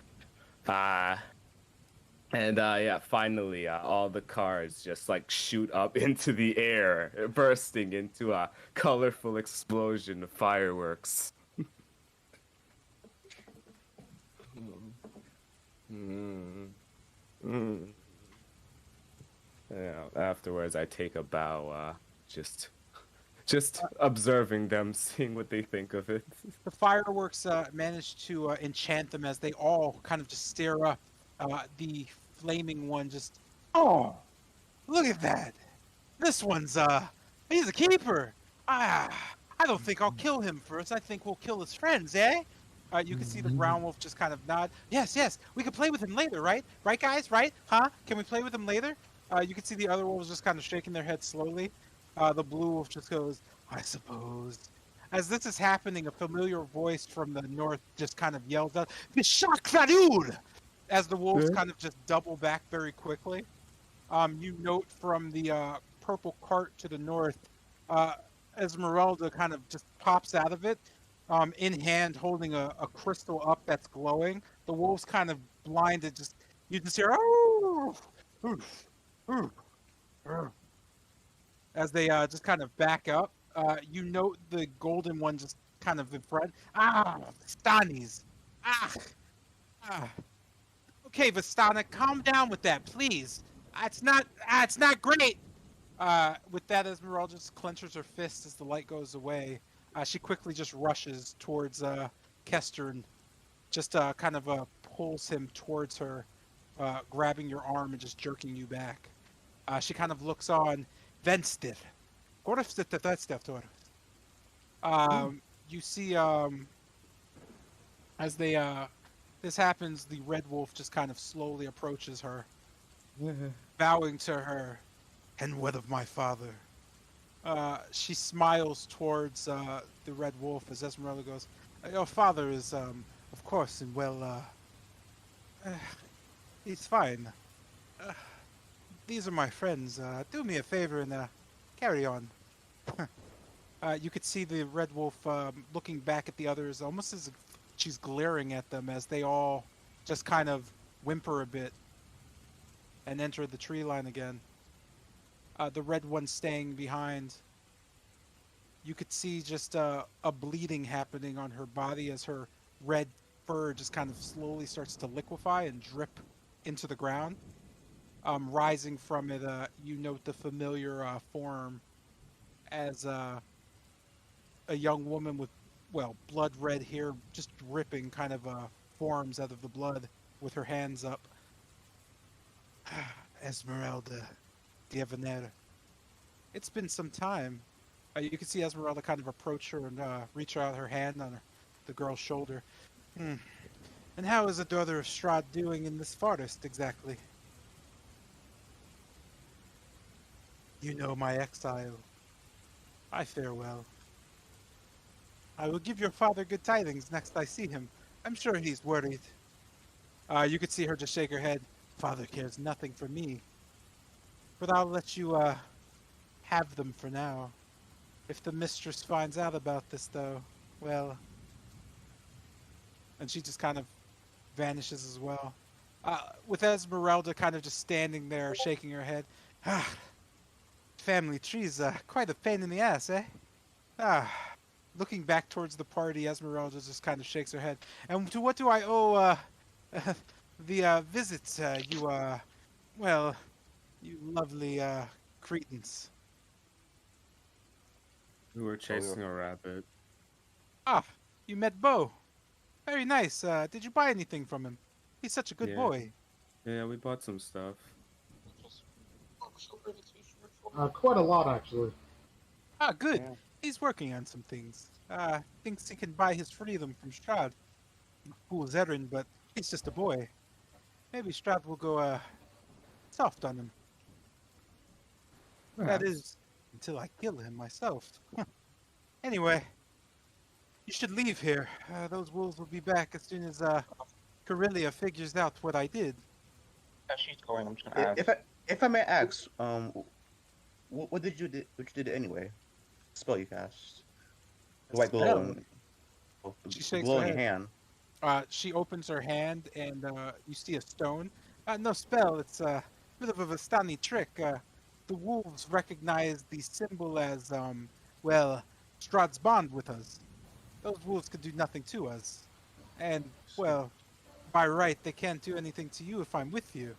And yeah, finally, all the cards just like shoot up into the air, bursting into a colorful explosion of fireworks. Yeah, afterwards, I take a bow, just observing them, seeing what they think of it. The fireworks manage to enchant them as they all kind of just stare up. The flaming one just, oh, look at that. This one's he's a keeper. I don't think I'll kill him first. I think we'll kill his friends, eh? You can see the brown wolf just kind of nod. Yes, yes, we can play with him later, right? Right, guys? Right? Huh? Can we play with him later? You can see the other wolves just kind of shaking their heads slowly. The blue wolf just goes, I suppose. As this is happening, a familiar voice from the north just kind of yells out, Vishak Farud! As the wolves kind of just double back very quickly. You note from the purple cart to the north, uh, Esmeralda kind of just pops out of it, in hand holding a crystal up that's glowing. The wolves kind of blinded, just you just hear oh, oof, oof, oof," as they just kind of back up. You note the golden one just kind of in front. Ah, Stanis. Ah, ah. Okay, Vistana, calm down with that, please. It's not great. With that, Esmeralda just clenches her fist as the light goes away. She quickly just rushes towards Kester and just kind of pulls him towards her, grabbing your arm and just jerking you back. She kind of looks on. Venstir. You see, as they this happens, the red wolf just kind of slowly approaches her, bowing to her. And what of my father? She smiles towards the red wolf as Esmeralda goes, your father is, of course, and well, uh, he's fine. Uh, these are my friends. Do me a favor and carry on. You could see the red wolf looking back at the others, almost as if she's glaring at them as they all just kind of whimper a bit and enter the tree line again. The red one staying behind. You could see just a bleeding happening on her body as her red fur just kind of slowly starts to liquefy and drip into the ground. Rising from it, you note the familiar form as a young woman with, well, blood red hair just dripping kind of forms out of the blood with her hands up. Esmeralda, Diavanera. It's been some time. You can see Esmeralda kind of approach her and reach out her hand on the girl's shoulder. Hmm. And how is the daughter of Strahd doing in this forest exactly? You know my exile. I fare well. I will give your father good tidings next I see him. I'm sure he's worried. You could see her just shake her head. Father cares nothing for me. But I'll let you have them for now. If the mistress finds out about this, though, well... And she just kind of vanishes as well. With Esmeralda kind of just standing there, shaking her head. Ah, family tree's quite a pain in the ass, eh? Ah, looking back towards the party, Esmeralda just kind of shakes her head. And to what do I owe the visits, well, you lovely cretins? We were Oh, we were. chasing a rabbit. Ah, you met Bo. Very nice. Did you buy anything from him? He's such a good Yeah. boy. Yeah, we bought some stuff. Quite a lot actually. Ah, good. Yeah. He's working on some things. Thinks he can buy his freedom from Strahd. Fool's errand, but he's just a boy. Maybe Strahd will go, soft on him. That Perhaps. is, until I kill him myself. Anyway, you should leave here. Those wolves will be back as soon as, Corellia figures out what I did. As she's going, I'm just gonna ask. If I may ask, what did you do? What you did anyway? Spell you cast. The white glow Spell. and She the shakes glow her in your head. hand. She opens her hand and you see a stone. No spell. It's a bit of a Vistani trick. The wolves recognize the symbol as, well, Strahd's bond with us. Those wolves could do nothing to us. And, well, by right, they can't do anything to you if I'm with you.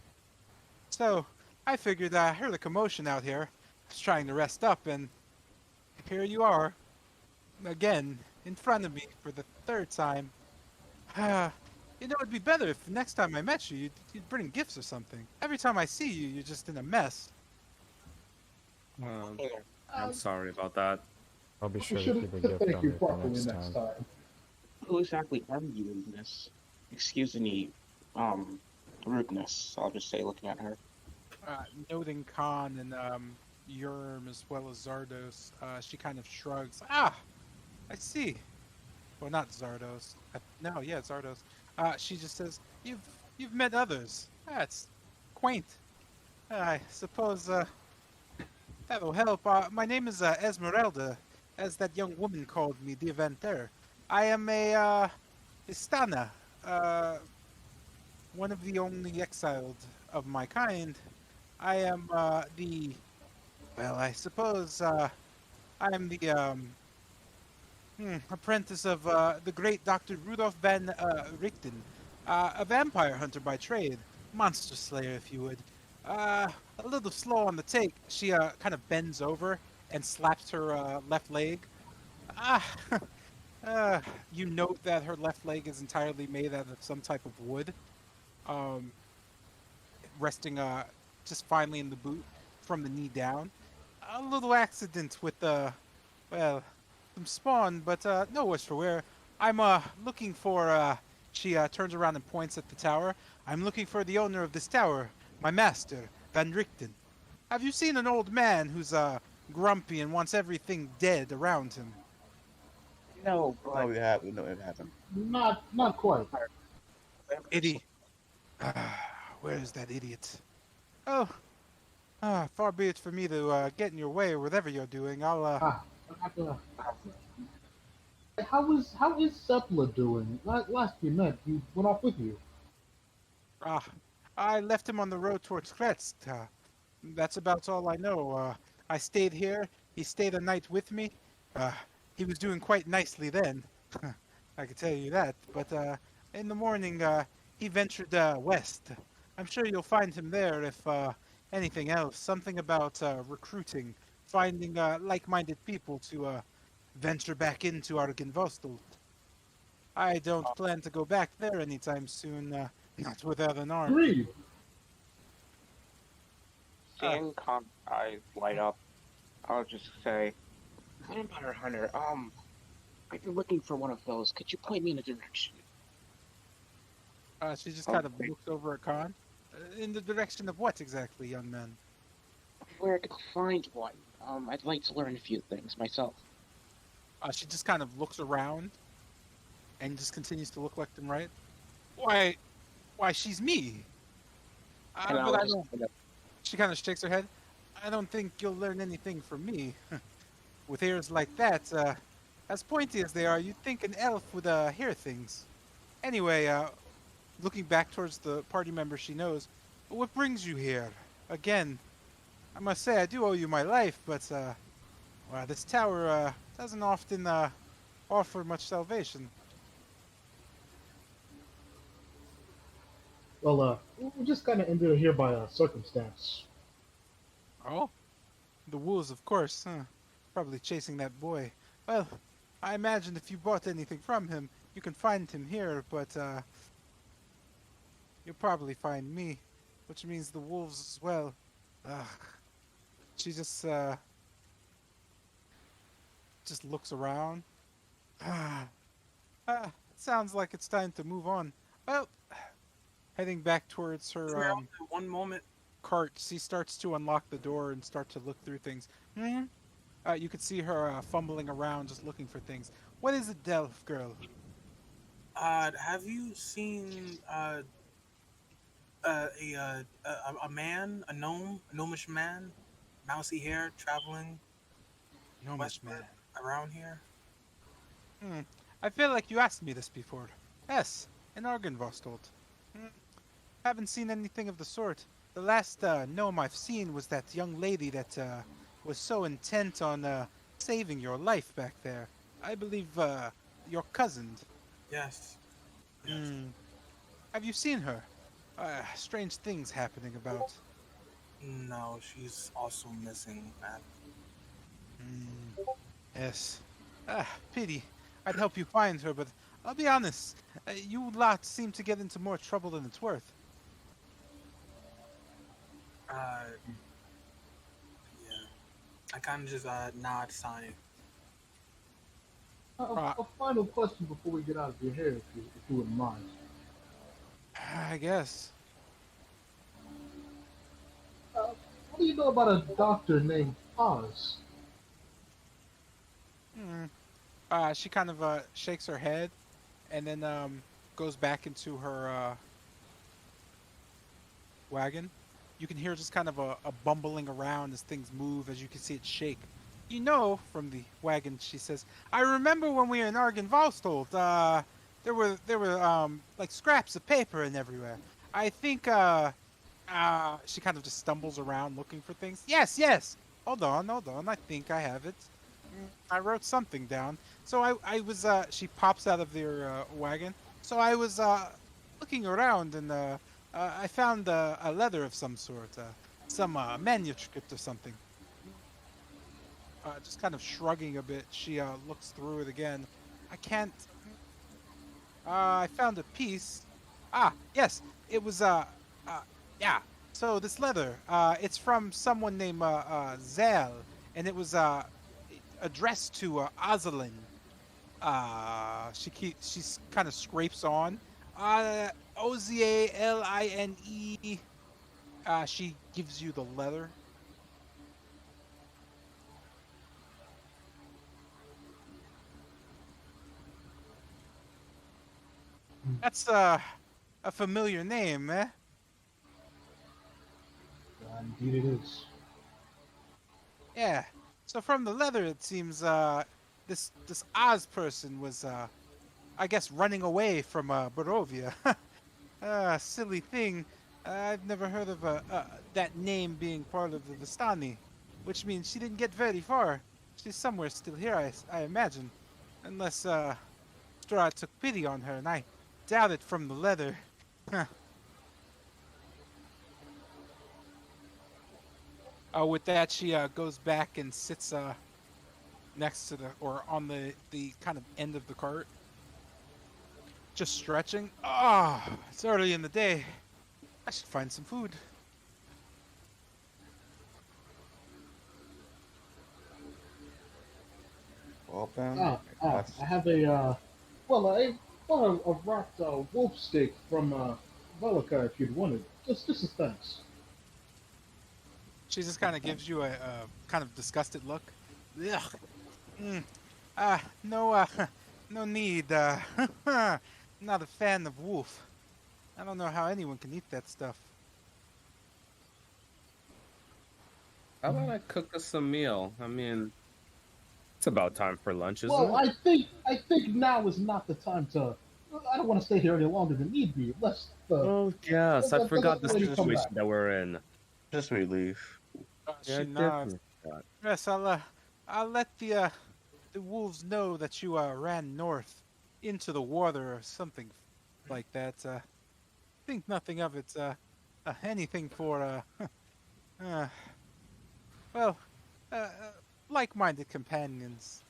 So, I figured I heard a commotion out here. I was trying to rest up, and here you are, again, in front of me for the third time. It'd be better if next time I met you, you'd bring gifts or something. Every time I see you, you're just in a mess. Um, Hey there. I'm sorry about that. I'll be You sure to should keep a have gift thank on you me for properly next next time. time. Who exactly are you in this? Excuse any rudeness, I'll just say, looking at her. Noting Khan and Yurm as well as Zardos, she kind of shrugs. Ah, I see. Well, not Zardos. No, yeah, Zardos. She just says, "You've met others. That's quaint. I suppose that'll help. My name is Esmeralda, as that young woman called me, the Aventer. I am a Istana, uh, one of the only exiled of my kind. I am well, I suppose I am the apprentice of the great Dr. Rudolf van Richten, a vampire hunter by trade, monster slayer, if you would. Uh, a little slow on the take. She kind of bends over and slaps her left leg. Ah, uh, you note that her left leg is entirely made out of some type of wood, um, resting just finely in the boot from the knee down. A little accident with well, some spawn, but no worse for wear. I'm looking for she turns around and points at the tower. I'm looking for the owner of this tower, my master, Van Richten. Have you seen an old man who's grumpy and wants everything dead around him? No, No, but we have. No, it happened. Not quite. Idiot. Where is that idiot? Oh, far be it for me to get in your way or whatever you're doing. Ah, I have to- how is Sepla doing? Last we met, he went off with you. Ah, I left him on the road towards Kretsk. That's about all I know. I stayed here. He stayed a night with me. Uh, he was doing quite nicely then. I can tell you that. But in the morning, he ventured west. I'm sure you'll find him there if anything else. Something about recruiting, finding like-minded people to venture back into Argenvostel. I don't plan to go back there anytime soon, not without an army. Agreed. Uh, seeing Con's eyes light up, I'll just say, Vampire Hunter, I've been looking for one of those. Could you point me in a direction? she just kind of Okay. looks over at Khan. In the direction of what exactly, young man? Where I could find one. I'd like to learn a few things myself. She just kind of looks around and just continues to look left and right. Why, why, she's me. And I But would I just don't. kind of, She kind of shakes her head. I don't think you'll learn anything from me. With ears like that, as pointy as they are, you'd think an elf would hear things. Anyway, looking back towards the party member she knows, what brings you here? Again, I must say I do owe you my life, but well, this tower doesn't often offer much salvation. Well, we just kind of ended it here by circumstance. Oh, the wolves, of course. Huh? Probably chasing that boy. Well, I imagine if you bought anything from him, you can find him here, but you'll probably find me, which means the wolves as well. Ugh. She just looks around. Sounds like it's time to move on. Well, heading back towards her Esmeralda, one moment. cart, she starts to unlock the door and start to look through things. Hmm. You could see her fumbling around, just looking for things. What is it, Delph girl? Have you seen a man, a gnome, a gnomish man, mousy hair, traveling Gnomish man. westward around here? Hmm. I feel like you asked me this before. Yes, in Argenvostold. Hmm. Haven't seen anything of the sort. The last gnome I've seen was that young lady that was so intent on saving your life back there. I believe your cousin. Yes, yes. Hmm. Have you seen her? Strange things happening about. No, she's also missing, man. Hmm. Yes. Pity. I'd help you find her, but I'll be honest. You lot seem to get into more trouble than it's worth. Uh, yeah. I kind of just nod, sighing. Uh, A final question before we get out of your hair, if you wouldn't mind. I guess. What do you know about a doctor named Oz? Hmm. She kind of shakes her head and then goes back into her wagon. you can hear just kind of a bumbling around as things move, as you can see it shake. You know from the wagon, she says, I remember when we were in Argenvalstold, there were like scraps of paper and everywhere. I think she kind of just stumbles around looking for things. Yes, yes. Hold on. I think I have it. I wrote something down. So I was she pops out of their wagon. So I was looking around and I found a letter of some sort, some manuscript or something. Just kind of shrugging a bit, she looks through it again. I can't. I found a piece. Ah, yes, it was uh yeah. So this letter, it's from someone named Zal, and it was addressed to Ozalin. She's kind of scrapes on. Ozaline. She gives you the letter. That's a familiar name, eh? Indeed, it is. Yeah. So from the letter, it seems this Oz person was I guess running away from Barovia. Silly thing. I've never heard of that name being part of the Vistani, which means she didn't get very far. She's somewhere still here, I imagine, unless Strahd took pity on her, and I doubt it from the letter. With that, she goes back and sits next to the or on the kind of end of the cart, just stretching. Ah, it's early in the day. I should find some food. Well then, I have a a rocked wolf steak from Velika if you'd wanted. Just as thanks. She just kind of gives you a kind of disgusted look. Ugh. Mm. No, no need. Not a fan of wolf. I don't know how anyone can eat that stuff. How about I cook us a meal? I mean, it's about time for lunch, isn't Well, it? I think now is not the time to. I don't want to stay here any longer than need be. Oh, yes, I forgot Let the the lady come back. situation that we're in. just relief. Yeah, She I did nods. forget. Yes, I'll let the wolves know that you ran north into the water or something like that. Think nothing of it. Anything for uh, well, uh, uh, like-minded companions.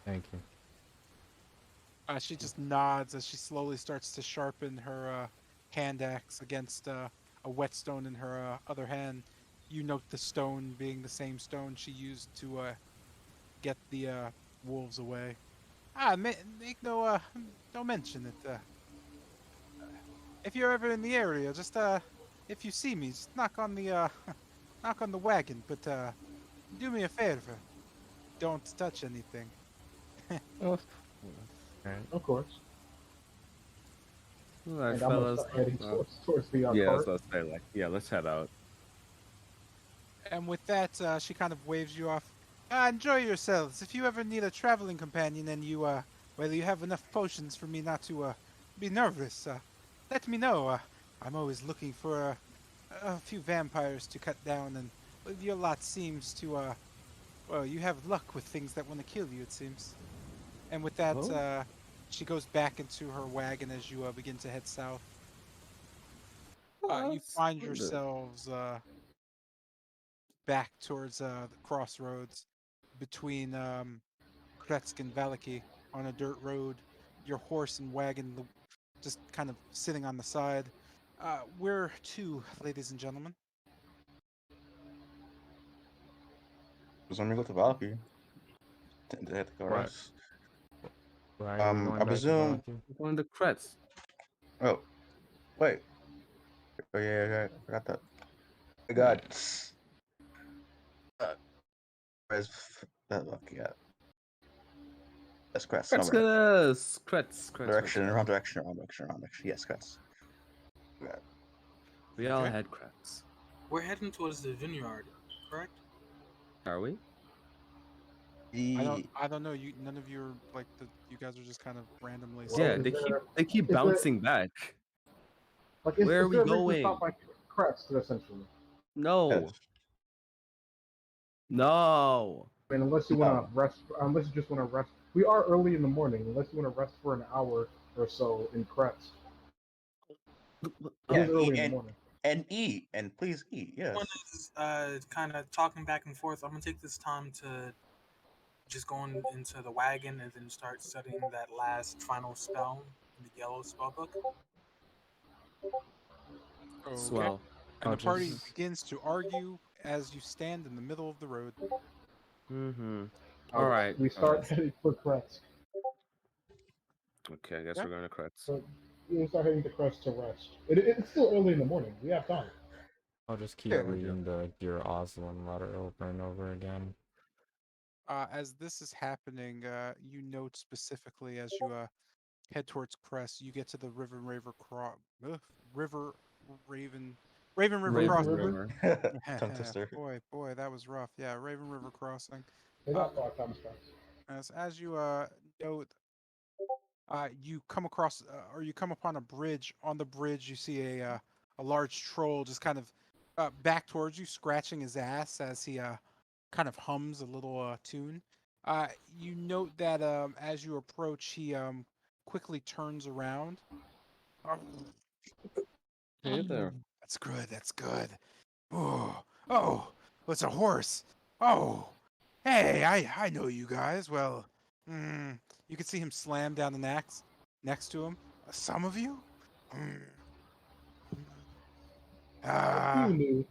Thank you. She just nods as she slowly starts to sharpen her hand axe against a whetstone in her other hand. You note the stone being the same stone she used to get the wolves away. Make no don't mention it. If you're ever in the area, just if you see me, just knock on the knock on the wagon. But do me a favor, don't touch anything. Oh, alright. Of course. All right, And I'm gonna fellas. start heading towards the Yeah, I was cart. about to say, like, yeah, let's head out. And with that, she kind of waves you off. Enjoy yourselves. If you ever need a traveling companion and you, whether you have enough potions for me not to, be nervous, let me know. I'm always looking for a few vampires to cut down, and well, your lot seems to, well, you have luck with things that want to kill you, it seems. And with that, Oh, she goes back into her wagon as you begin to head south. You find splendid. yourselves back towards the crossroads between Kretsk and Valaki on a dirt road. Your horse and wagon just kind of sitting on the side. Where to, ladies and gentlemen? So when we go to Valky, they have to go Right. rest. Why are we I going back to presume. Valaki? We're going to Kretz. Oh, wait. Oh yeah, I forgot that. I Yeah. got. Uh, where's that lucky at? That's Crest. No, right. Kretz, Kretz, Kretz, Kretz, Direction, Kretz. wrong direction, wrong direction, wrong direction. Yes, Crest. We all Okay. had cracks. We're heading towards the vineyard, correct? Are we? The I don't know. None of you are like you guys are just kind of randomly Well, Yeah, saying. is there they keep is there bouncing back. like Where are is we there a reason to going? stop like crest essentially? No. yes. No. I mean, unless you want No. to rest, unless you just want to rest. We are early in the morning. Unless you want to rest for an hour or so in Kretz. It Yeah, is Oh, early eat in the morning. and eat and please eat. One Yes. is kind of talking back and forth. I'm gonna take this time to just go into the wagon and then start studying that last final spell in the yellow spell book. Okay. swell. And I'll the party just begins to argue as you stand in the middle of the road. Mm-hmm. All right. We start heading for Kretz. Okay, I guess Yeah. we're going to crits. So we start heading to Kretz to rest. It's still early in the morning. We have time. I'll just keep Yeah, we do. reading the Dear Oslin letter over and over again. As this is happening, you note specifically as you head towards Crest, you get to the River Raven River Raven Crossing. River. Tongue twister. Boy, that was rough. Yeah, Raven River Crossing. They Uh, got 5 times fast. as you note, you come across or you come upon a bridge. On the bridge, you see a large troll just kind of back towards you, scratching his ass as he kind of hums a little tune. You note that as you approach, he quickly turns around. Oh, Hey there. that's good. That's good. Oh, oh, it's a horse. Oh, hey, I know you guys. Well, you can see him slam down an axe next to him. Some of you? Mm, A few Ah, new.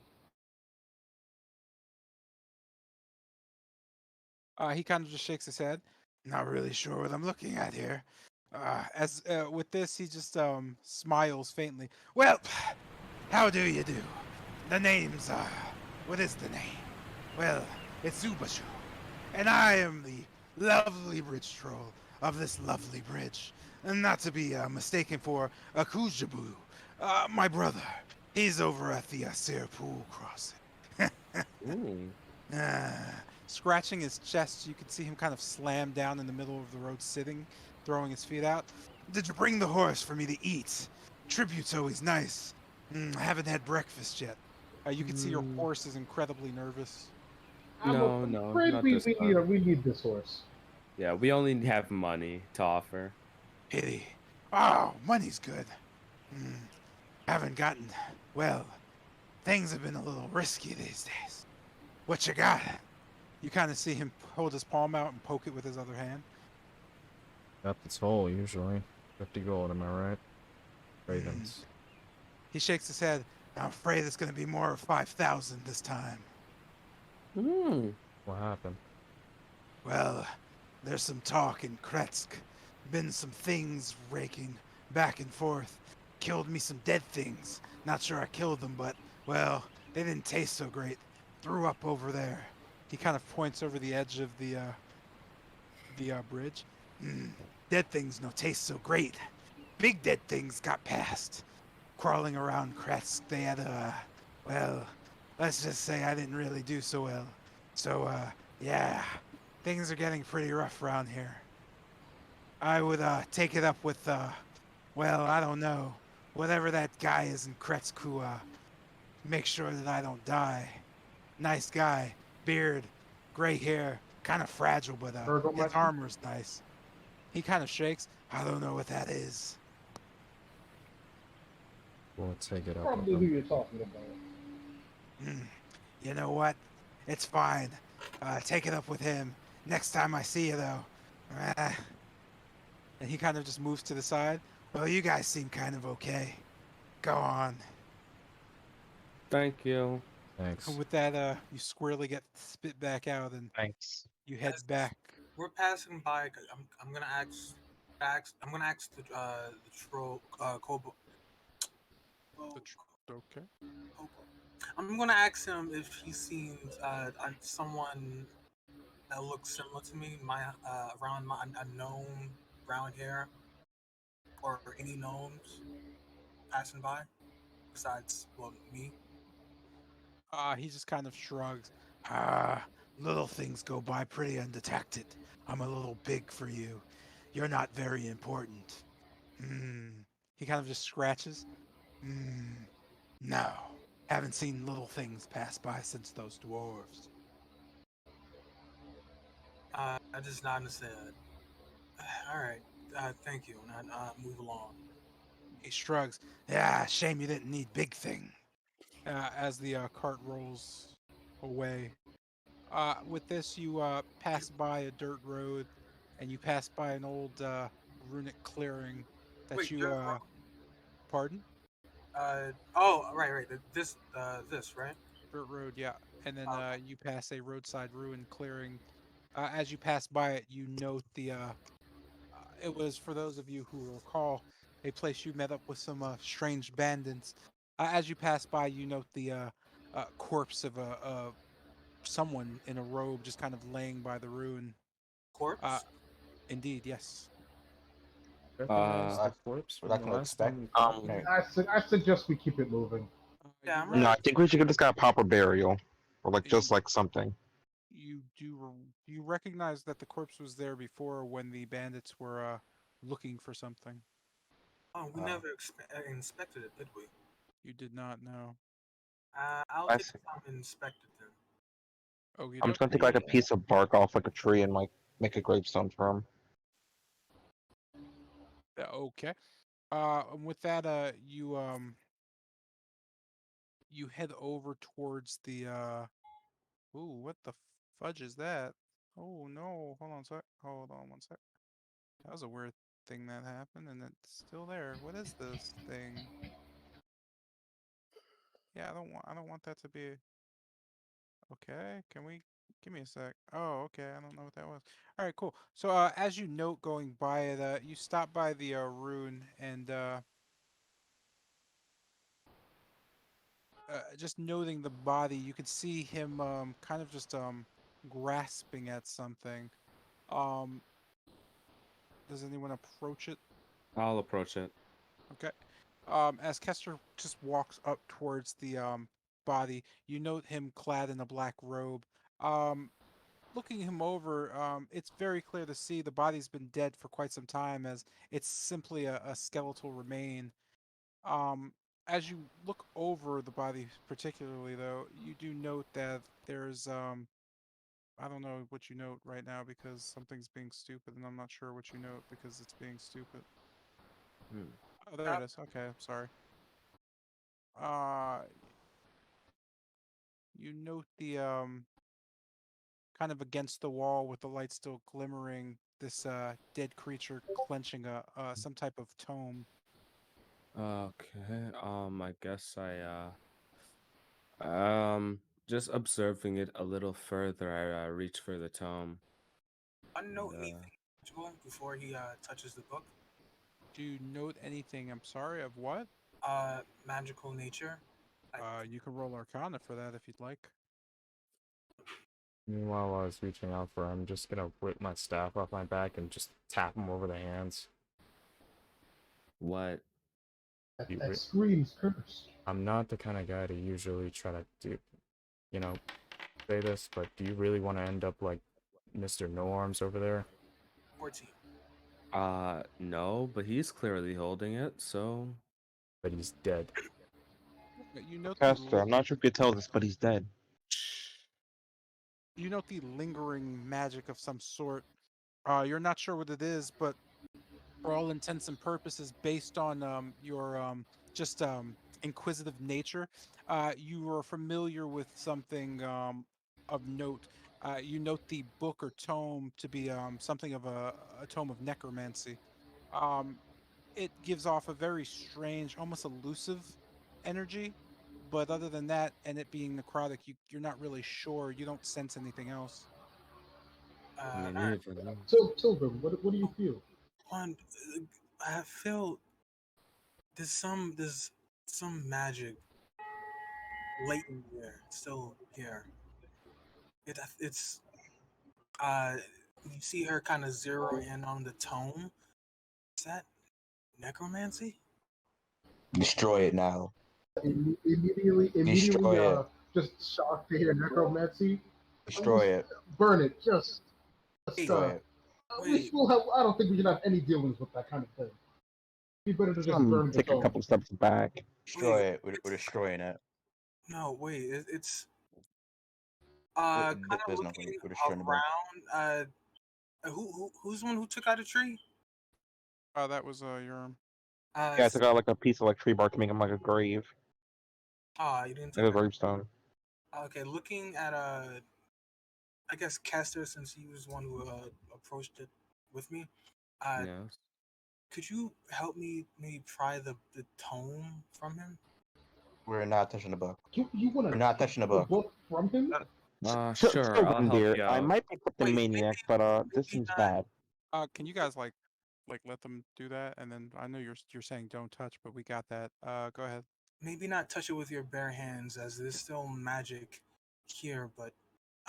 he kind of just shakes his head. Not really sure what I'm looking at here. As with this, he just smiles faintly. Well, how do you do? The name's what is the name? Well, it's Zubashu, and I am the lovely bridge troll of this lovely bridge, and not to be mistaken for Akujabu, my brother. He's over at the Sirpool crossing. Ooh. Scratching his chest, you can see him kind of slam down in the middle of the road, sitting, throwing his feet out. Did you bring the horse for me to eat? Tribute's always nice. I haven't had breakfast yet. You can see your Mm, horse is incredibly nervous. no, I'm no, afraid not this time. we need this horse. Yeah, we only have money to offer. Pity. Oh, money's good. Haven't gotten. Well, things have been a little risky these days. What you got? You kind of see him hold his palm out and poke it with his other hand. Got the toll usually. 50 gold, am I right? Ravens. He shakes his head. I'm afraid it's going to be more of 5,000 this time. Hmm. What happened? Well, there's some talk in Kretsk. Been some things raking back and forth. Killed me some dead things. Not sure I killed them, but, well, they didn't taste so great. Threw up over there. He kind of points over the edge of the bridge. Dead things no taste so great. Big dead things got past. Crawling around Kretsk, they had, well, let's just say I didn't really do so well. So, yeah, things are getting pretty rough around here. I would take it up with well, I don't know, whatever that guy is in Kretsk who make sure that I don't die. Nice guy, beard, gray hair, kind of fragile, but his Burgomaster? armor's nice. He kind of shakes. I don't know what that is. We'll take it up with Probably who them. you're talking about. You know what? It's fine. Take it up with him. Next time I see you, though. Uh, and he kind of just moves to the side. Well, you guys seem kind of okay. Go on. Thank you. Thanks. And with that, you squarely get spit back out, and Thanks. you head As back. we're passing by, I'm gonna I'm gonna ask the troll Kobo. Okay. I'm gonna ask him if he sees someone that looks similar to me, my around my a gnome brown hair, or any gnomes passing by. besides, well, me? He just kind of shrugs. Ah, little things go by pretty undetected. I'm a little big for you. You're not very important. Hmm. He kind of just scratches. Hmm. No. Haven't seen little things pass by since those dwarves. I just not understand. All right. Thank you, and I move along. He shrugs. Yeah, shame you didn't need big thing. As the cart rolls away. With this, you pass by a dirt road, and you pass by an old runic clearing that Wait, you dirt road. pardon? Oh, right. This, right? Dirt road, yeah. And then Okay. you pass a roadside ruin clearing. As you pass by it, you note it was, for those of you who recall, a place you met up with some strange bandits. As you pass by, you note the corpse of someone in a robe just kind of laying by the ruin. Uh, Corpse. indeed, yes. Recognize Uh, the What corpse what I from the can last time expect. we fought with Um, him? I suggest we keep it moving. Yeah, You I'm no, ready. I think we should give this guy a proper burial, or like you, just like something. you recognize that the corpse was there before when the bandits were looking for something. Oh, we Uh, never inspected it, did we? You did not know. I'll I take see. the time and inspect it then. Okie I'm just doke. gonna take like a piece of bark off like a tree and like make a gravestone for him. Okay. And with that, you head over towards the Ooh, what the fudge is that? Oh no, hold on a sec. Hold on one sec. That was a weird thing that happened, and it's still there. What is this thing? Yeah, I don't want that to be. Okay, can we give me a sec? Oh, okay, I don't know what that was. All right, cool. So, as you note going by it, you stop by the rune, and just noting the body, you can see him kind of just grasping at something. Um, does anyone approach it? I'll approach it. Okay. As Kester just walks up towards the body, you note him clad in a black robe. Um, Looking him over, it's very clear to see the body's been dead for quite some time, as it's simply a skeletal remain. Um, as you look over the body, particularly though, you do note that there's I don't know what you note right now because something's being stupid, and I'm not sure what you note because it's being stupid. Hmm. Oh, there it is. Okay, I'm sorry. Uh, you note the kind of against the wall with the light still glimmering, this dead creature clenching a some type of tome. Okay. I guess just observing it a little further, I reach for the tome. I know And, anything magical before he touches the book. Do you note anything? I'm sorry, of what? Magical nature. I, You can roll Arcana for that if you'd like. Meanwhile, while I was reaching out for him, I'm just gonna whip my staff off my back and just tap him over the hands. what? You That wi- screams curse. I'm not the kind of guy to usually try to do, you know, say this, but do you really want to end up like Mr. No Arms over there? 14. No, but he's clearly holding it, so But he's dead. You note the Caster, I'm not sure if you could tell this, but he's dead. you note the lingering magic of some sort. You're not sure what it is, but for all intents and purposes, based on your just inquisitive nature, you are familiar with something of note. You note the book or tome to be something of a tome of necromancy. Um, it gives off a very strange, almost elusive energy. But other than that, and it being necrotic, you're not really sure. You don't sense anything else. me All right. neither. No. Tilgrim, what do you feel? One, I feel there's some magic latent there, still here. It's uh, you see her kind of zero in on the tome. Is that necromancy? Destroy it now. Immediately, Destroy it. just shock to hear necromancy. Destroy Just it. burn it. Just Wait, Destroy it. we wait. will have. I don't think we should have any dealings with that kind of thing. It'd be better to just burn the Take a tome. couple steps back. Destroy Wait, it. We're destroying it. no, wait. It's kind of There's nothing. looking We're destroying the book. around. Who's the one who took out a tree? That was your. Yeah, I S- took out like a piece of like tree bark to make him like a grave, you didn't like take a that. gravestone. Okay, looking at I guess Kester, since he was the one who approached it with me. Uh, Yes. could you help me maybe pry the tome from him? We're not touching the book. You want We're to not take touching the the book. book from him? Sure, I'll Children, help dear, you I out. might be the Wait, maniac, but this maybe seems not. bad. Can you guys like let them do that? And then I know you're saying don't touch, but we got that. Go ahead. Maybe not touch it with your bare hands, as there's still magic here. But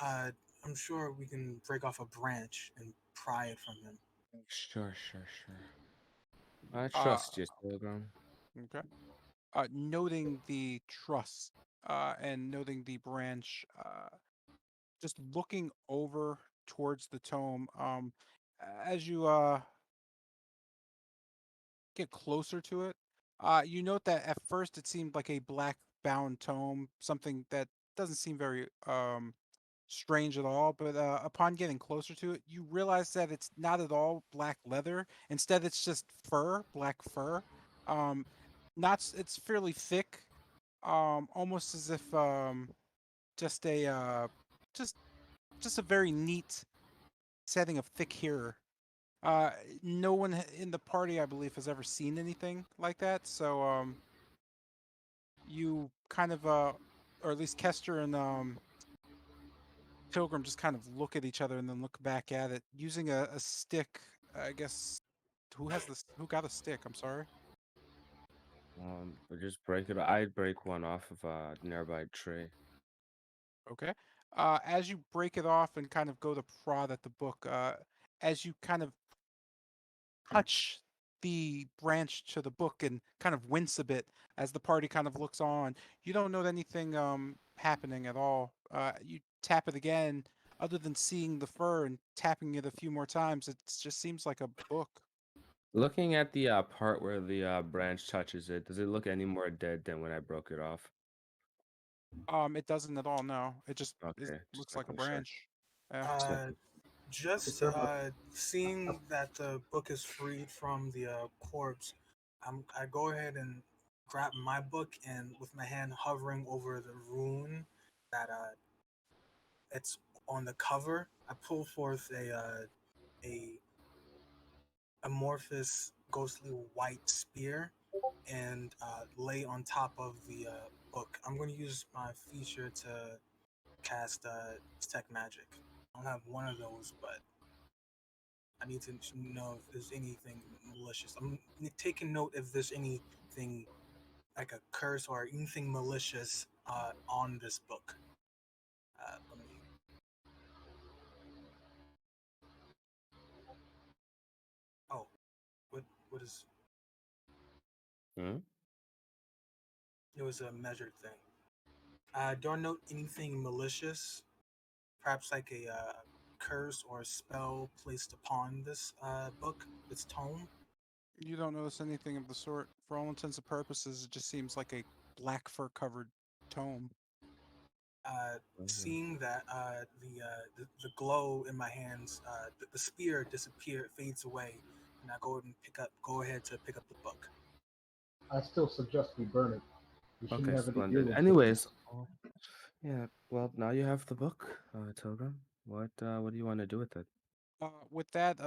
uh, I'm sure we can break off a branch and pry it from him. Sure, sure, sure. I Uh, trust you, Pilgrim. okay. Noting the truss, and noting the branch, just looking over towards the tome. As you get closer to it, you note that at first it seemed like a black bound tome, something that doesn't seem very strange at all. But upon getting closer to it, you realize that it's not at all black leather. Instead, it's just fur, black fur. Um, it's fairly thick, almost as if just a just just a very neat setting of thick hair. Uh, no one in the party, I believe, has ever seen anything like that. So you kind of or at least Kester and Pilgrim just kind of look at each other and then look back at it using a stick. I guess who got a stick? I'm sorry. But just break it. I'd break one off of a nearby tree. Okay. As you break it off and kind of go to prod at the book, as you kind of touch the branch to the book and kind of wince a bit as the party kind of looks on. You don't note anything happening at all. You tap it again, other than seeing the fur and tapping it a few more times. It just seems like a book. Looking at the part where the branch touches it, does it look any more dead than when I broke it off? It doesn't at all. No, it Okay, just looks like a making sure. branch. Yeah. Just Uh, making. just seeing that the book is freed from the corpse, I go ahead and grab my book, and with my hand hovering over the rune that it's on the cover, I pull forth a amorphous, ghostly white spear and lay on top of the book. I'm going to use my feature to cast detect magic. I don't have one of those, but I need to know if there's anything malicious. I'm taking note if there's anything like a curse or anything malicious on this book. Let me. Oh, what is? Hmm? It was a measured thing. Don't note anything malicious. Perhaps like a curse or a spell placed upon this book, this tome. You don't notice anything of the sort. For all intents and purposes, it just seems like a black fur covered tome. Mhm. Seeing that the glow in my hands, the spear fades away, and I go ahead to pick up the book. I still suggest we burn it. We shouldn't Okay, have any splendid. dealings with Anyways, this. yeah. Well, now you have the book, Pilgrim. What do you want to do with it? With that,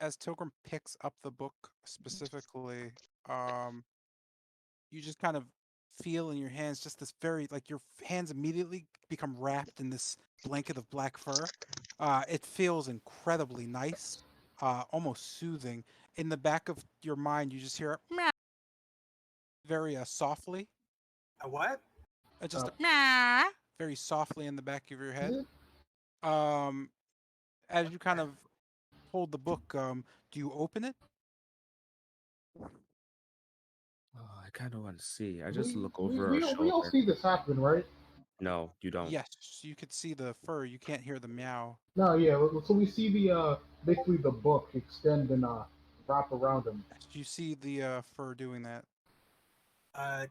as Tilgrim picks up the book specifically, um, you just kind of feel in your hands just this very like your hands immediately become wrapped in this blanket of black fur. It feels incredibly nice, almost soothing. In the back of your mind, you just hear a meow very softly, What? just Uh, a meow very softly in the back of your is head. it? Um, as you kind of hold the book, do you open it? Oh, I kind of want to see. I just We look we over her we all, we all shoulder. see this happen, right? No, you don't. Yes, you could see the fur. You can't hear the meow. No, yeah. So we see the basically the book extend and wrap around him. You see the fur doing that.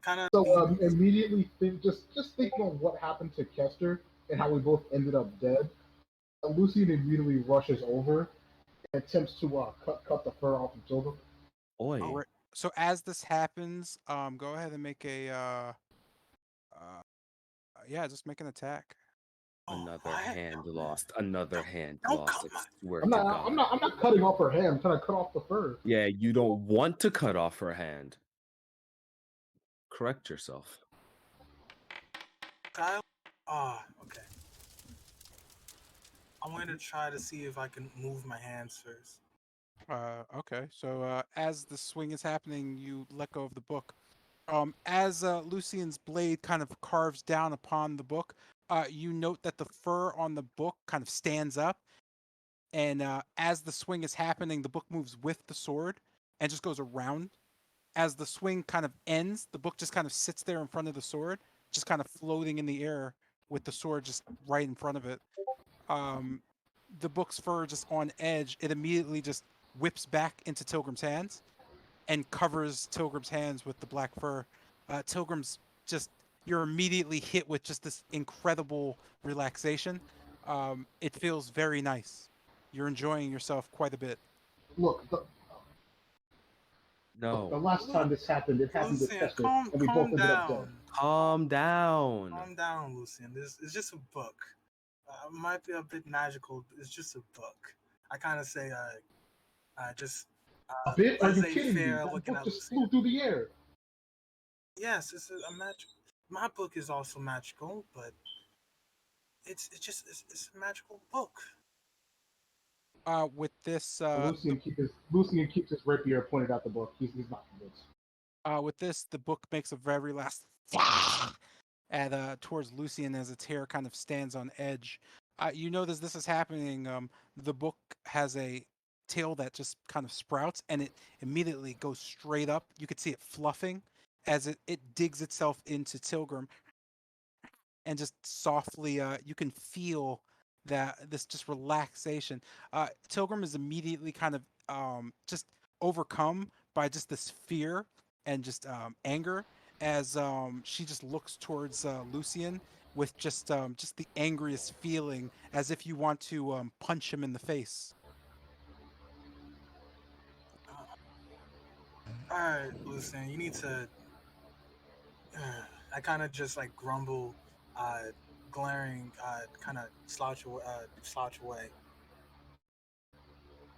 Kind of So lean. immediately think just thinking on what happened to Kester and how we both ended up dead. Lucian immediately rushes over and attempts to cut the fur off of Joseph. Oi, Oh, Right. So as this happens, go ahead and make a uh yeah, just make an attack. oh, another what? hand lost. Another hand Don't lost. cut I my. swear I'm to not I'm God. not I'm not cutting off her hand. I'm trying to cut off the fur. Yeah, you don't want to cut off her hand. Correct yourself. Kyle? Ah, okay. I'm going to try to see if I can move my hands first. Okay. So as the swing is happening, you let go of the book. As Lucian's blade kind of carves down upon the book, you note that the fur on the book kind of stands up, and as the swing is happening, the book moves with the sword and just goes around. As the swing kind of ends, the book just kind of sits there in front of the sword, just kind of floating in the air with the sword just right in front of it. Um, the book's fur just on edge. It immediately just whips back into Tilgrim's hands and covers Tilgrim's hands with the black fur. Tilgrim's just you're immediately hit with just this incredible relaxation. It feels very nice. You're enjoying yourself quite a bit. Look, the No. last Lu- time this happened, it happened to Lucian, Kester, and we both calm ended up dead. down. Calm down. Calm down, Lucian. This is just a book. It might be a bit magical. But it's just a book. I kind of say, just A bit? Are you laissez kidding me? faire That looking book at just Lucian. flew through the air. Yes, it's a magic. My book is also magical, but it's a magical book. With this, Lucian keeps his rapier pointed at the book. He's not convinced. the book makes a very last at towards Lucian as its hair kind of stands on edge. You notice this is happening. The book has a tail that just kind of sprouts, and it immediately goes straight up. You could see it fluffing as it digs itself into Tilgrim, and just softly, you can feel that this just relaxation. Tilgrim is immediately kind of just overcome by just this fear and just anger as she just looks towards Lucian with just the angriest feeling, as if you want to punch him in the face. All right, Lucian, you need to. I kind of just like grumble, uh, glaring, kind of slouch away.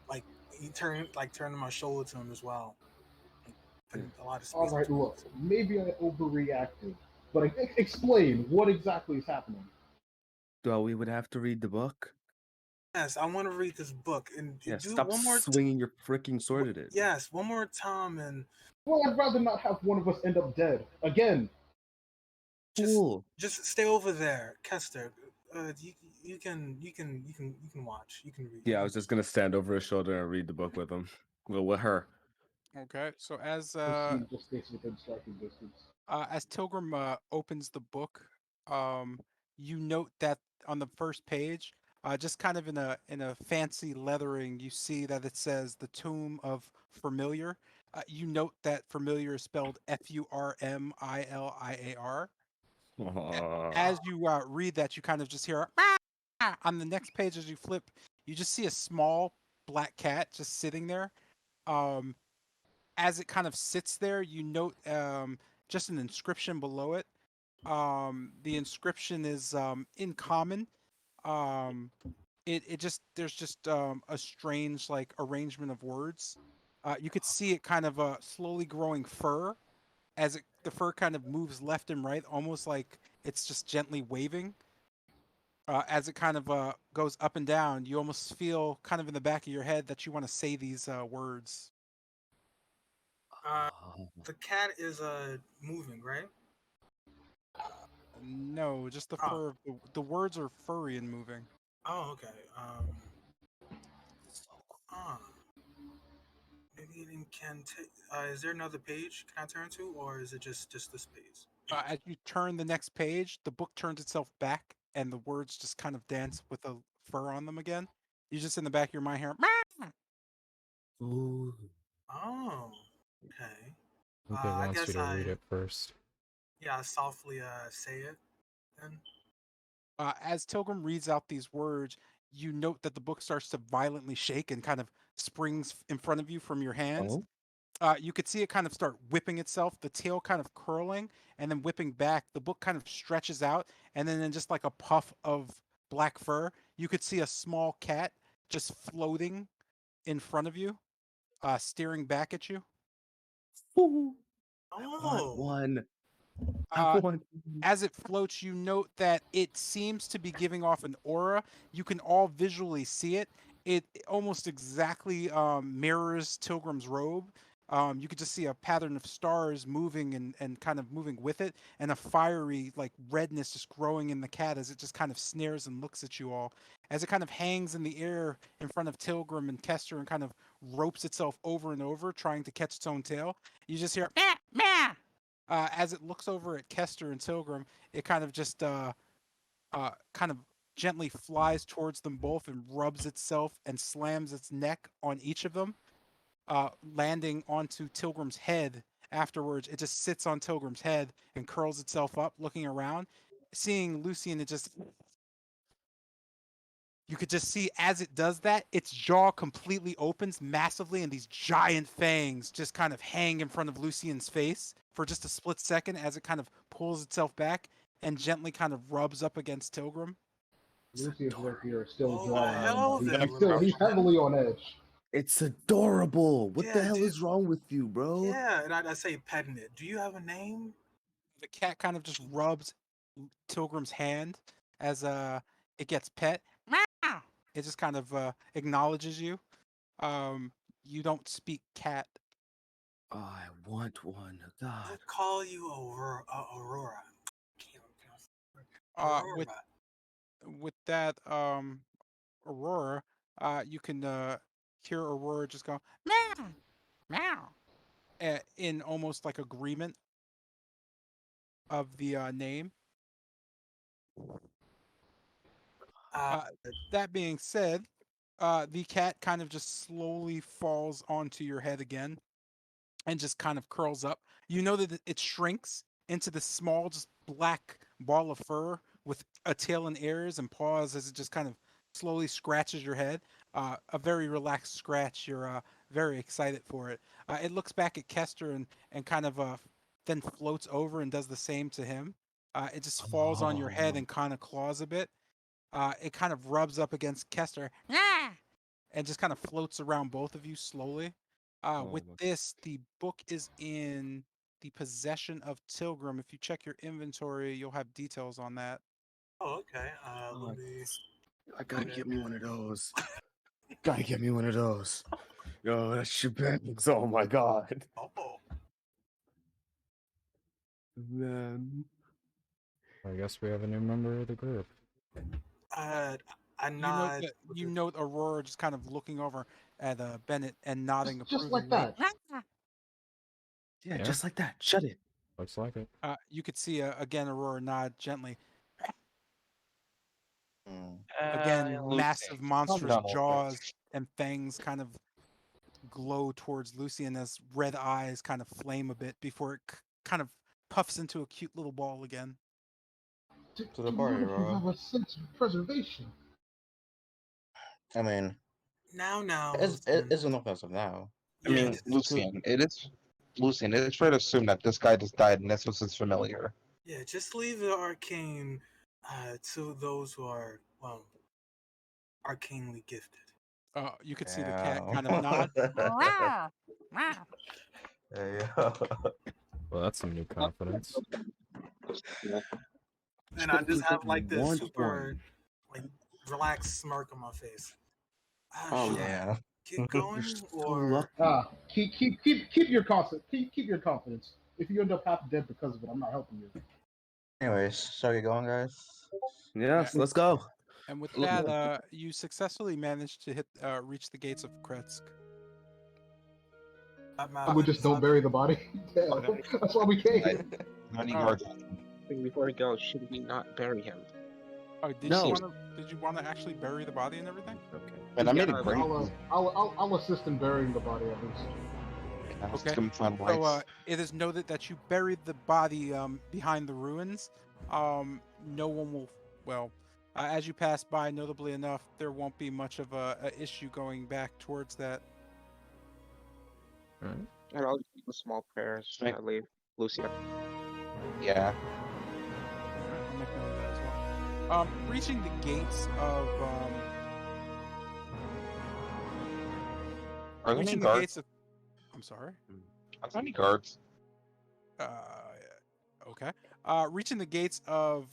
Like he turning my shoulder to him as well, like, putting a lot of All space right, between look, us. maybe I overreacted, but explain what exactly is happening. Well, we would have to read the book. Yes, I want to read this book and Yeah, do stop one more. swinging your freaking sword at it. Yes, one more time, and Well, I'd rather not have one of us end up dead again. just Cool. just stay over there, Kester. You can watch. You can read. Yeah, I was just gonna stand over his shoulder and read the book with him. Well, with her. Okay, so Lucian just stays within striking distance. as Tilgrim opens the book, you note that on the first page, just kind of in a fancy lettering, you see that it says the Tomb of Familiar. You note that Familiar is spelled Furmiliar. As you read that, you kind of just hear on the next page as you flip, you just see a small black cat just sitting there. Um, as it kind of sits there, you note just an inscription below it. The inscription is in common. Um, it just there's just a strange like arrangement of words. You could see it kind of slowly growing fur as the fur kind of moves left and right, almost like it's just gently waving. As it kind of goes up and down, you almost feel kind of in the back of your head that you want to say these words. Uh, the cat is moving, right? No, just the Oh, fur. The words are furry and moving. oh, okay. Ah, maybe it didn't Is there another page can I turn to, or is it just this page? As you turn the next page, the book turns itself back, and the words just kind of dance with a fur on them again. You just in the back of your mind hear, "Meow." Ooh. Oh, okay. I think it I wants you guess to read it first. I softly say it then. As Tilgrim reads out these words, you note that the book starts to violently shake and kind of springs in front of you from your hands. Oh. You could see it kind of start whipping itself, the tail kind of curling and then whipping back. The book kind of stretches out, and then in just like a puff of black fur, you could see a small cat just floating in front of you, staring back at you. Ooh. I want Oh, one. I Uh, want one. as it floats, you note that it seems to be giving off an aura. You can all visually see it. It almost exactly mirrors Tilgrim's robe. You could just see a pattern of stars moving and kind of moving with it, and a fiery like redness just growing in the cat as it just kind of snares and looks at you all. As it kind of hangs in the air in front of Tilgrim and Kester and kind of ropes itself over and over, trying to catch its own tail. You just hear meh, meh. As it looks over at Kester and Tilgrim, it kind of just kind of gently flies towards them both and rubs itself and slams its neck on each of them, landing onto Tilgrim's head. Afterwards, it just sits on Tilgrim's head and curls itself up, looking around. Seeing Lucian, it just you could just see as it does that, its jaw completely opens massively, and these giant fangs just kind of hang in front of Lucian's face for just a split second as it kind of pulls itself back and gently kind of rubs up against Tilgrim. Lucius right here is still oh drawing. hell then, He's heavily on edge. It's adorable. What the Yeah, hell dude. is wrong with you, bro? Yeah, and I say petting it. Do you have a name? The cat kind of just rubs Tilgrim's hand as it gets pet. Meow! It just kind of acknowledges you. Um, you don't speak cat. Oh, I want one. God. I'll call you Aurora. With Aurora. that Aurora, you can hear Aurora just go meow, meow, in almost like agreement of the name. Uh, Uh, that being said, the cat kind of just slowly falls onto your head again and just kind of curls up. You know that it shrinks into this small, just black ball of fur with a tail and ears and paws as it just kind of slowly scratches your head. A very relaxed scratch. You're very excited for it. It looks back at Kester and kind of then floats over and does the same to him. It just falls on your head Oh, and kind of claws a bit. It kind of rubs up against Kester. Yeah! And just kind of floats around both of you slowly. oh With my. this, the book is in the possession of Tilgrim. If you check your inventory, you'll have details on that. oh, okay. Oh, Let me. I gotta get me one of those. Gotta get me one of those. Yo, that's shenanigans. Oh my god. Oh, Man. I guess we have a new member of the group. I You note nod. that you note Aurora just kind of looking over at Bennett and nodding Just like approvingly. that. Yeah, Yeah. just like that. Shut it. Looks like it. You could see again Aurora nod gently. Hmm. Again, Lucy, massive calm monstrous down a little bit. jaws and fangs kind of glow towards Lucian as red eyes kind of flame a bit before it kind of puffs into a cute little ball again. To the Do party, you Aurora. have a sense of preservation? I mean, Now, it's Lucian. it's enough as of now. I Yeah, mean, Lucian, it's fair to assume that this guy just died and this was his familiar. yeah. Just leave the arcane to those who are arcanely gifted. You could see the cat kind of Yeah. nod. Meow, meow. Yeah. Well, that's some new confidence. And I just have like this Want super one. like relaxed smirk on my face. Oh, Should I Yeah. keep going So or? lucky. Keep your confidence. Keep your confidence. If you end up half dead because of it, I'm not helping you. Anyways, so you going, guys? Yeah. Yes, let's go. And with that, you successfully managed to reach the gates of Kretsk. And we just don't bury the body. Yeah, Okay. that's why we came. Right. How many Oh. guards? Before we go, should we not bury him? Oh, did No. you want to? Did you want to actually bury the body and everything? Okay. Man, I made a Yeah, great. I'll assist in burying the body at least. Ask Okay. him find So lights. it is noted that you buried the body behind the ruins. No one will. Well, as you pass by, notably enough, there won't be much of a issue going back towards that. Alright. and I'll do the small prayers. Right. I leave Lucy up. Yeah. I'll make note of that as well. Reaching the gates of Are there any reaching the guards? gates of. I'm sorry. Are there any guards? Uh, okay. Reaching the gates of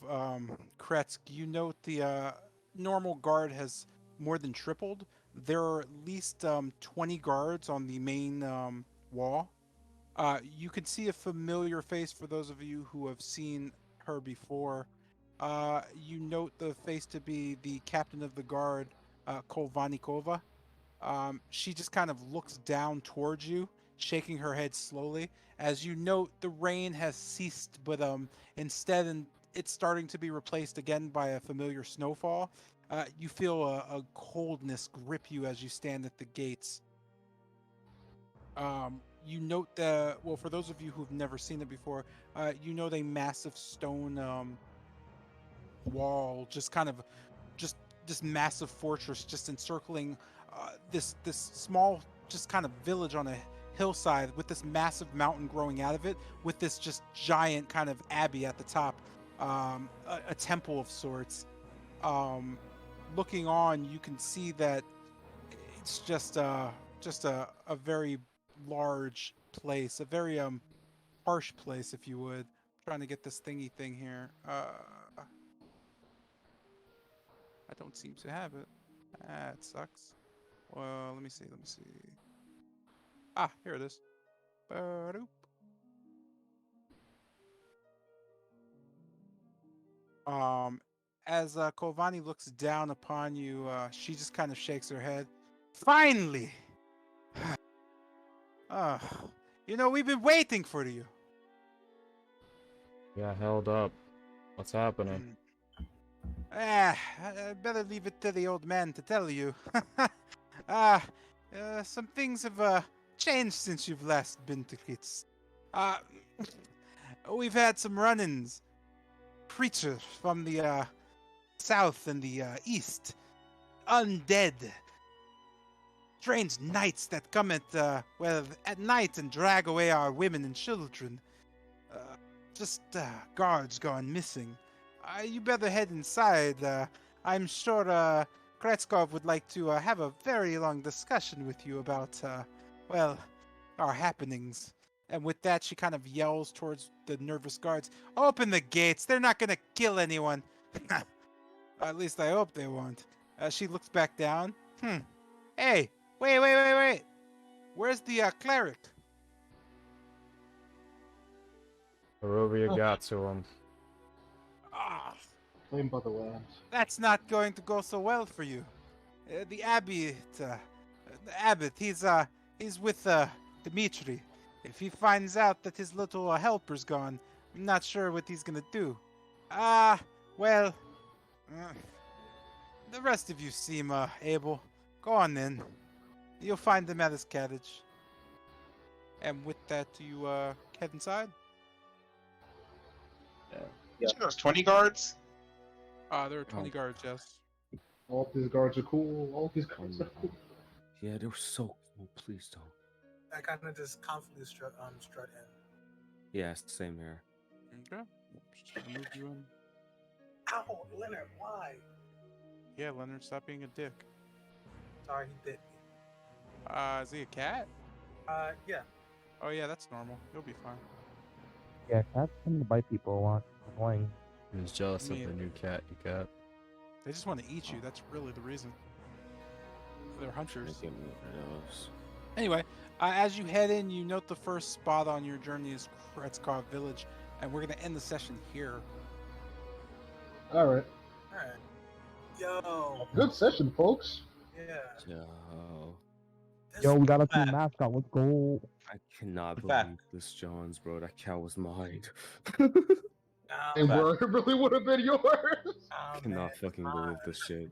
Kretsk, you note the normal guard has more than tripled. There are at least 20 guards on the main wall. You can see a familiar face for those of you who have seen her before. You note the face to be the captain of the guard, Kolvanikova. She just kind of looks down towards you, shaking her head slowly. As you note, the rain has ceased, but it's starting to be replaced again by a familiar snowfall. You feel a coldness grip you as you stand at the gates. You note well, for those of you who've never seen it before, you note a massive stone wall, just kind of, just this massive fortress, just encircling this small, just kind of village on a hillside with this massive mountain growing out of it, with this just giant kind of abbey at the top, a temple of sorts. Looking on, you can see that it's just a very large place, a very harsh place, if you would. Trying to get this thingy thing here. I don't seem to have it. Ah, it sucks. Well, let me see. Let me see. Ah, here it is. Ba-doop. As Kovani looks down upon you, she just kind of shakes her head. Finally! Ah, we've been waiting for you. Yeah, held up. What's happening? I better leave it to the old man to tell you. Ah, some things have changed since you've last been to Kits. Uh, we've had some run-ins. Creatures from the south and the east. Undead. Strange knights that come at night and drag away our women and children. Just guards gone missing. You better head inside. I'm sure Kretskov would like to have a very long discussion with you about, well, our happenings. And with that, she kind of yells towards the nervous guards, "Open the gates! They're not gonna kill anyone!" At least I hope they won't. She looks back down. Hey! Wait! Where's the cleric? Wherever you got to him. Ah, Claimed by the land. that's not going to go so well for you. The abbot, he's with Dmitri. If he finds out that his little helper's gone, I'm not sure what he's gonna do. Well, uh, the rest of you seem able. Go on then. You'll find him at his cottage. And with that, you head inside. Yeah. There's 20 guards. There are 20 guards, yes. All these guards are cool. All these guards are cool. Yeah, they were so cool. Please don't. I kind of just confidently strut in. Yeah, same here. Okay. Just move you in. Ow, Leonard, why? Yeah, Leonard, stop being a dick. Sorry, he bit me. Is he a cat? Yeah. Oh yeah, that's normal. You'll be fine. Yeah, cats tend to bite people a lot. Annoying. He was jealous Me- of the new cat you got. They just want to eat you. That's really the reason. They're hunters. Get me rid of those. Anyway, as you head in, you note the first spot on your journey is Kretskov Village, and we're going to end the session here. All right. Alright. Yo. Good session, folks. Yeah. So, Yo, we got a Fact. team mascot. Let's go. I cannot In fact- believe this, Johns, bro. That cow was mine. And Nah, bro, it really would have been yours. man, Cannot it's fucking believe this shit.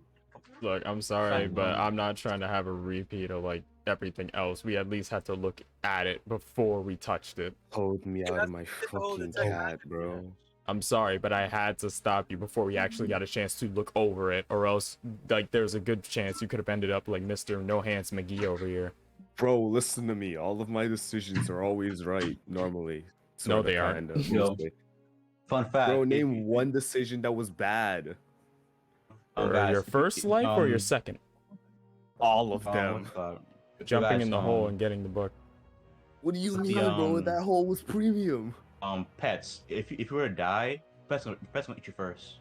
Look, I'm sorry, Fact, but I'm not trying to have a repeat of like everything else. We at least had to look at it before we touched it. Pulled me out of that's my the whole fucking detective cat, bro. I'm sorry, but I had to stop you before we actually got a chance to look over it, or else, like, there's a good chance you could have ended up like Mr. No Hands McGee over here. Bro, listen to me. All of my decisions are always right, normally. No, Sorta, they aren't. kinda, Yo, mostly. fun fact. Bro, if name you- one decision that was bad. Or guys, your if you- first life or your second? All of what them. the fuck? Jumping guys, in the hole and getting the book. What do you The, mean, bro? That hole was premium. Pets. If you were to die, pets gonna eat you first.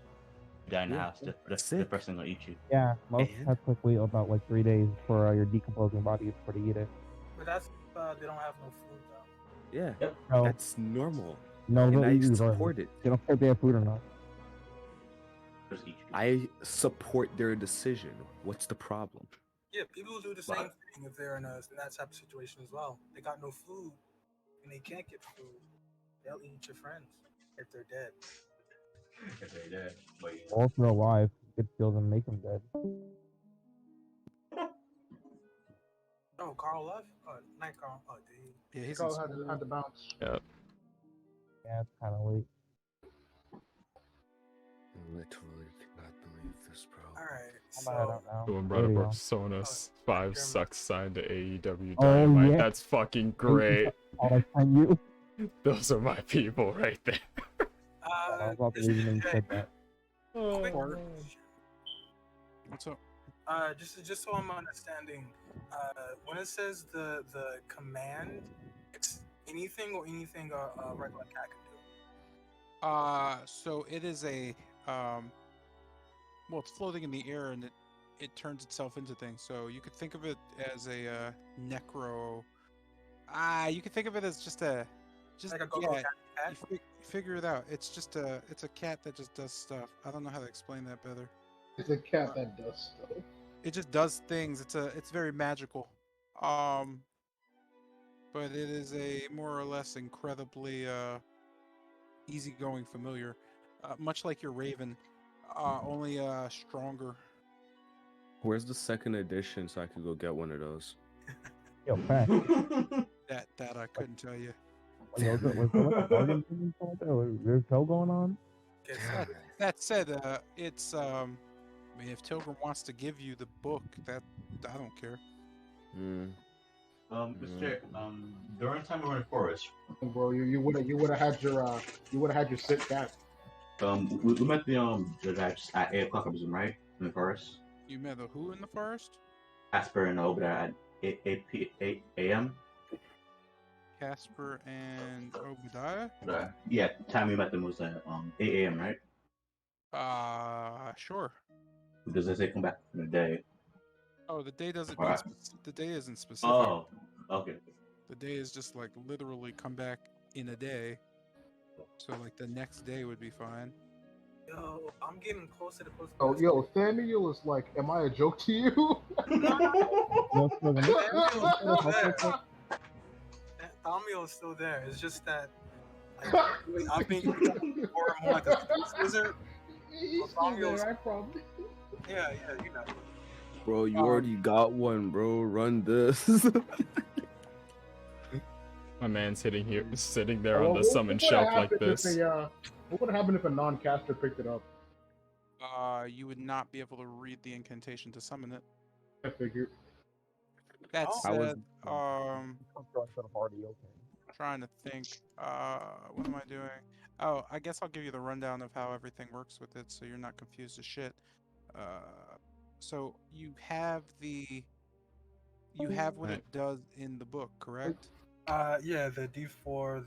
You die in the Yeah, house. The sick. person gonna eat you. Yeah, most And? pets like wait about like 3 days for your decomposing body before they eat it. But that's they don't have no food though. Yeah, Yep. No, that's normal. no, And they'll I eat you support regardless. it. They don't care if they have food or not. Just eat you. I support their decision. What's the problem? Yeah, people will do the same thing if they're in that type of situation as well. They got no food and they can't get food. They'll eat your friends if they're dead. If they're dead. But yeah. Or if they're alive, you could kill them, make them dead. Oh, Carl left? Night Carl. Oh, dude. Yeah, he's Carl in had to bounce. Yeah, it's kind of late. I literally cannot believe this, bro. Alright, I'm gonna head so out now. Doing brother Radio. Persona 5 Jeremiah. sucks signed to AEW Oh, Dynamite. yeah. That's fucking great. All I send you. Those are my people right there. I was about to just leave and you today, said that. quick Or- question. What's up? Just so I'm understanding, when it says the command, it's anything or anything a regular cat can do. So it is a well, it's floating in the air and it turns itself into things. So you could think of it as a necro. You could think of it as just Like a go-go yeah. cat. You figure it out. It's a cat that just does stuff. I don't know how to explain that better. It's a cat that does stuff. It just does things. It's very magical. But it is a more or less incredibly easygoing familiar, much like your raven, only stronger. Where's the second edition so I could go get one of those? Yo, Pat. That I couldn't tell you. Was there like a bargain thing or something like that? Was there a show going on? Okay, That, that said, it's I mean, if Tilgrim wants to give you the book, that I don't care. Hmm. Mr. During the time we were in the forest, Bro, you would have had your sick cat. we met the guys at 8 o'clock, I presume, right? In the forest. You met the who in the forest? Asper and Obadiah at 8 a.m. Casper and Obadiah? Yeah, time we met them was at 8 a.m. right? Sure. Because they say come back in the day. Oh, the day doesn't. Alright. The day isn't specific. Oh, okay. The day is just like literally come back in a day. So like the next day would be fine. yo, I'm getting closer to closer. Oh, yo, Thamiel is like, am I a joke to you? Yo, Tilgrim, Thamiel is still there. It's just that I've been more and more like a space wizard. He's still there, I promise. Yeah, you know. Bro, you already got one, bro. Run this. My man's sitting there Well, on the what summon would shelf happen like if this. What would happen if a non-caster picked it up? You would not be able to read the incantation to summon it. I figured. That Oh. How was- said, trying to think. What am I doing? Oh, I guess I'll give you the rundown of how everything works with it, so you're not confused as shit. So you have what it does in the book, correct? Yeah, the D4,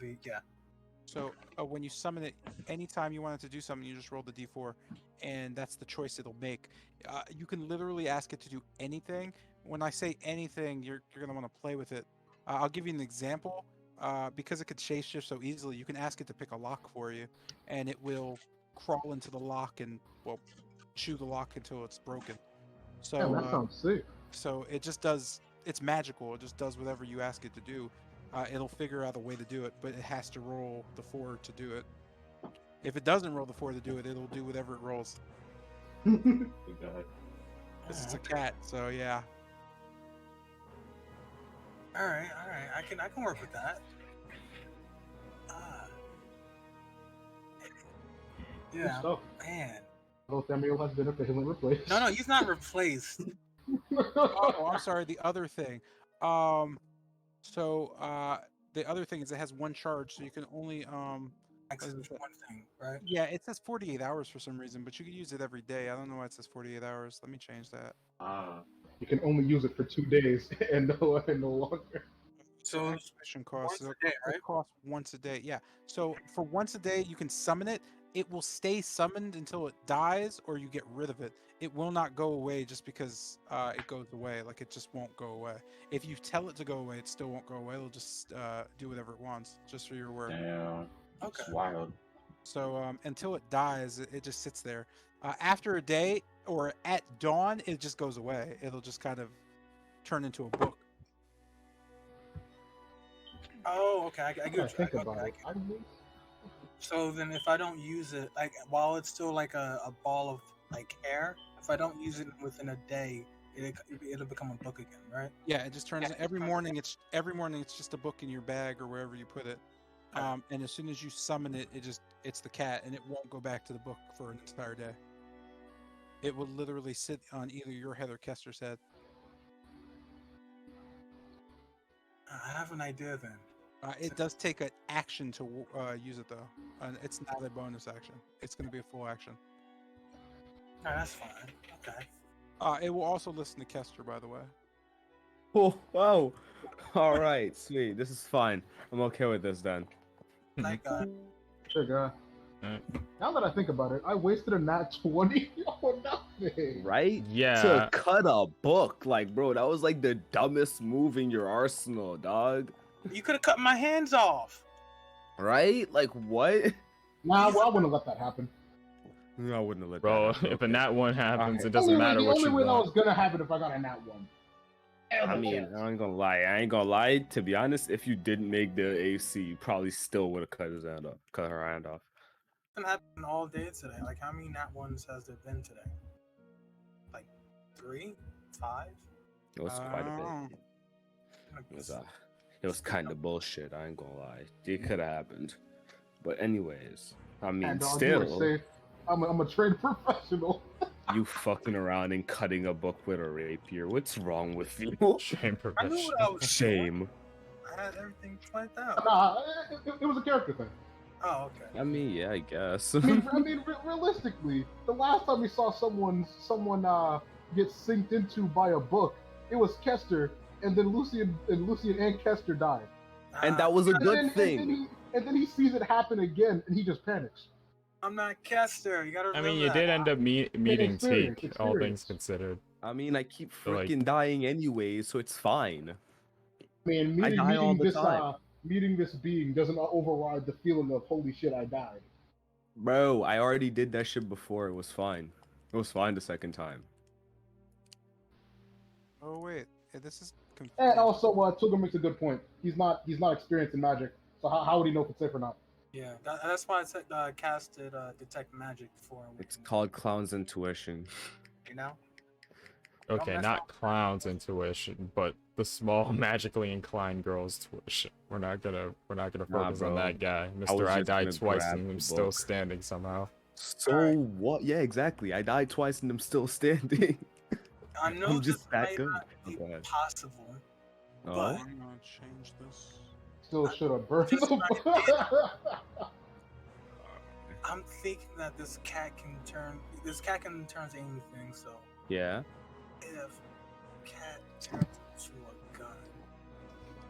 So when you summon it, anytime you want it to do something, you just roll the d4, and that's the choice it'll make. You can literally ask it to do anything. When I say anything, you're gonna want to play with it. I'll give you an example. Because it could shapeshift so easily, you can ask it to pick a lock for you, and it will crawl into the lock and chew the lock until it's broken. So Damn, that sounds sick. so it just does it's magical. It just does whatever you ask it to do. It'll figure out a way to do it, but it has to roll the 4 to do it. If it doesn't roll the 4 to do it, it'll do whatever it rolls. God. This is a cat, so yeah. All right. I can work with that. Good Yeah, stuff. man. Although Samuel has been officially replaced. No, he's not replaced. Oh, I'm sorry. The other thing. So the other thing is it has 1 charge, so you can only Access what is it? one thing, right? Yeah, it says 48 hours for some reason, but you can use it every day. I don't know why it says 48 hours. Let me change that. You can only use it for 2 days and no longer. So activation costs. once a day, right? It costs once a day. Yeah. So for once a day, you can summon it. It will stay summoned until it dies, or you get rid of it. It will not go away just because it goes away. Like it just won't go away. If you tell it to go away, it still won't go away. It'll just do whatever it wants. Just so you're aware. Damn. Okay. It's wild. So until it dies, it just sits there. After a day or at dawn, it just goes away. It'll just kind of turn into a book. Oh, okay. I I get gotta what think you. about it. So then, if I don't use it, like while it's still like a ball of like air, if I don't use it within a day, it'll become a book again, right? Yeah, it just turns every morning. It's just a book in your bag or wherever you put it. And as soon as you summon it, it's the cat, and it won't go back to the book for an entire day. It will literally sit on either your head or Kester's head. I have an idea then. It does take an action to use it though, and it's not a bonus action. It's going to be a full action. Oh, that's fine. Okay. It will also listen to Kester, by the way. Oh, wow. All right, sweet. This is fine. I'm okay with this then. Thank God. Sure, guy. Now that I think about it, I wasted a nat 20 on nothing. Right? Yeah. To cut a book, like, bro, that was like the dumbest move in your arsenal, dog. You could have cut my hands off. Right? Like, what? Nah, well, I wouldn't have let that happen. No, I wouldn't have let Bro, that happen. if a nat 1 happens, Okay. it doesn't matter what The you only way that want. was gonna happen if I got a nat 1. I mean, I ain't gonna lie. To be honest, if you didn't make the AC, you probably still would have cut her hand off. It's been happening all day today. Like, how many nat ones has there been today? Like 3, 5? It was quite a bit. It was kind of bullshit. I ain't gonna lie. It could have happened, but anyways, I mean, And still, say, I'm a trained professional. you fucking around and cutting a book with a rapier. What's wrong with you? Shame I knew what I was Shame. doing. I had everything planned out. Nah, it was a character thing. Oh, okay. I mean, yeah, I guess. I mean, realistically, the last time we saw someone get synced into by a book, it was Kester, and then Lucian and Kester died. And that was a good thing. And then he sees it happen again, and he just panics. I'm not Kester. You gotta I remember mean, you that. did end up meeting Experience, Teak, all experience. things considered. I mean, I keep So, like- freaking dying anyway, so it's fine. Man, I die all the time. meeting this being doesn't override the feeling of holy shit, I died. Bro, I already did that shit before. It was fine. It was fine the second time. Oh wait, this is. And also, Tuga makes a good point. He's not experienced in magic, so how would he know if it's safe or not? Yeah, that's why I casted detect magic before. It's called Clown's Intuition. You know. Okay, mess not Clown's intuition, but the small magically inclined girl's tuition. We're not gonna focus on bro. that guy. I Mr. was I just died gonna twice grab and the I'm still book. standing somehow. So Alright. what? Yeah, exactly. I died twice and I'm still standing. I know I'm this just that might good. not Oh, be go ahead. possible, Oh, but I'm gonna change this. Still should have burned Just them. I'm thinking that this cat can turn into anything. So yeah. if cat turns into a gun,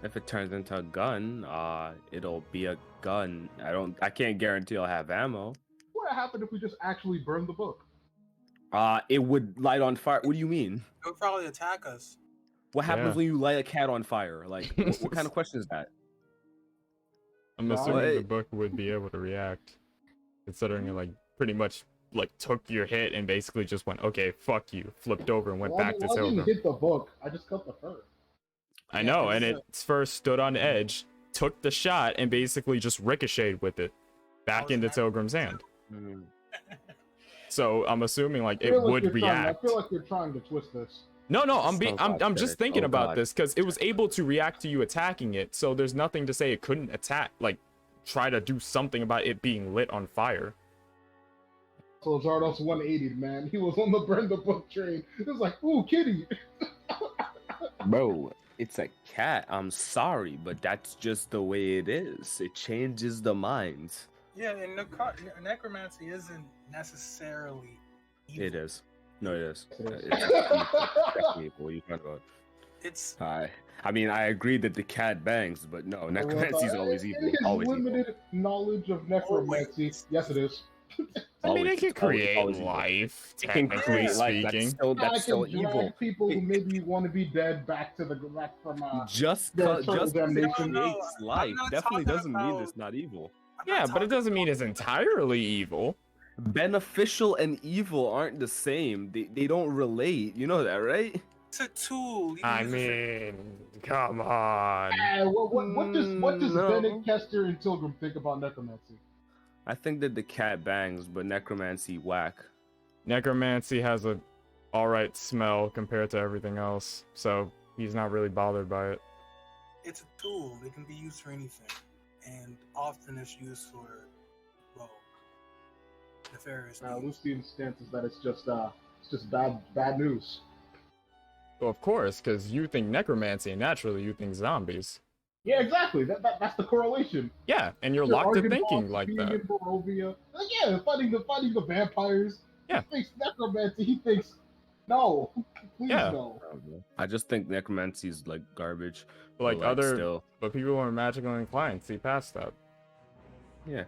If it turns into a gun, it'll be a gun. I can't guarantee I'll have ammo. What would happen if we just actually burned the book? It would light on fire. What do you mean? it would probably attack us. What happens Yeah. when you light a cat on fire? Like, what kind of question is that? I'm assuming the book would be able to react, considering it like pretty much like took your hit and basically just went, okay, fuck you, flipped over and went back to I didn't Tilda. hit the book. I just cut the fur. I Yeah, know, 'cause, and it first stood on edge, took the shot, and basically just ricocheted with it back was into not- Tilgrim's hand. Mm. So I'm assuming like I it feel like would you're trying. I react. feel like you're trying to twist this. No, Oh God, I'm finish. just thinking Oh about God. this because it was able to react to you attacking it, so there's nothing to say it couldn't attack, like try to do something about it being lit on fire. So Zardos 180, man. He was on the burn the book train. It was like, ooh, kitty. Bro, it's a cat. I'm sorry, but that's just the way it is. It changes the mind. Yeah, and necromancy isn't necessarily evil. It is. No, it is. It is. It's definitely evil. What are you talking about? It's I mean, I agree that the cat bangs, but no, necromancy is always In evil. his Always limited evil. knowledge of necromancy, yes, it is. I mean, it can create always evil. life, It can technically create life. speaking. That's I still can drag evil. people who maybe want to be dead back from Just their because eternal it damnation. creates I'm life not definitely talking doesn't mean about- it's not evil. I'm not Yeah, but it talking doesn't mean about- it's entirely evil. Beneficial and evil aren't the same. They don't relate. You know that, right? It's a tool. You I use it mean, come on. What does No. Bennett, Kester, and Tilgrim think about necromancy? I think that the cat bangs, but necromancy whack. Necromancy has a alright smell compared to everything else, so he's not really bothered by it. it's a tool. It can be used for anything, and often it's used for, well, nefarious. deeds. Lucian's stance is that it's just bad news. Well, of course, because you think necromancy, and naturally you think zombies. Yeah, exactly. That's the correlation. Yeah, and you're Your locked to Argonauts thinking like being that. in Barovia. Like, yeah, fighting the vampires. Yeah. He thinks necromancy. He thinks no, please Yeah. no. I just think necromancy is like garbage. But but, still, but people who are magically inclined see past that. yeah.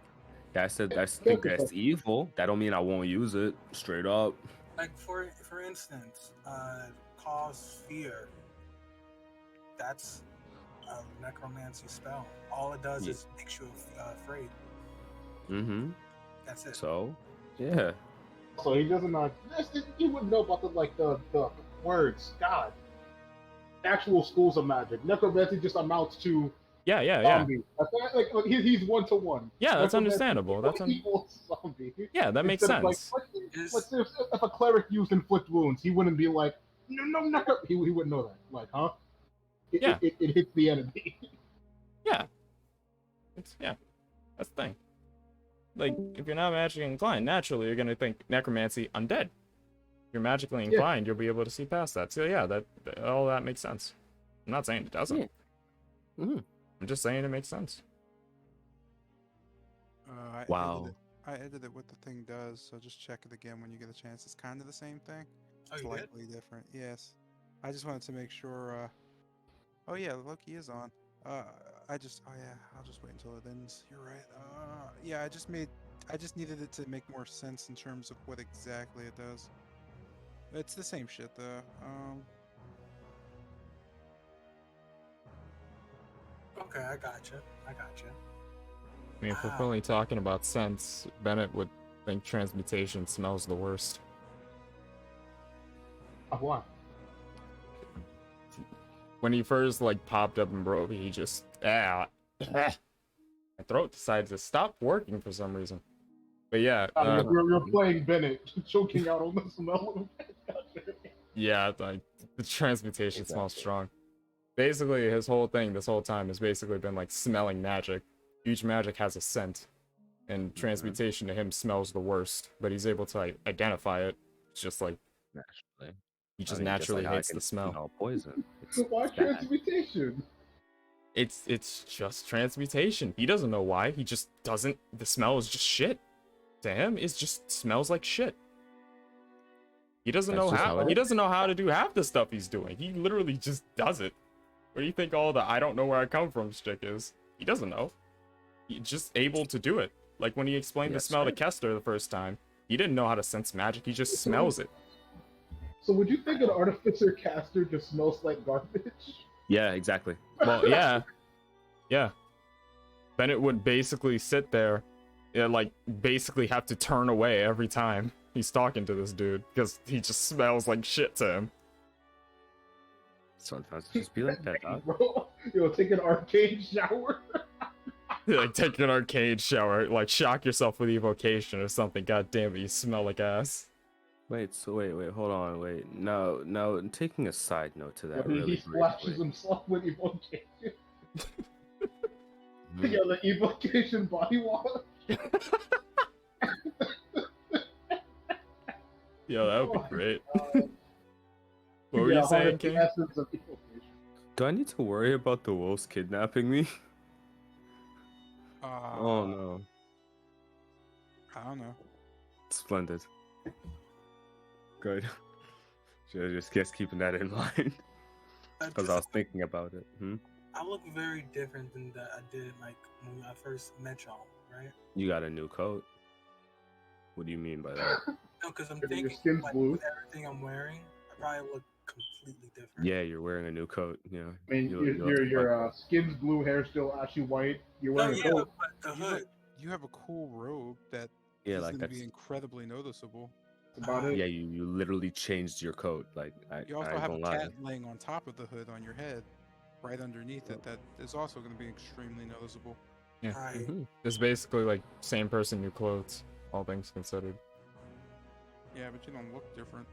I said I think that's evil. That don't mean I won't use it. Straight up. Like for instance, cause fear. That's a necromancy spell. All it does is makes you afraid. Mm-hmm. That's it. So, yeah. So he doesn't know. He wouldn't know about the words. God. Actual schools of magic. Necromancy just amounts to Yeah. zombie. Like he's 1-to-1. Yeah, that's Necromancy understandable. That's equals zombie. Yeah, that makes Instead of, sense. let's say if a cleric used inflict wounds, he wouldn't be like, no. He wouldn't know that. Like, huh? Yeah. It hits the enemy. Yeah. That's the thing. Like, if you're not magically inclined, naturally you're gonna think necromancy undead. If you're magically inclined, you'll be able to see past that. So yeah, all that makes sense. I'm not saying it doesn't. Yeah. Mm-hmm. I'm just saying it makes sense. Wow. I edited what the thing does, so just check it again when you get a chance. It's kind of the same thing. Oh, you did? Slightly different. Yes. I just wanted to make sure. Oh yeah, Loki is on. Oh yeah, I'll just wait until it ends. You're right. Yeah, I just needed it to make more sense in terms of what exactly it does. It's the same shit though. Okay, I gotcha. I mean, if we're Wow. only talking about sense, Bennett would think transmutation smells the worst. What? When he first like popped up in Bro, he just my throat decided to stop working for some reason. But yeah, You're playing Bennett, choking out on the smell. yeah, like the transmutation smells strong. Basically, his whole thing this whole time has basically been like smelling magic. Each magic has a scent, and transmutation to him smells the worst. But he's able to like, identify it. It's just like Naturally. he just I mean, naturally like how I hates can the smell. smell poison. Why bad. transmutation? It's just transmutation. He doesn't know why. He just doesn't. The smell is just shit. To him, it just smells like shit. He doesn't That's know just how. how it He is. doesn't know how to do half the stuff he's doing. He literally just does it. What do you think all the "I don't know where I come from" shtick is? He doesn't know. He's just able to do it. Like when he explained the Yes, smell sir. to Kester the first time, he didn't know how to sense magic. He just smells it. So would you think an artificer caster just smells like garbage? Yeah, exactly. Well, yeah. Yeah. Bennett would basically sit there, like, basically have to turn away every time he's talking to this dude, because he just smells like shit to him. Sometimes it just be like that, dog. Bro, yo, take an arcade shower. Like take an arcade shower, like shock yourself with evocation or something. God damn it, you smell like ass. Wait, hold on, wait. No, taking a side note to Yo, that he really splashes briefly. himself with evocation. Mhm. Yo, the evocation body wash. Yo, that would be Oh, great. God. What were Yeah, you harness saying, the King? essence of evocation. Do I need to worry about the wolves kidnapping me? Oh no. I don't know. Splendid. Good. Should I just guess keeping that in mind? Because I was thinking about it. I look very different than I did like when I first met y'all, right? You got a new coat. What do you mean by that? No, because I'm Your thinking skin's like blue. with everything I'm wearing, I probably look completely different. Yeah, you're wearing a new coat. Yeah. I mean, You look your skin's blue, hair still ashy white. You're No, wearing a yeah, coat. but the hood. You have a cool robe that Yeah, is like going to be that's incredibly noticeable. That's about it. yeah. You literally changed your coat. Like You I also ain't have a gonna lie. cat laying on top of the hood on your head, right underneath it. That is also going to be extremely noticeable. Yeah. Right. It's basically like same person, new clothes, all things considered. Yeah, but you don't look different.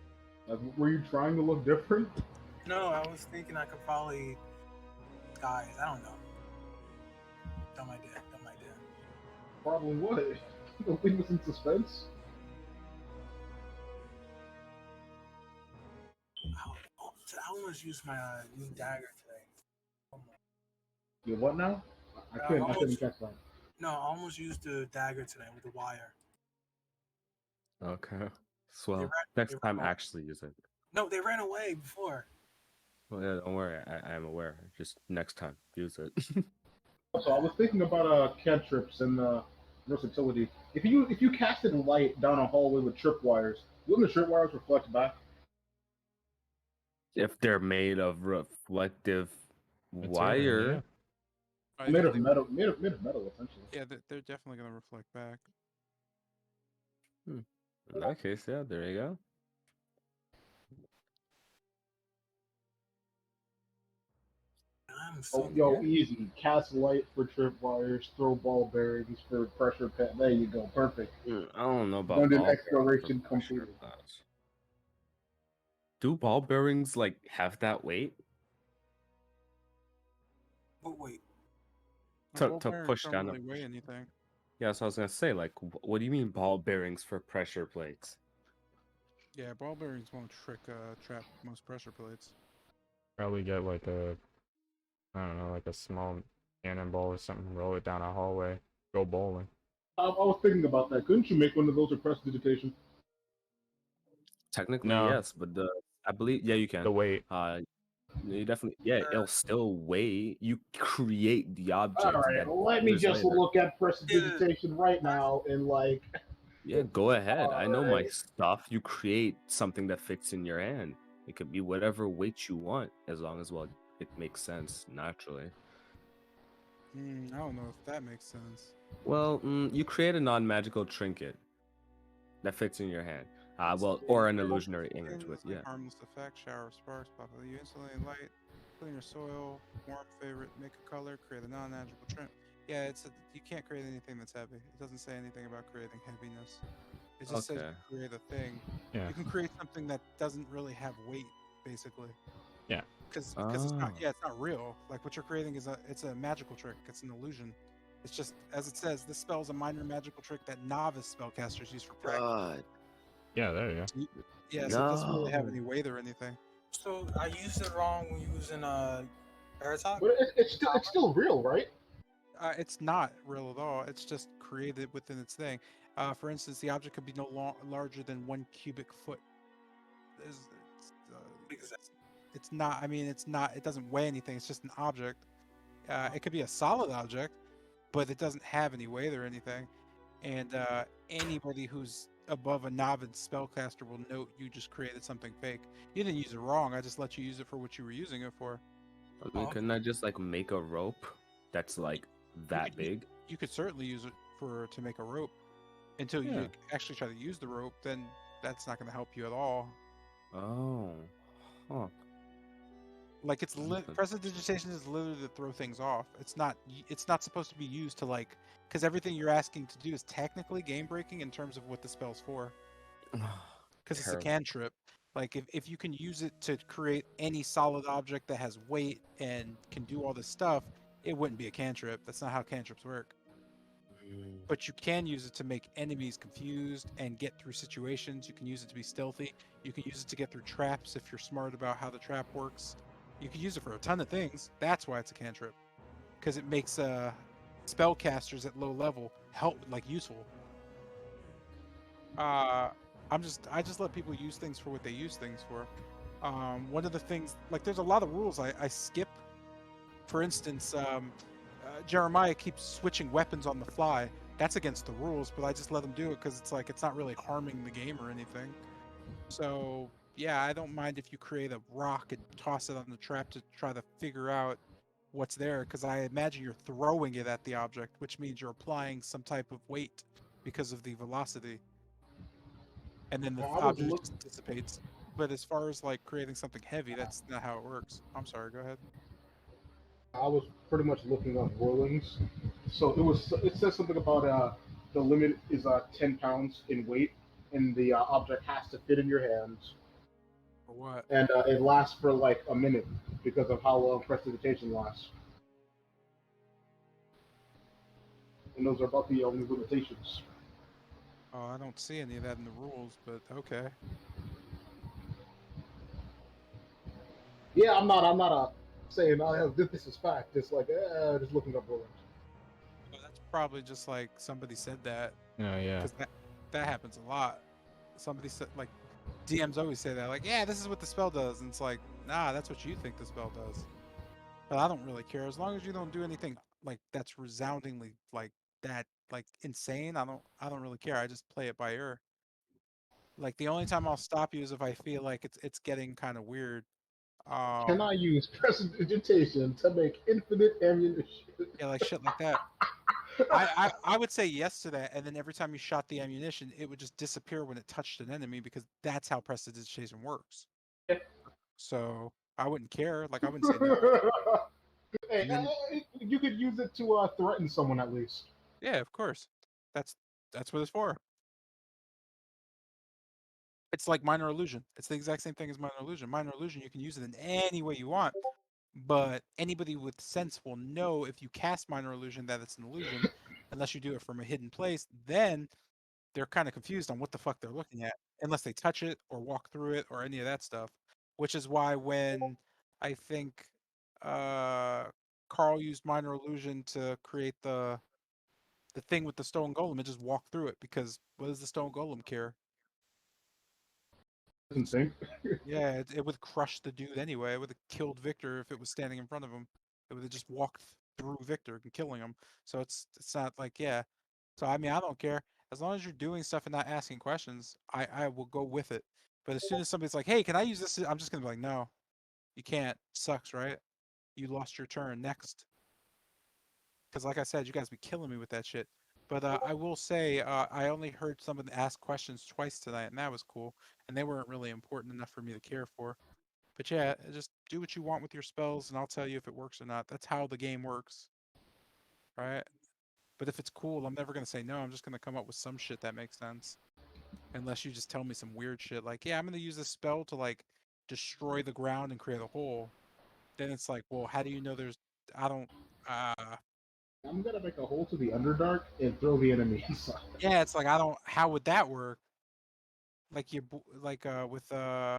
Were you trying to look different? No, I was thinking I could probably guys. I don't know. Dumb idea. Problem what? Don't leave us in suspense. I almost used my new dagger today. You what now? I couldn't catch that. No, I almost used the dagger today with the wire. Okay. Well, ran- next they time ran- actually use it. No, they ran away before. Well, yeah, don't worry. I am aware. Just next time use it. So I was thinking about cantrips and versatility. If you casted light down a hallway with tripwires, wouldn't the tripwires reflect back? If they're made of reflective Material, wire, yeah. Made of metal, made of metal, essentially. Yeah, they're definitely going to reflect back. in that case, yeah, there you go. I'm so easy. Cast light for tripwires, throw ball bearings for pressure pet. There you go, perfect. I don't know about London ball exploration bearings for pressure completed. class. Do ball bearings like have that weight But wait, Ball to bearings push don't down? really weigh anything. Yeah, so I was gonna say, like, what do you mean ball bearings for pressure plates? Yeah, ball bearings won't trap most pressure plates. Probably get like a, I don't know, like a small cannonball or something, roll it down a hallway, go bowling. I was thinking about that. Couldn't you make one of those with prestidigitation? Technically, No. yes, but I believe you can. The weight. You definitely it'll still weigh. You create the object. All right, that let me years just later. look at prestidigitation right now and like. Yeah, go ahead. I know my Alright. stuff. You create something that fits in your hand. It could be whatever weight you want, as long as it makes sense naturally. I don't know if that makes sense. Well, you create a non-magical trinket that fits in your hand. Or an illusionary image with Harmless effect, shower of sparks, pop you instantly light, clean your soil, warm favorite, make a color, create a non-magical trim. Yeah, you can't create anything that's heavy. It doesn't say anything about creating heaviness. It just says Okay. create a thing. Yeah. You can create something that doesn't really have weight, basically. Yeah. Because it's not. Yeah, it's not real. Like what you're creating it's a magical trick. It's an illusion. It's just as it says. This spell is a minor magical trick that novice spellcasters use for practice. God. Yeah, there you go. Yeah, so it doesn't really have any weight or anything. So I used it wrong when using Paratalk? But it's still real, right? It's not real at all. It's just created within its thing. For instance, the object could be no larger than 1 cubic foot. It's not. I mean, it's not. It doesn't weigh anything. It's just an object. It could be a solid object, but it doesn't have any weight or anything. And anybody who's above a novice spellcaster will note you just created something fake. You didn't use it wrong. I just let you use it for what you were using it for. I mean, couldn't I just like make a rope that's like that big? You could certainly use it to make a rope. Until you actually try to use the rope, then that's not going to help you at all. Oh, huh. Like prestidigitation is literally to throw things off. It's not. It's not supposed to be used to like, because everything you're asking to do is technically game breaking in terms of what the spell's for. Because it's a Terrible. cantrip. Like if you can use it to create any solid object that has weight and can do all this stuff, it wouldn't be a cantrip. That's not how cantrips work. Mm. But you can use it to make enemies confused and get through situations. You can use it to be stealthy. You can use it to get through traps if you're smart about how the trap works. You can use it for a ton of things. That's why it's a cantrip, because it makes spellcasters at low level useful. Uh, I just let people use things for what they use things for. One of the things, like, there's a lot of rules I skip. For instance, Jeremiah keeps switching weapons on the fly. That's against the rules, but I just let him do it because it's like it's not really harming the game or anything. So yeah, I don't mind if you create a rock and toss it on the trap to try to figure out what's there, because I imagine you're throwing it at the object, which means you're applying some type of weight because of the velocity, and then the I was object look. just dissipates. But as far as like creating something heavy, that's not how it works. I'm sorry, go ahead. I was pretty much looking up rulings. So it says something about the limit is 10 pounds in weight, and the object has to fit in your hands, For what? and it lasts for like a minute because of how long prestidigitation lasts. And those are about the only limitations. Oh, I don't see any of that in the rules, but okay. Yeah, I'm not saying this is fact. Just like just looking up rulings. Well, that's probably just like somebody said that, Oh yeah. because that happens a lot. Somebody said, like, DMs always say that, like, yeah, this is what the spell does, and it's like, nah, that's what you think the spell does. But I don't really care as long as you don't do anything like that's resoundingly like that, like insane. I don't really care. I just play it by ear. Like the only time I'll stop you is if I feel like it's getting kind of weird. Can Um, I use prestidigitation to make infinite ammunition? yeah, like shit like that. I would say yes to that, and then every time you shot the ammunition, it would just disappear when it touched an enemy because that's how prestidigitation works. So I wouldn't care. Like I wouldn't say no. Hey, And then you could use it to threaten someone at least. yeah, of course, that's that's what it's for. It's like minor illusion. It's the exact same thing as minor illusion. Minor illusion, you can use it in any way you want, but anybody with sense will know if you cast minor illusion that it's an illusion, unless you do it from a hidden place. Then they're kind of confused on what the fuck they're looking at, unless they touch it or walk through it or any of that stuff. Which is why when I think uh, Carl used minor illusion to create the thing with the stone golem, it just walked through it because what does the stone golem care? Doesn't think. Yeah, it would crush the dude anyway. It would have killed Victor if it was standing in front of him. It would have just walked through Victor and killing him. So it's not like, yeah. So I mean I don't care. As long as you're doing stuff and not asking questions, I will go with it. But as soon as somebody's like, hey, can I use this? I'm just gonna be like, no, you can't. Sucks, right? You lost your turn. Next. Because like I said, you guys be killing me with that shit. But I will say, I only heard someone ask questions twice tonight, and that was cool. And they weren't really important enough for me to care for. But yeah, just do what you want with your spells, and I'll tell you if it works or not. That's how the game works, right? But if it's cool, I'm never gonna say no. I'm just gonna come up with some shit that makes sense. Unless you just tell me some weird shit like, yeah, I'm gonna use this spell to like destroy the ground and create a hole. Then it's like, well, how do you know there's? I don't. Uh, I'm gonna make a hole to the Underdark and throw the enemy inside. yeah, it's like I don't. How would that work? Like you, like with oh,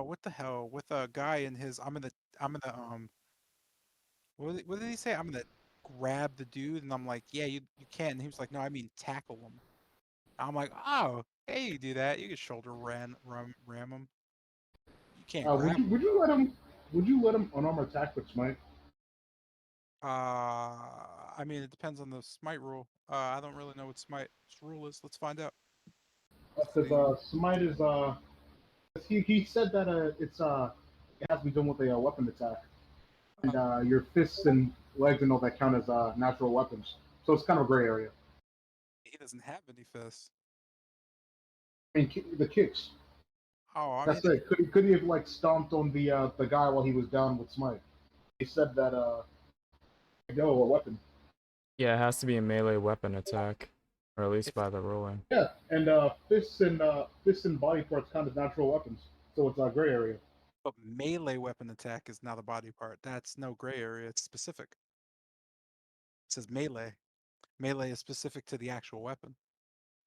what the hell? With a guy in his, I'm in the what did he say? I'm gonna grab the dude, and I'm like, yeah, you can't. And he was like, no, I mean tackle him. I'm like, oh, hey, you do that. You can shoulder ram him. You can't Would grab you him would you though. let him would you let him unarmed attack with smite? I mean, it depends on the smite rule. I don't really know what smite's rule is. Let's find out. Let's Because see. smite is 'cause he said that it has to be done with a weapon attack, and your fists and legs and all that count as natural weapons. So it's kind of a gray area. He doesn't have any fists. I mean, the kicks. Oh, I mean, That's it. Could he have like stomped on the guy while he was down with Smite? He said that go a weapon. Yeah, it has to be a melee weapon attack, or at least if by the rolling. Yeah, and fists and body parts kind of natural weapons, so it's a gray area. but melee weapon attack is not a body part. That's no gray area. It's specific. It says melee. Melee is specific to the actual weapon.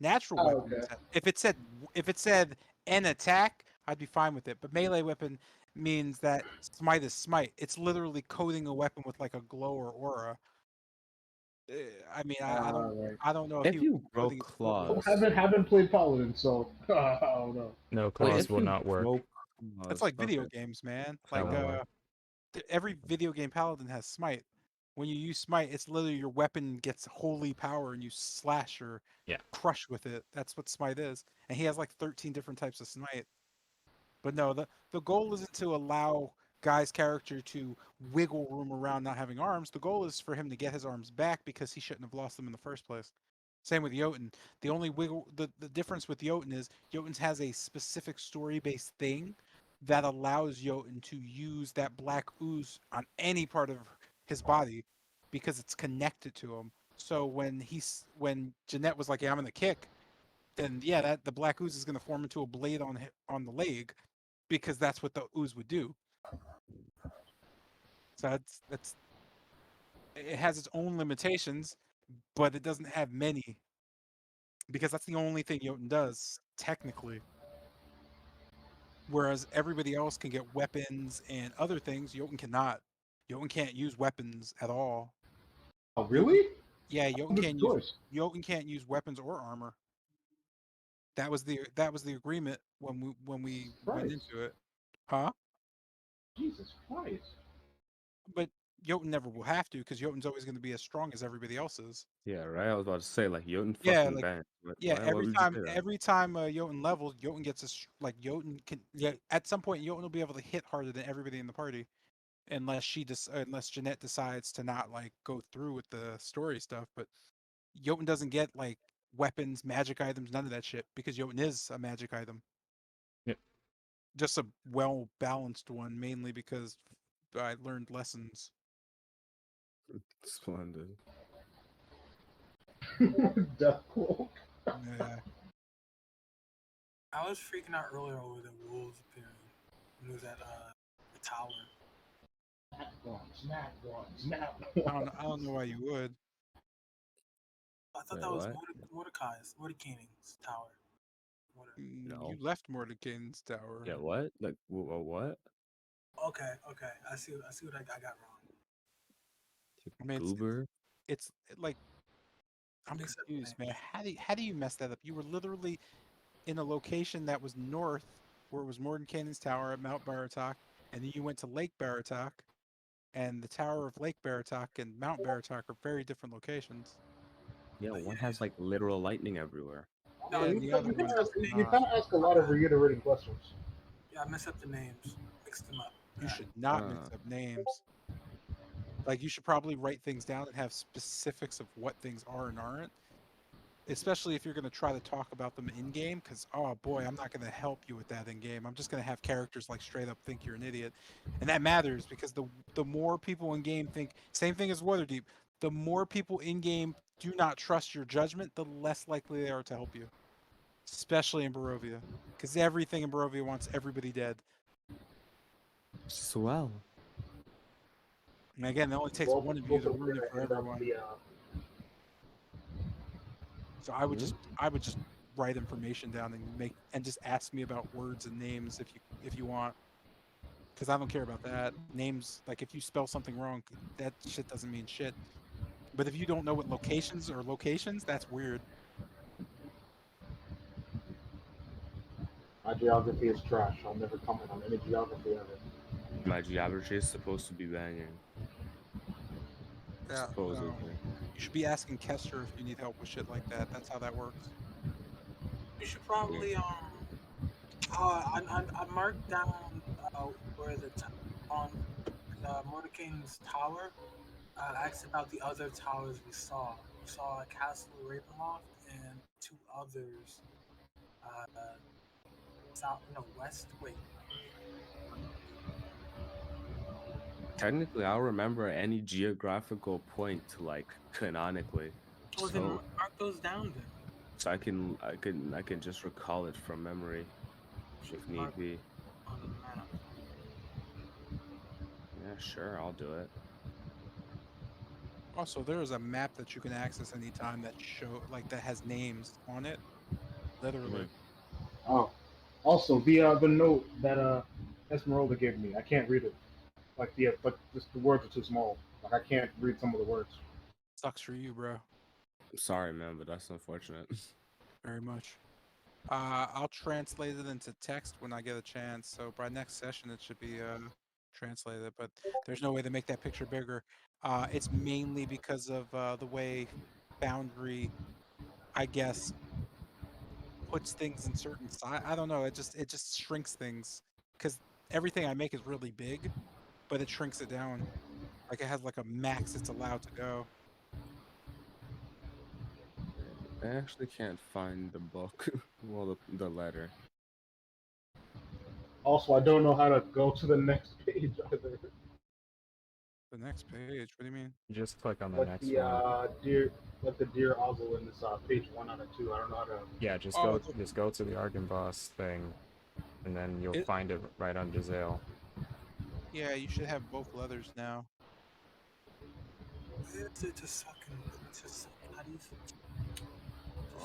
Natural Oh, weapon okay. attack. If it said an attack, I'd be fine with it. But melee weapon means that smite is smite. It's literally coating a weapon with like a glow or aura. I mean, I don't Right. I don't know if he If was you coating broke it fully. Well, claws, haven't played Paladin, so I don't know. No, wait, claws if will you not work. broke That's claws, like video okay, games, man. That Like won't work. every video game paladin has smite. When you use smite, it's literally your weapon gets holy power and you slash or Yeah. crush with it. That's what smite is. And he has like 13 different types of smite. But no, the goal isn't to allow Guy's character to wiggle room around not having arms. The goal is for him to get his arms back because he shouldn't have lost them in the first place. Same with Jotun. The difference with Jotun is Jotun has a specific story based thing that allows Jotun to use that black ooze on any part of his body because it's connected to him. So when Jeanette was like, "Yeah, I'm gonna kick," then yeah, that the black ooze is gonna form into a blade on the leg because that's what the ooze would do. So that's it has its own limitations, but it doesn't have many because that's the only thing Jotun does technically. Whereas everybody else can get weapons and other things, Jotun cannot. Jotun can't use weapons at all. Oh, Jotun, really? yeah, What's the choice? Jotun can't use weapons or armor. That was the agreement when we went Christ. into it, huh? Jesus Christ. But Jotun never will have to because Jotun's always going to be as strong as everybody else is. yeah, right. I was about to say like Jotun Yeah, fucking like bang. yeah, Why would you say that? every time Jotun levels, Jotun gets like Jotun can yeah at some point Jotun will be able to hit harder than everybody in the party unless Jeanette decides to not like go through with the story stuff. But Jotun doesn't get like weapons, magic items, none of that shit because Jotun is a magic item. Yep. Just a well balanced one, mainly because I learned lessons. Splendid. Death cloak. Yeah. I was freaking out earlier over the wolves appearing when it was at the tower. I don't know why you would. I thought Wait, that was what? Mordecai's tower. You No. left Mordekainen's tower. Yeah, what? Like, what? Okay, I see what I got wrong. I mean, Goober? it's like I'm Mix up confused, man. names. How do you mess that up? You were literally in a location that was north, where it was Mordenkainen's tower at Mount Baratok, and then you went to Lake Baratok, and the tower of Lake Baratok and Mount Baratok are very different locations. Yeah, But one yeah, has like literal lightning everywhere. no, Yeah, and the other You kind one of does ask, you not. kind of ask a lot of reiterating questions. yeah, I messed up the names, mixed them up. You Bad. should not mix Uh, up names. Like you should probably write things down and have specifics of what things are and aren't, especially if you're going to try to talk about them in game, because oh boy, I'm not going to help you with that in game. I'm just going to have characters like straight up think you're an idiot, and that matters because the more people in game think same thing as Waterdeep, the more people in game do not trust your judgment, the less likely they are to help you, especially in Barovia, because everything in Barovia wants everybody dead. swell. And again, it only takes Well, one of you both to of them are ruin it gonna for end up everyone. the So I would Hmm? just write information down and just ask me about words and names if you want, because I don't care about that. Names, like if you spell something wrong, that shit doesn't mean shit. But if you don't know what locations are locations, that's weird. my geography is trash. I'll never comment on any geography ever. My geometry is supposed to be banging, Yeah, no. supposedly. You should be asking Kester if you need help with shit like that. That's how that works. You should Weird. probably I marked down where on Mordecai's tower. I asked about the other towers we saw. We saw Castle Ravenloft and two others. Uh, south, no, west. Wait, Technically, I'll remember any geographical point to like canonically. well then So mark those down then. so I can just recall it from memory if Just need mark be. on the map. Yeah, sure, I'll do it. Also, there is a map that you can access anytime that that has names on it. Literally. Mhm. Oh, also the note that Esmeralda gave me, I can't read it. Like but just the words are too small. Like I can't read some of the words. Sucks for you, bro. I'm sorry, man, but that's unfortunate. Very much. I'll translate it into text when I get a chance. So by next session, it should be translated. But there's no way to make that picture bigger. It's mainly because of the way Foundry, I guess, puts things in certain size. I don't know. It just shrinks things because everything I make is really big, but it shrinks it down. Like it has like a max it's allowed to go. I actually can't find the book. Well, the letter. Also, I don't know how to go to the next page either. The next page. What do you mean? You just click on the Like next the one. deer Oswald in this page 1 out of 2. I don't know how to. Yeah, Oh, just go to the Argon Boss thing, and then you'll it, find it right under Zale. yeah. You should have both leathers now. It's a second. It's a second. How do you? Just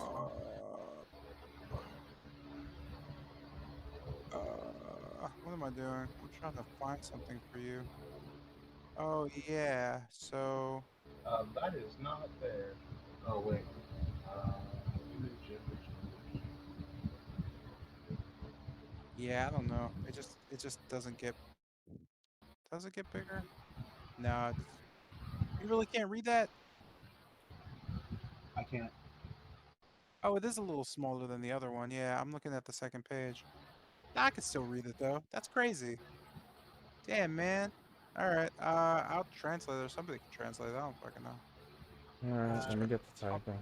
one. Uh, what am I doing? I'm trying to find something for you. Oh yeah. So That is not there. Oh wait. Uh, image. yeah, I don't know. It just does it get bigger? No, you really can't read that. I can't. Oh, it is a little smaller than the other one. Yeah, I'm looking at the second page. I can still read it though. That's crazy. Damn, man. All right. I'll translate it or somebody can translate it. I don't fucking know. I'll Alright, just let try. me get the I'll, typing.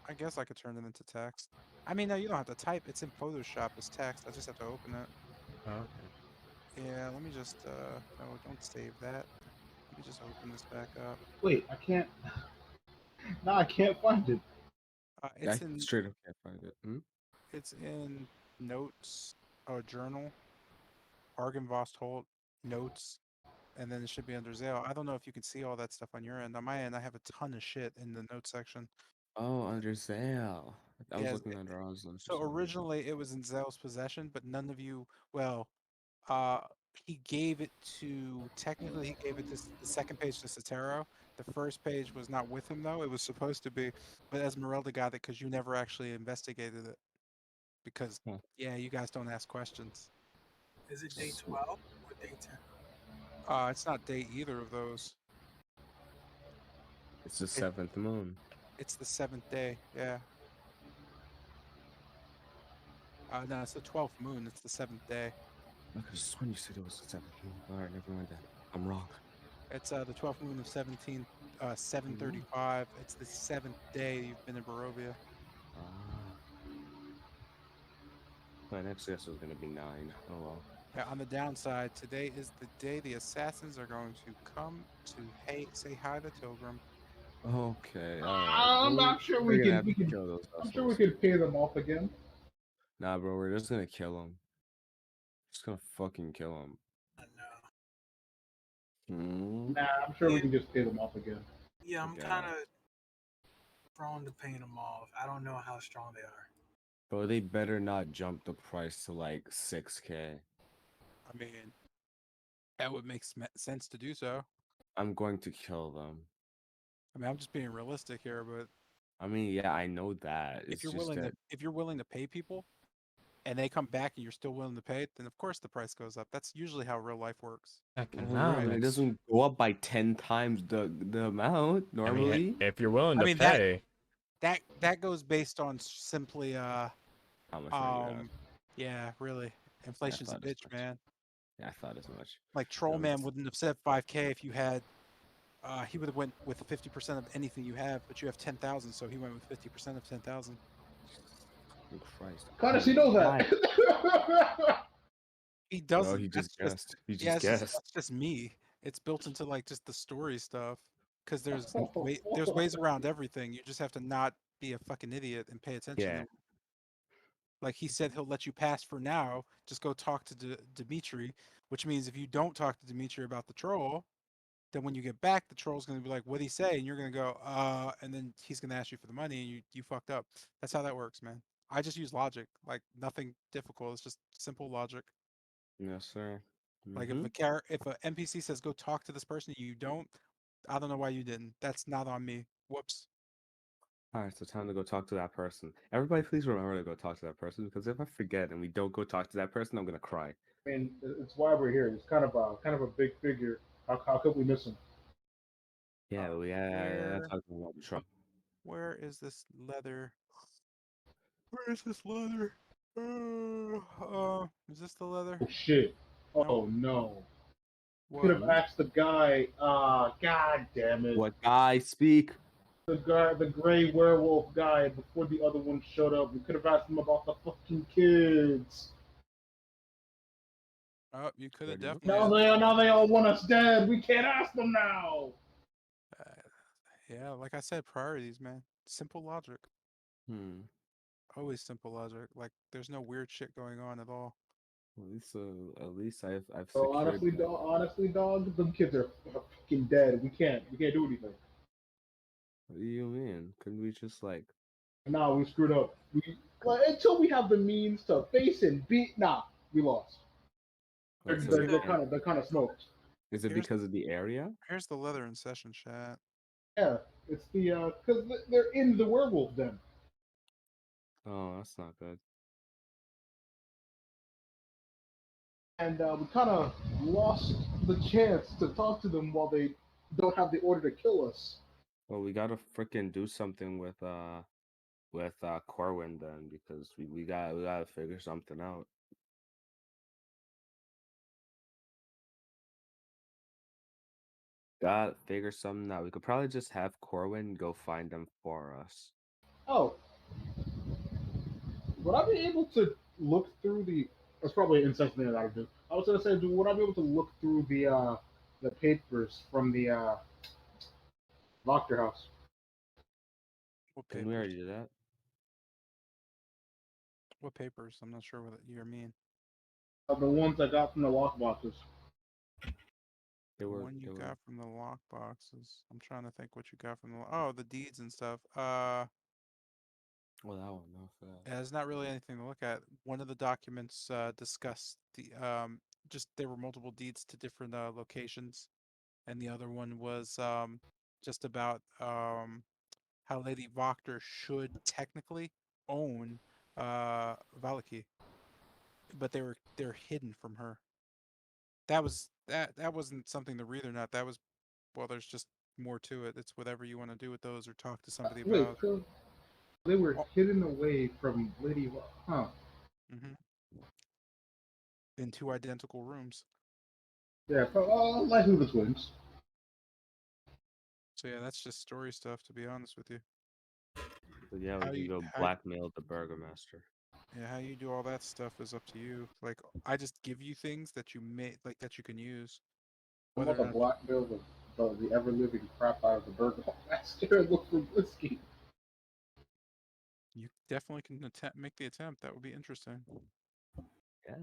I guess I could turn it into text. I mean, no, you don't have to type. It's in Photoshop as text. I just have to open it. Okay. Yeah, let me just no, don't save that. Let me just open this back up. Wait, I can't. No, I can't find it. I It's in straight up can't find it. Hmm? it's in notes, journal, Argenvost Holt, notes, and then it should be under Zale. I don't know if you can see all that stuff on your end. On my end, I have a ton of shit in the notes section. Oh, under Zale. I was Yeah, looking under Oslo for so some reason. originally it was in Zale's possession, but none of you, well, uh, he gave it to, technically he gave it to the second page to Sotero. The first page was not with him though. It was supposed to be, but Esmeralda got it because you never actually investigated it. Because Huh. yeah, you guys don't ask questions. Is it day 12 or day 10? It's not day either of those. It's the It, seventh moon. it's the seventh day. Yeah. No, it's the 12th moon. It's the seventh day. I could have sworn you said it was the seventh moon. All right, never mind then. I'm wrong. It's the 12th moon of Mhm. 735. It's the seventh day you've been in Barovia. Ah. My next guess was gonna be 9. Oh well. Yeah, on the downside, today is the day the assassins are going to come to say hi to Tilgrim. Okay, all right. I'm sure We're we gonna can. have We to can. kill those I'm sure we assholes. can pay them off again. Nah, bro, we're just gonna kill them. Just gonna fucking kill them. I know. Hmm. Nah, I'm sure we Yeah, can just pay them off again. yeah. I'm kind Yeah, of prone to paying them off. I don't know how strong they are. bro, they better not jump the price to like 6K. I mean, that would make sense to do so. I'm going to kill them. I mean, I'm just being realistic here, but I mean, yeah, I know that. It's just that. if you're willing to pay people and they come back and you're still willing to pay it, then of course the price goes up. That's usually how real life works. Well, yeah, but it Economics. doesn't go up by 10 times the amount I mean, normally. if you're willing I to mean pay, that goes based on simply How much money you have? um yeah, really. Yeah, I Inflation's a thought as bitch, much. man. Yeah, I thought as much. Like No, Trollman wouldn't have said 5K if you had he would have went with 50% of anything you have, but you have 10,000, so he went with 50% of 10,000. Oh, Christ. How does Oh she know my. that? He Well, doesn't. he That's just just guessed. He yeah. just guessed. That's just me. It's built into like just the story stuff. Because there's ways around everything. You just have to not be a fucking idiot and pay attention. Yeah. And like he said, he'll let you pass for now. Just go talk to Dimitri, which means if you don't talk to Dimitri about the troll, then when you get back, the troll's gonna be like, "What'd he say?" And you're gonna go, and then he's gonna ask you for the money, and you fucked up. That's how that works, man. I just use logic, like nothing difficult. It's just simple logic. Yes, sir. Like Mm-hmm. if a NPC says go talk to this person, you don't. I don't know why you didn't. That's not on me. Whoops. All right, so time to go talk to that person. Everybody, please remember to go talk to that person because if I forget and we don't go talk to that person, I'm gonna cry. And it's why we're here. It's kind of a big figure. How could we miss him? Yeah, yeah, Where talking about the truck. where is this leather? Where is this leather? Is this the leather? Oh shit! Nope. Oh no! Could What? have asked the guy. God damn it! What guy speak? The guy, the gray werewolf guy, before the other one showed up. We could have asked him about the fucking kids. Oh, you could have Where'd he go? definitely. Now they all want us dead. We can't ask them now. Uh, yeah, like I said, priorities, man. Simple logic. Hmm. Always simple logic. Like there's no weird shit going on at all. At least I've So secured that. honestly, dog, them kids are fucking dead. We can't do anything. What do you mean? Couldn't we just like? Nah, we screwed up. We like, until we have the means to face and beat. Nah, we lost. What, so we can't? They're kind of smoked. Is it Here's because of the area? here's the leather in session chat. Yeah, it's the because they're in the werewolf den, Oh, that's not good. and we kind of lost the chance to talk to them while they don't have the order to kill us. Well, we gotta freaking do something with Corwin then because we gotta figure something out. Gotta figure something out. We could probably just have Corwin go find them for us. Oh, would I be able to look through the? That's probably an incest thing that I would do. I was gonna say, would I be able to look through the papers from the Doctor House? What Didn't we papers? already do that? What papers? I'm not sure what you mean. The ones I got from the lockboxes. The one you got from the lock boxes. I'm trying to think what you got from the the deeds and stuff. Well, that one, no, for that. Yeah, there's not really anything to look at. One of the documents discussed the just there were multiple deeds to different locations, and the other one was just about how Lady Voctor should technically own Valaki, but they're hidden from her. That wasn't something to read or not. That was well, there's just more to it. It's whatever you want to do with those or talk to somebody Wait, about. so they were Oh, hidden away from Lady. Huh? hmm In two identical rooms. Yeah, likely the twins. So yeah, that's just story stuff. To be honest with you, But yeah, we how could you go how blackmail the Burgermaster. yeah how you do all that stuff is up to you. Like I just give you things that you may like that you can use, I'm whether about or to not blackmail the ever living crap out of the burger master and look for whiskey. you definitely can make the attempt. That would be interesting. Yeah.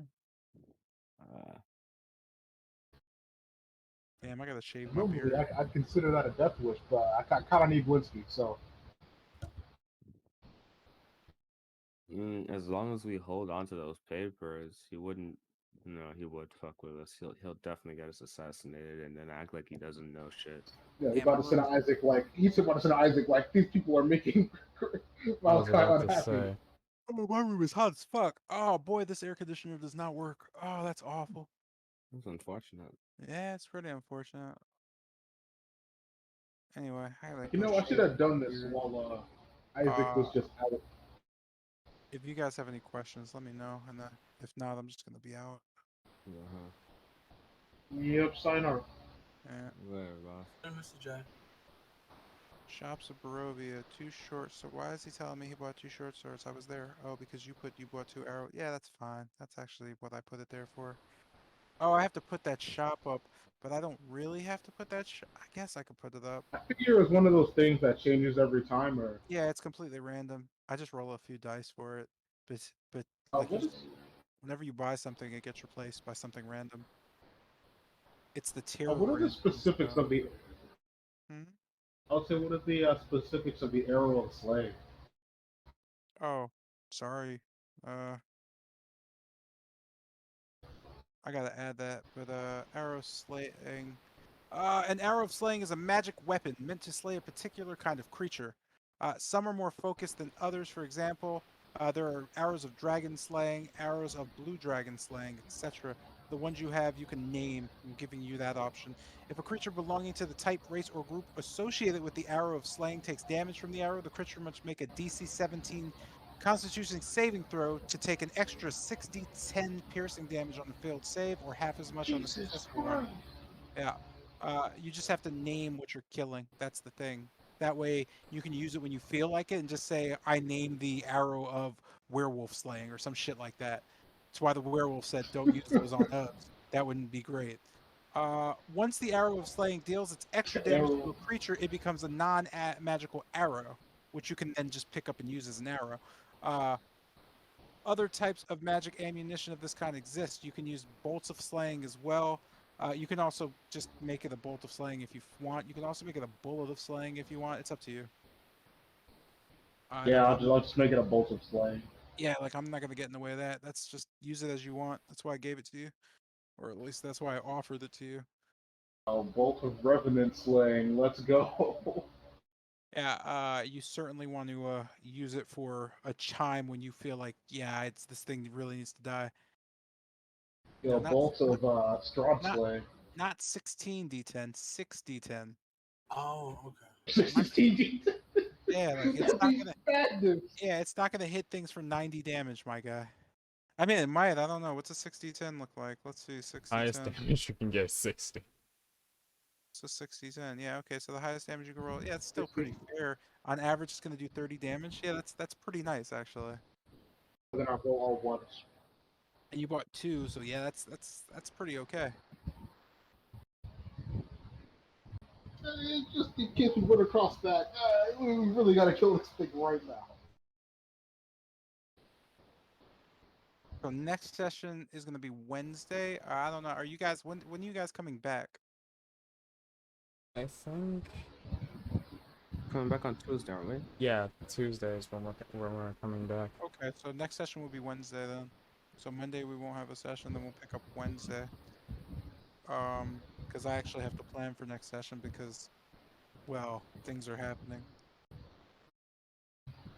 Uh, Damn, I gotta shave my Normally, beard. I'd consider that a death wish, but I kind of need whiskey, so. as long as we hold on to those papers, he wouldn't. No, he would fuck with us. He'll definitely get us assassinated and then act like he doesn't know shit. Yeah, he Yeah, my about to send room. Isaac like he's about to send Isaac like these people are making I was Malachi about to unhappy. say. Oh, my room is hot as fuck. Oh boy, this air conditioner does not work. Oh, that's awful. That's unfortunate. Yeah, it's pretty unfortunate. Anyway, I gotta You go know, I should shave have my done this beard. while Isaac was Uh, just out. if you guys have any questions, let me know. And if not, I'm just gonna be out. Uh-huh. Yep, sign up. Yeah. Whatever, boss. Mr. J. Shops of Barovia, 2 short. So why is he telling me he bought 2 short swords? I was there. Oh, because you bought 2 arrows. Yeah, that's fine. That's actually what I put it there for. Oh, I have to put that shop up, but I don't really have to put that. I guess I could put it up. I figure it's one of those things that changes every time, or Yeah, it's completely random. I just roll a few dice for it, but like what is whenever you buy something, it gets replaced by something random. It's the tier of what are the random. specifics of the? Hmm? I'll say what are the specifics of the arrow of slaying? Oh, sorry. Uh, I gotta add that. But arrow slaying. An arrow of slaying is a magic weapon meant to slay a particular kind of creature. Some are more focused than others. For example, there are arrows of dragon slaying, arrows of blue dragon slaying, etc. The ones you have, you can name. I'm giving you that option. If a creature belonging to the type, race, or group associated with the arrow of slaying takes damage from the arrow, the creature must make a DC 17 Constitution saving throw to take an extra 6d10 piercing damage on the failed save, or half as much on the Jesus successful one. Christ! Yeah. You just have to name what you're killing. That's the thing. That way you can use it when you feel like it and just say, I name the arrow of werewolf slaying or some shit like that. That's why the werewolf said, don't use those on us. That wouldn't be great. Once the arrow of slaying deals its extra damage to Arrow. a creature, it becomes a non-magical arrow, which you can then just pick up and use as an arrow. Uh, Other types of magic ammunition of this kind exist. You can use bolts of slaying as well. You can also just make it a bolt of slaying if you want. You can also make it a bullet of slaying if you want. It's up to you. I Yeah, don't have. I'll just make it a bolt of slaying. Yeah, like I'm not gonna get in the way of that. That's just use it as you want. That's why I gave it to you, or at least that's why I offered it to you. Oh, bolt of revenant slaying. Let's go. Yeah, you certainly want to use it for a chime when you feel like, yeah, it's this thing really needs to die. Now, Yo, bolt of Strahd not slaying. not 16 d10, 6 d10. Oh, okay. My 16. Yeah, like Dude, that'd be madness. it's not gonna hit things for 90 damage, my guy. I mean, it might. I don't know. What's a 60-10 look like? Let's see, Highest 60-10. damage you can get is 60. So 60-10. Yeah, okay. So the highest damage you can roll. Yeah, it's still 16. pretty fair. On average, it's gonna do 30 damage. Yeah, that's pretty nice actually. Then I'll roll all ones. And you bought two, so yeah, that's pretty okay. Just in case we run across that, we really gotta kill this thing right now. So next session is gonna be Wednesday. I don't know. Are you guys when are you guys coming back? I think. Coming back on Tuesday, aren't we? Yeah, Tuesday is when we're coming back. Okay, so next session will be Wednesday then. So Monday we won't have a session, then we'll pick up Wednesday. Because I actually have to plan for next session because, well, things are happening.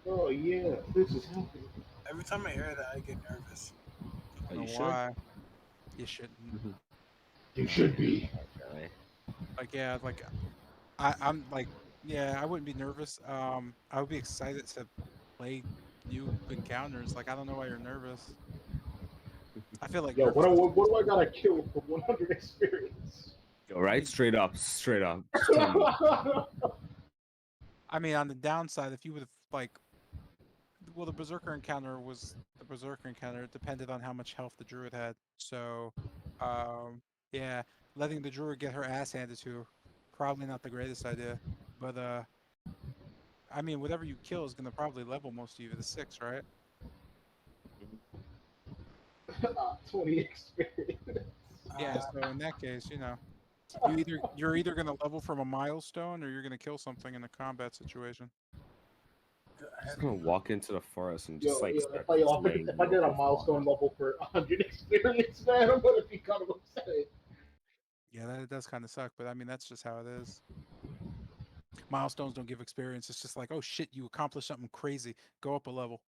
Oh yeah, this is happening. Every time I hear that, I get nervous. I Are don't you know sure? why. You shouldn't. You should be. Really? Like, yeah, like I'm like, yeah, I wouldn't be nervous. I would be excited to play new encounters. Like, I don't know why you're nervous. I feel like Yo, nervous is what do I gotta kill for 100 experience? Yo, I right? mean, Straight up, straight up. Just tell me. I mean, on the downside, if you would have like, well, the berserker encounter was the berserker encounter. It depended on how much health the druid had. So, yeah, letting the druid get her ass handed to her, probably not the greatest idea. But I mean, whatever you kill is gonna probably level most of you to 6, right? 20 experience. Yeah. Uh, So in that case, you're either gonna level from a milestone or you're gonna kill something in a combat situation. Just gonna walk into the forest and just Yo, like start slaying if I get a whatever falling milestone up. level for 100 experience, man, I'm gonna be kind of upset. Yeah, that does kind of suck, but I mean that's just how it is. Milestones don't give experience. It's just like, oh shit, you accomplished something crazy. Go up a level.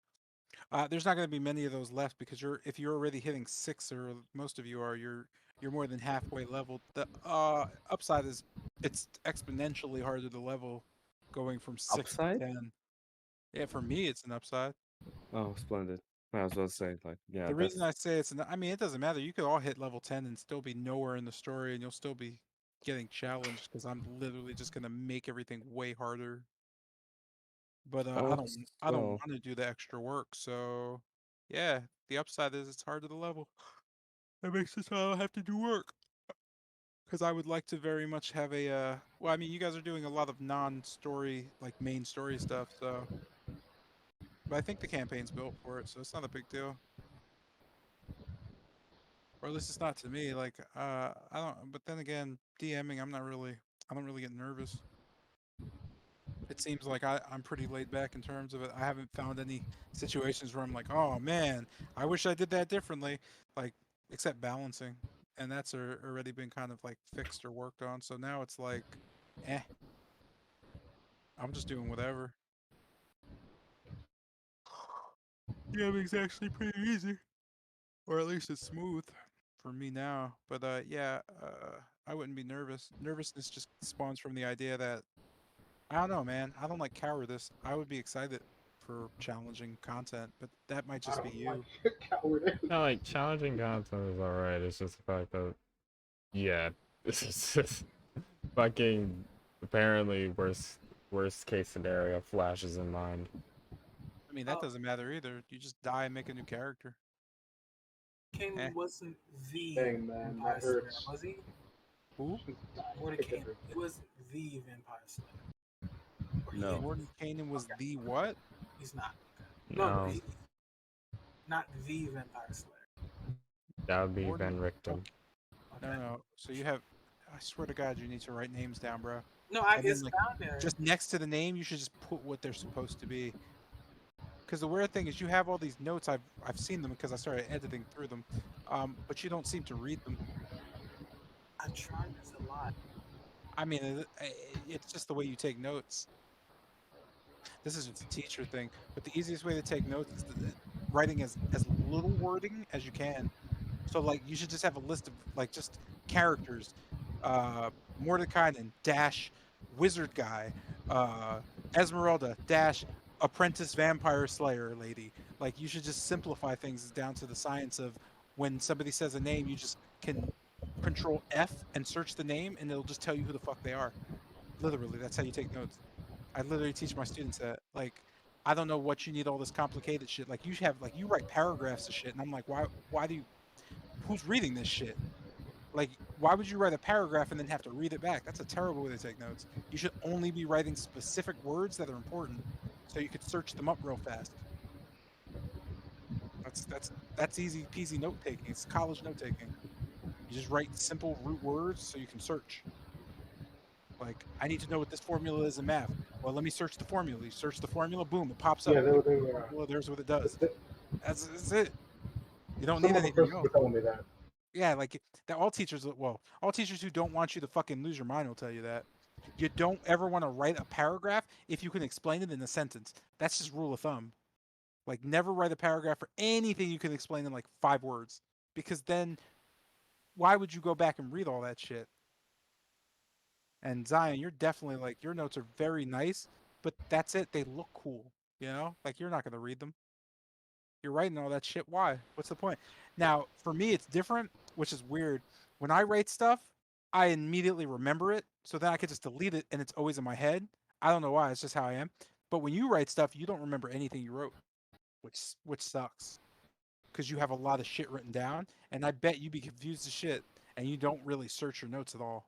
There's not going to be many of those left because if you're already hitting 6, or most of you are, you're more than halfway leveled. The upside is it's exponentially harder to level, going from 6 to Upside? 10. Yeah, for me it's an upside. Oh, splendid. I was about to say, like, yeah, The reason that's I say I mean, it doesn't matter. You could all hit level 10 and still be nowhere in the story, and you'll still be getting challenged because I'm literally just gonna make everything way harder. But I Oh, don't so want to do the extra work. So yeah, the upside is it's harder to level. That makes it so I don't have to do work. Because I would like to very much have a well, I mean, you guys are doing a lot of non-story, like main story stuff, so but I think the campaign's built for it, so it's not a big deal. Or at least it's not to me. Like, I don't. But then again, DMing, I don't really get nervous. It seems like I'm pretty laid back in terms of it. I haven't found any situations where I'm like, oh man, I wish I did that differently. Like, except balancing, and that's already been kind of like fixed or worked on. So now it's like, eh, I'm just doing whatever. DMing's actually pretty easy, or at least it's smooth for me now. But yeah, I wouldn't be nervous. Nervousness just spawns from the idea that I don't know, man. I don't like cowardice. I would be excited for challenging content, but that might I just be don't like you. cowardice. No, like challenging content is alright. It's just the fact that yeah, this is just fucking apparently worst case scenario flashes in mind. I mean, that Oh, doesn't matter either. You just die and make a new character. Eh. Kanan wasn't the Dang, man, that Vampire Slayer, hurts. was he? Who? Mordecai. It was the Vampire Slayer. Or he no. is. Morton Kanan was Okay, the what? he's not. Okay. No, no, No, not the Vampire Slayer. that would be Morton. Van Richten. Okay. No, Okay. no. So you have. I swear to God, you need to write names down, bro. No, And then it's like, down there. just next to the name, you should just put what they're supposed to be. Because the weird thing is, you have all these notes. I've seen them because I started editing through them, but you don't seem to read them. I tried this a lot. I mean, it's just the way you take notes. This is just a teacher thing, but the easiest way to take notes is writing as little wording as you can. So like you should just have a list of like just characters, Mordekainen dash wizard guy, Esmeralda dash apprentice vampire slayer lady. Like you should just simplify things down to the science of when somebody says a name, you just can control F and search the name, and it'll just tell you who the fuck they are. Literally, that's how you take notes. I literally teach my students that. Like, I don't know what you need all this complicated shit. Like, you have like you write paragraphs of shit, and I'm like, why do you? Who's reading this shit? Like, why would you write a paragraph and then have to read it back? That's a terrible way to take notes. You should only be writing specific words that are important, so you could search them up real fast. That's easy peasy note taking. It's college note taking. You just write simple root words so you can search. Like, I need to know what this formula is in math. Well, let me search the formula. You search the formula, boom, it pops up. Yeah, Click they the were. formula, there's what it does. Th- That's it. You don't some need of the anything professors were else. telling me that. Yeah, like that. All teachers, well, all teachers who don't want you to fucking lose your mind will tell you that. You don't ever want to write a paragraph if you can explain it in a sentence. That's just rule of thumb. Like, never write a paragraph for anything you can explain in like 5 words, because then why would you go back and read all that shit? And Zion, you're definitely like your notes are very nice, but that's it. They look cool, you know. Like you're not gonna read them. You're writing all that shit. Why? What's the point? Now, for me, it's different, which is weird. When I write stuff, I immediately remember it, so then I could just delete it, and it's always in my head. I don't know why. It's just how I am. But when you write stuff, you don't remember anything you wrote, which sucks because you have a lot of shit written down, and I bet you'd be confused as shit, and you don't really search your notes at all.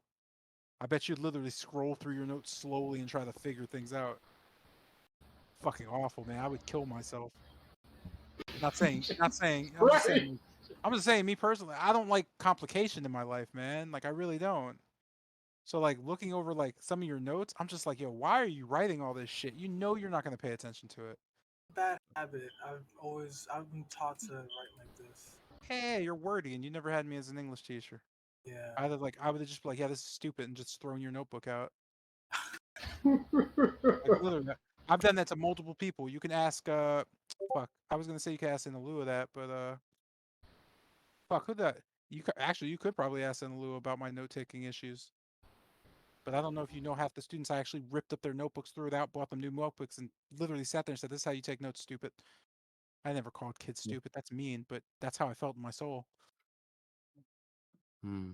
I bet you'd literally scroll through your notes slowly and try to figure things out. Fucking awful, man. I would kill myself. Not saying, Right. I'm just saying, me personally, I don't like complication in my life, man. Like, I really don't. So, like, looking over, like, some of your notes, I'm just like, yo, why are you writing all this shit? You know you're not going to pay attention to it. Bad habit. I've been taught to write like this. Hey, you're wordy, and you never had me as an English teacher. Yeah. I would have just be like, yeah, this is stupid, and just thrown your notebook out. Like, literally, I've done that to multiple people. You can ask, fuck, I was going to say you could ask in lieu of that, but, fuck, who that? Actually, you could probably ask in lieu about my note taking issues. But I don't know if you know half the students. I actually ripped up their notebooks, threw it out, bought them new notebooks, and literally sat there and said, "This is how you take notes, stupid." I never called kids stupid. That's mean, but that's how I felt in my soul. Hmm.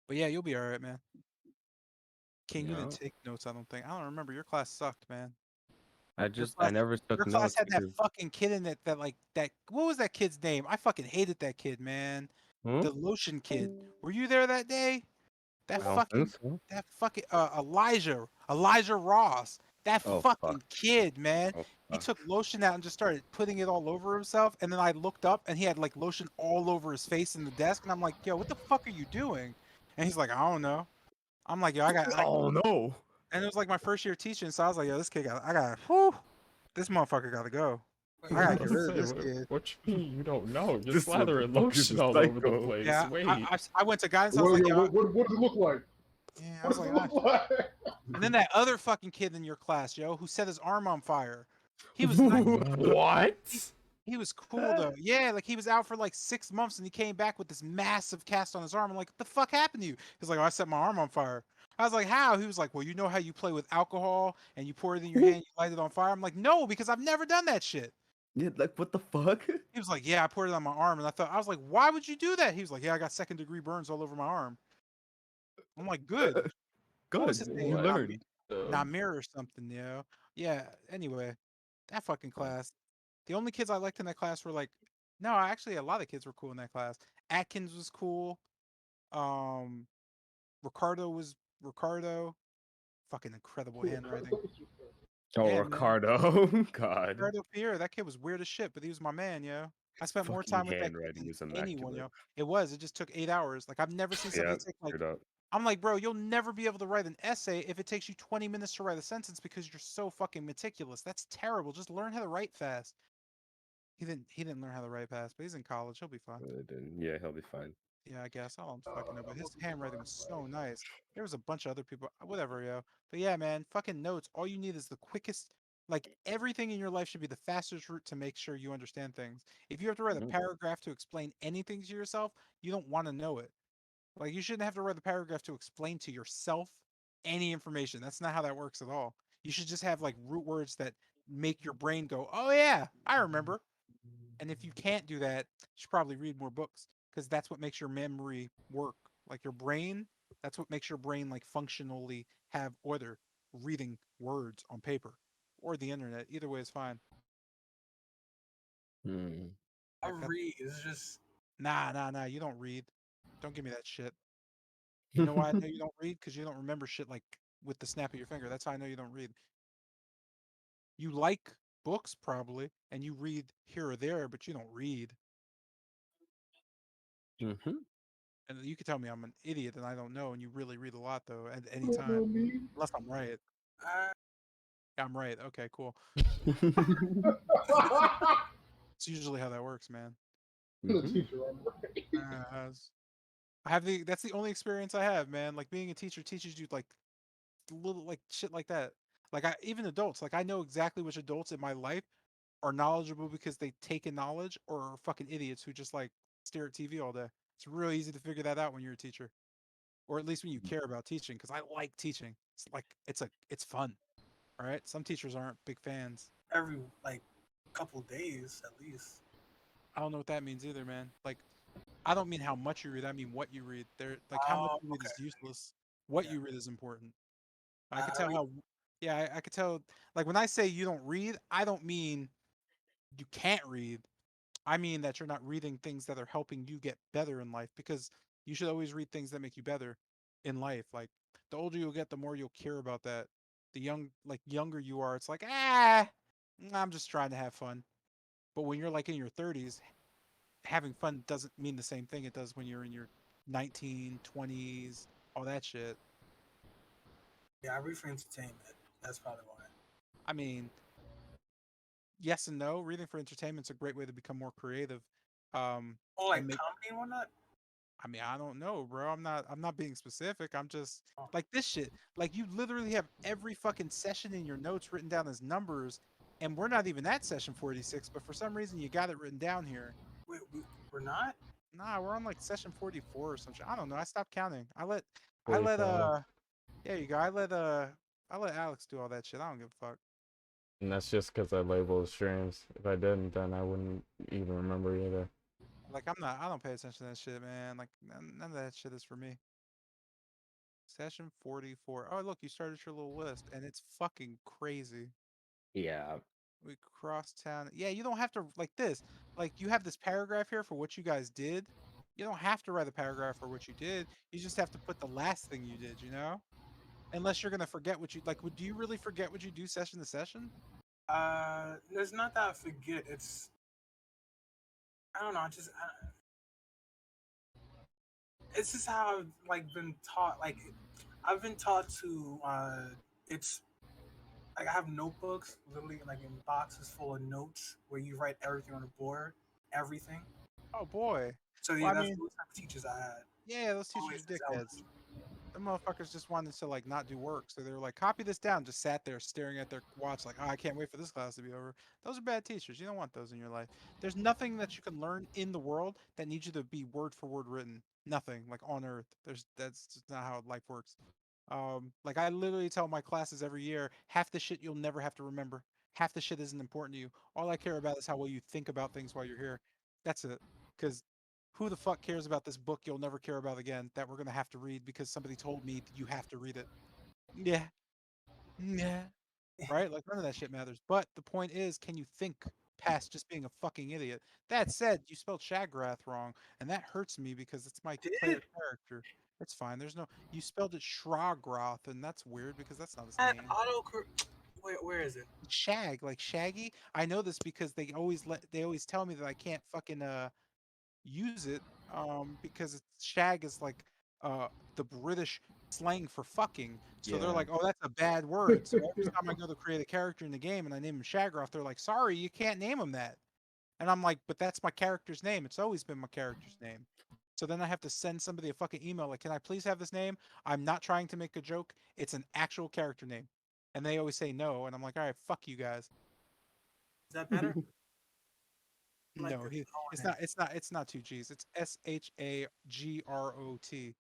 But yeah, you'll be all right, man. King, you didn't Yeah. take notes, I don't think. I don't remember. Your class sucked, man. Your I class, never your took class notes had that because fucking kid in it that like that. What was that kid's name? I fucking hated that kid, man. hmm? The lotion kid. Were you there that day? That I don't think fucking, so. Elijah Ross. That Oh fuck. fucking kid, man. Oh He fuck. took lotion out and just started putting it all over himself. And then I looked up and he had like lotion all over his face in the desk. And I'm like, yo, what the fuck are you doing? And he's like, I don't know. I'm like, yo, I got like, Oh no! and it was like my first year teaching, so I was like, yo, this kid got, I got, whew, this motherfucker got to go. I gotta get rid of Say, this kid. what you mean you don't know? You're This slathering motherfucker's lotion a all over the psycho. place. Yeah, Wait. I went to guidance. I was Well, like, yo, yo, what does it look like? yeah, I What was does like, it look like? and then that other fucking kid in your class, yo, who set his arm on fire. He was not, What? he was cool though. Yeah, like he was out for like 6 months and he came back with this massive cast on his arm. I'm like, what the fuck happened to you? He's like, oh, I set my arm on fire. I was like, how? He was like, well, you know how you play with alcohol and you pour it in your hand, you light it on fire? I'm like, no, because I've never done that shit. Yeah, like what the fuck? He was like, yeah, I poured it on my arm. And I was like, why would you do that? He was like, yeah, I got second-degree burns all over my arm. I'm like, good. What was Good. his You name? What? learned. Namir or something, Yeah, anyway, that fucking class. The only kids I liked in that class were like, no, actually, a lot of kids were cool in that class. Atkins was cool. Um, Ricardo. Fucking incredible handwriting. Oh, Yeah, man. Ricardo. God. Ricardo Pierre, that kid was weird as shit, but he was my man, yo. I His spent more fucking time with that kid handwriting than is anyone, immaculate. yo. It was. It just took 8 hours. Like I've never seen Yeah, somebody take like. straight up. I'm like, bro, you'll never be able to write an essay if it takes you 20 minutes to write a sentence because you're so fucking meticulous. That's terrible. Just learn how to write fast. He didn't learn how to write fast, but he's in college. He'll be fine. Yeah, he'll be fine. Yeah, I guess. I don't fucking know, but his handwriting was so nice. There was a bunch of other people, whatever, yo. But yeah, man, fucking notes. All you need is the quickest. Like everything in your life should be the fastest route to make sure you understand things. If you have to write a Mhm. paragraph to explain anything to yourself, you don't want to know it. Like you shouldn't have to write a paragraph to explain to yourself any information. That's not how that works at all. You should just have like root words that make your brain go, "Oh yeah, I remember." And if you can't do that, you should probably read more books because that's what makes your memory work. Like your brain, that's what makes your brain like functionally have order. Reading words on paper or the internet, either way is fine. Hmm. I Like that. read. It's just Nah. You don't read. Don't give me that shit. You know why I know you don't read? Because you don't remember shit like with the snap of your finger. That's how I know you don't read. You like books probably, and you read here or there, but you don't read. Mm-hmm. And you could tell me I'm an idiot and I don't know, and you really read a lot though at any Don't time. know me. Unless I'm right. uh, Yeah, I'm right. Okay, cool. It's usually how that works, man. The Mm-hmm. teacher, I'm right. I have that's the only experience I have, man. Like being a teacher teaches you like little like shit like that. Like I even adults, like I know exactly which adults in my life are knowledgeable because they take in knowledge or are fucking idiots who just like stare at TV all day. It's really easy to figure that out when you're a teacher. Or at least when you care about teaching, because I like teaching. It's like it's fun. All right. Some teachers aren't big fans. every like couple days at least. I don't know what that means either, man. Like I don't mean how much you read. I mean what you read. There, like how much you read Okay. is useless. What Yeah. you read is important. I could I tell read. how. Yeah, I could tell. Like when I say you don't read, I don't mean you can't read. I mean that you're not reading things that are helping you get better in life because you should always read things that make you better in life. Like the older you get, the more you'll care about that. The younger you are, it's like, I'm just trying to have fun. But when you're like in your 30s, having fun doesn't mean the same thing it does when you're in your 19, 20s, all that shit. Yeah, I read for entertainment. That's probably why. I mean, yes and no. Reading for entertainment's a great way to become more creative. Um, Oh, and like make comedy and whatnot. I mean, I don't know, bro. I'm not being specific. I'm just Oh, like this shit. Like you literally have every fucking session in your notes written down as numbers, and we're not even at session 46, but for some reason you got it written down here. wait, we're not. Nah, we're on like session 44 or some shit. I don't know. I stopped counting. I let 45. there you go. I let Alex do all that shit. I don't give a fuck. And that's just because I labeled streams. If I didn't, then I wouldn't even remember either. Like I don't pay attention to that shit, man. Like none of that shit is for me. Session 44. Oh, look, you started your little list, and it's fucking crazy. Yeah. We cross town. Yeah, you don't have to like this. Like you have this paragraph here for what you guys did. You don't have to write a paragraph for what you did. You just have to put the last thing you did, you know? Unless you're gonna forget what you like. Would do you really forget what you do session to session? There's not that I forget. I don't know. It's just how I've like been taught. Like I've been taught to. It's like I have notebooks, literally like in boxes full of notes where you write everything on the board, everything. Oh boy. So Well, yeah, I that's mean, those type of teachers I had. yeah, those teachers Always are since dickheads. elementary. The motherfuckers just wanted to like not do work, so they were like, copy this down. Just sat there staring at their watch, like, oh, I can't wait for this class to be over. Those are bad teachers. You don't want those in your life. There's nothing that you can learn in the world that needs you to be word for word written. Nothing like on earth. That's just not how life works. Like I literally tell my classes every year, half the shit you'll never have to remember. Half the shit isn't important to you. All I care about is how well you think about things while you're here. That's it. Because who the fuck cares about this book you'll never care about again that we're gonna have to read because somebody told me you have to read it? Yeah, yeah, right? Like none of that shit matters. But the point is, can you think past just being a fucking idiot? That said, you spelled Shagrath wrong, and that hurts me because it's my Did player character. It's fine. There's no you spelled it Shragroth, and that's weird because that's not his that name. auto? Where is it? Shag, like Shaggy. I know this because they always tell me that I can't fucking use it because it's shag is like uh the British slang for fucking. So they're Yeah. like, "Oh, that's a bad word." So every time I go to create a character in the game and I name him Shagroff, they're like, "Sorry, you can't name him that." And I'm like, "But that's my character's name. It's always been my character's name." So then I have to send somebody a fucking email like, "Can I please have this name? I'm not trying to make a joke. It's an actual character name." And they always say no, and I'm like, "All right, fuck you guys." Is that better? I like No, the he tone it's in not it. it's not two G's. It's Shagrot.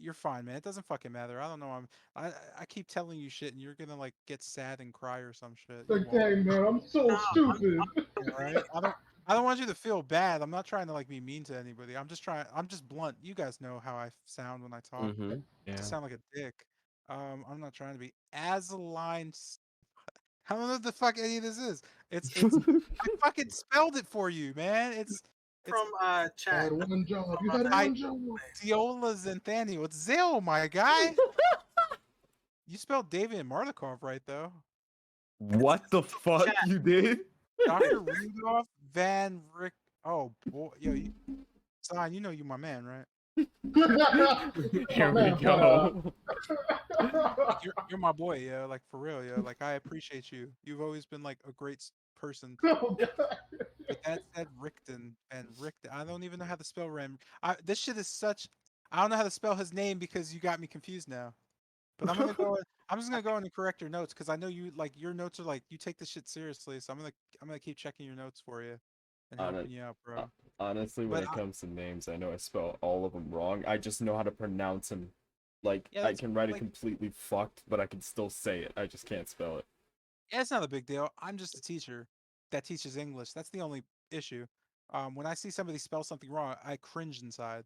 You're fine, man. It doesn't fucking matter. I don't know. I keep telling you shit, and you're gonna like get sad and cry or some shit. You Like, won't. dang man, I'm so No, stupid. Yeah, right? I don't want you to feel bad. I'm not trying to like be mean to anybody. I'm just blunt. You guys know how I sound when I talk. Mm-hmm. I just Yeah. sound like a dick. I'm not trying to be Azaline. I don't know what the fuck any of this is. It's I fucking spelled it for you, man. It's from You chat. had one job. From You had I one job. Diola Zenthaniel. It's Zill, my guy. You spelled David and Marlikov right though. What the fuck Chat. you did? Dr. Rudolph Van Rick. Oh boy, yo, Son, you know you my man, right? My Here we man, go. Like you're my boy, yo. Like for real, yo. Like I appreciate you. You've always been like a great person. oh, God. But that said, Richten and Richten. I don't even know how to spell Ram. This shit is such. I don't know how to spell his name because you got me confused now. But I'm gonna go. I'm just gonna go in and correct your notes because I know you like your notes are like you take this shit seriously. So I'm gonna keep checking your notes for you and Hon- helping you out, uh, bro. Honestly, when But it comes to names, I know I spell all of them wrong. I just know how to pronounce them. Like, yeah, I that's can write it like completely fucked, but I can still say it. I just can't spell it. yeah, it's not a big deal. I'm just a teacher that teaches English. That's the only issue. When I see somebody spell something wrong, I cringe inside.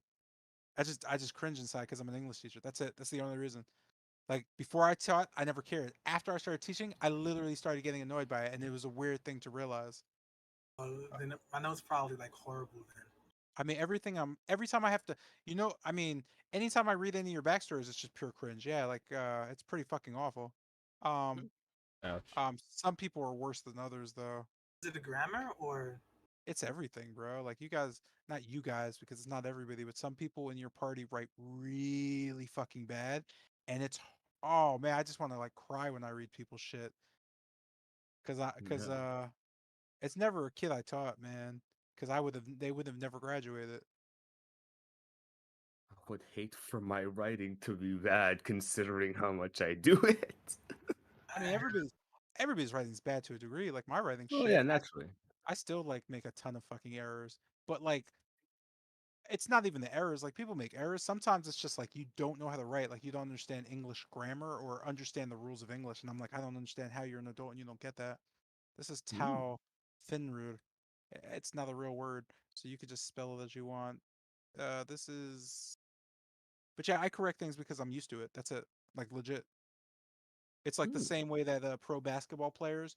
I just cringe inside because I'm an English teacher. That's it. That's the only reason. Like before I taught, I never cared. After I started teaching, I literally started getting annoyed by it, and it was a weird thing to realize. Then my note's probably like horrible then. I mean, every time I have to, I mean, anytime I read any of your backstories, it's just pure cringe. Yeah, like it's pretty fucking awful. Um, Ouch. some people are worse than others though. Is it the grammar or It's everything, bro. Like you guys, not you guys, because it's not everybody, but some people in your party write really fucking bad, and oh man, I just want to like cry when I read people's shit, cause Yeah. it's never a kid I taught, man, cause they would have never graduated. I would hate for my writing to be bad considering how much I do it. I mean, everybody's writing's bad to a degree. Like my writing Oh shit, yeah, naturally. I still like make a ton of fucking errors, but like it's not even the errors. Like people make errors. Sometimes it's just like you don't know how to write. Like you don't understand English grammar or understand the rules of English. And I'm like, I don't understand how you're an adult and you don't get that. This is Mm. Tau Finrud. It's not a real word, so you could just spell it as you want. This is But yeah, I correct things because I'm used to it. That's it. Like legit. It's like the Ooh. same way that pro basketball players,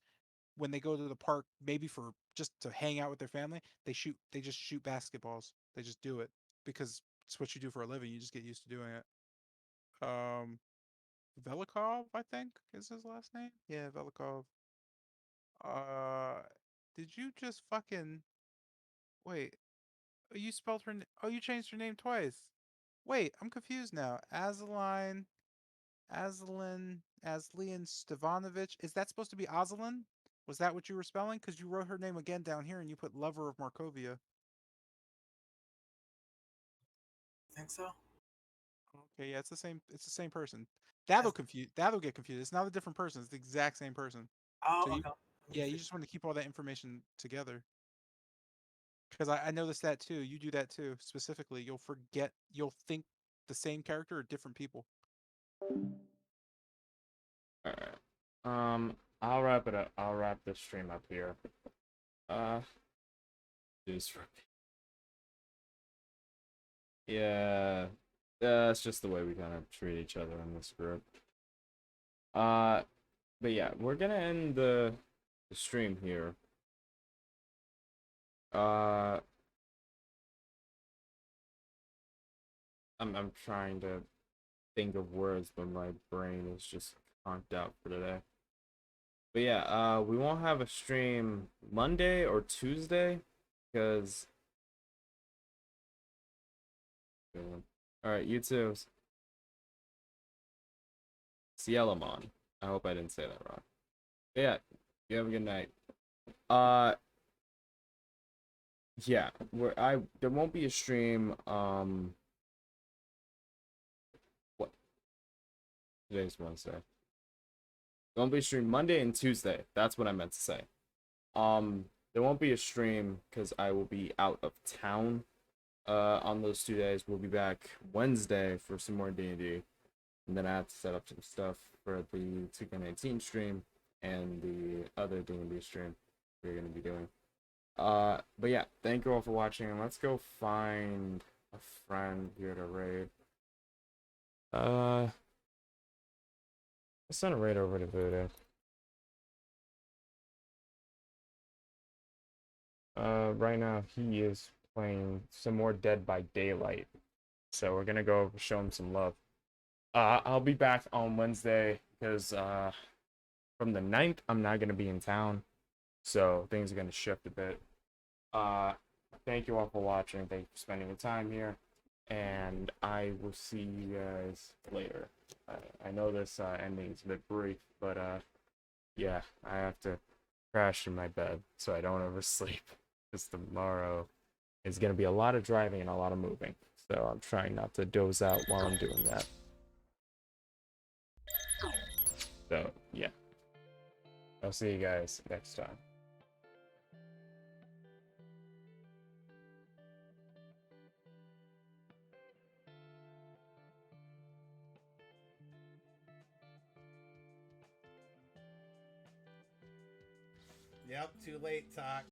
when they go to the park, maybe for just to hang out with their family, they just shoot basketballs. They just do it because it's what you do for a living. You just get used to doing it. Um, Velikov, I think, is his last name. Yeah, Velikov. Uh, did you just fucking wait? You spelled her. Oh, you changed her name twice. Wait, I'm confused now. Aslan Stevanovic. Is that supposed to be Ozelin? Was that what you were spelling? Because you wrote her name again down here and you put lover of Markovia. Think so? Okay, yeah, it's the same. It's the same person. Yes. That'll get confused. It's not a different person. It's the exact same person. Oh, So you, okay. yeah, you just want to keep all that information together. Because I noticed that too. You do that too. Specifically, you'll forget. You'll think the same character or different people. All right. I'll wrap it up. I'll wrap this stream up here. Just yeah. It's just the way we kind of treat each other in this group. But yeah, we're gonna end the stream here. I'm trying to think of words, but my brain is just conked out for today. But yeah, we won't have a stream Monday or Tuesday because. All right, you too. Cielamon. I hope I didn't say that wrong. But yeah, you have a good night. Yeah, there won't be a stream. What? Today's Wednesday. There won't be a stream Monday and Tuesday. That's what I meant to say. There won't be a stream because I will be out of town. On those 2 days, we'll be back Wednesday for some more D&D, and then I have to set up some stuff for the 2K19 stream and the other D&D stream we're gonna be doing. But yeah, thank you all for watching, and let's go find a friend here to raid. Let's send a raid over to Voodoo. Right now he is playing some more Dead by Daylight, so we're gonna go show him some love. I'll be back on Wednesday because from the 9th I'm not gonna be in town, so things are gonna shift a bit. Thank you all for watching. Thank you for spending your time here, and I will see you guys later. I know this ending is a bit brief, but yeah, I have to crash in my bed so I don't oversleep because tomorrow is gonna be a lot of driving and a lot of moving. So I'm trying not to doze out while I'm doing that. So yeah, I'll see you guys next time. Yep, too late, Talk.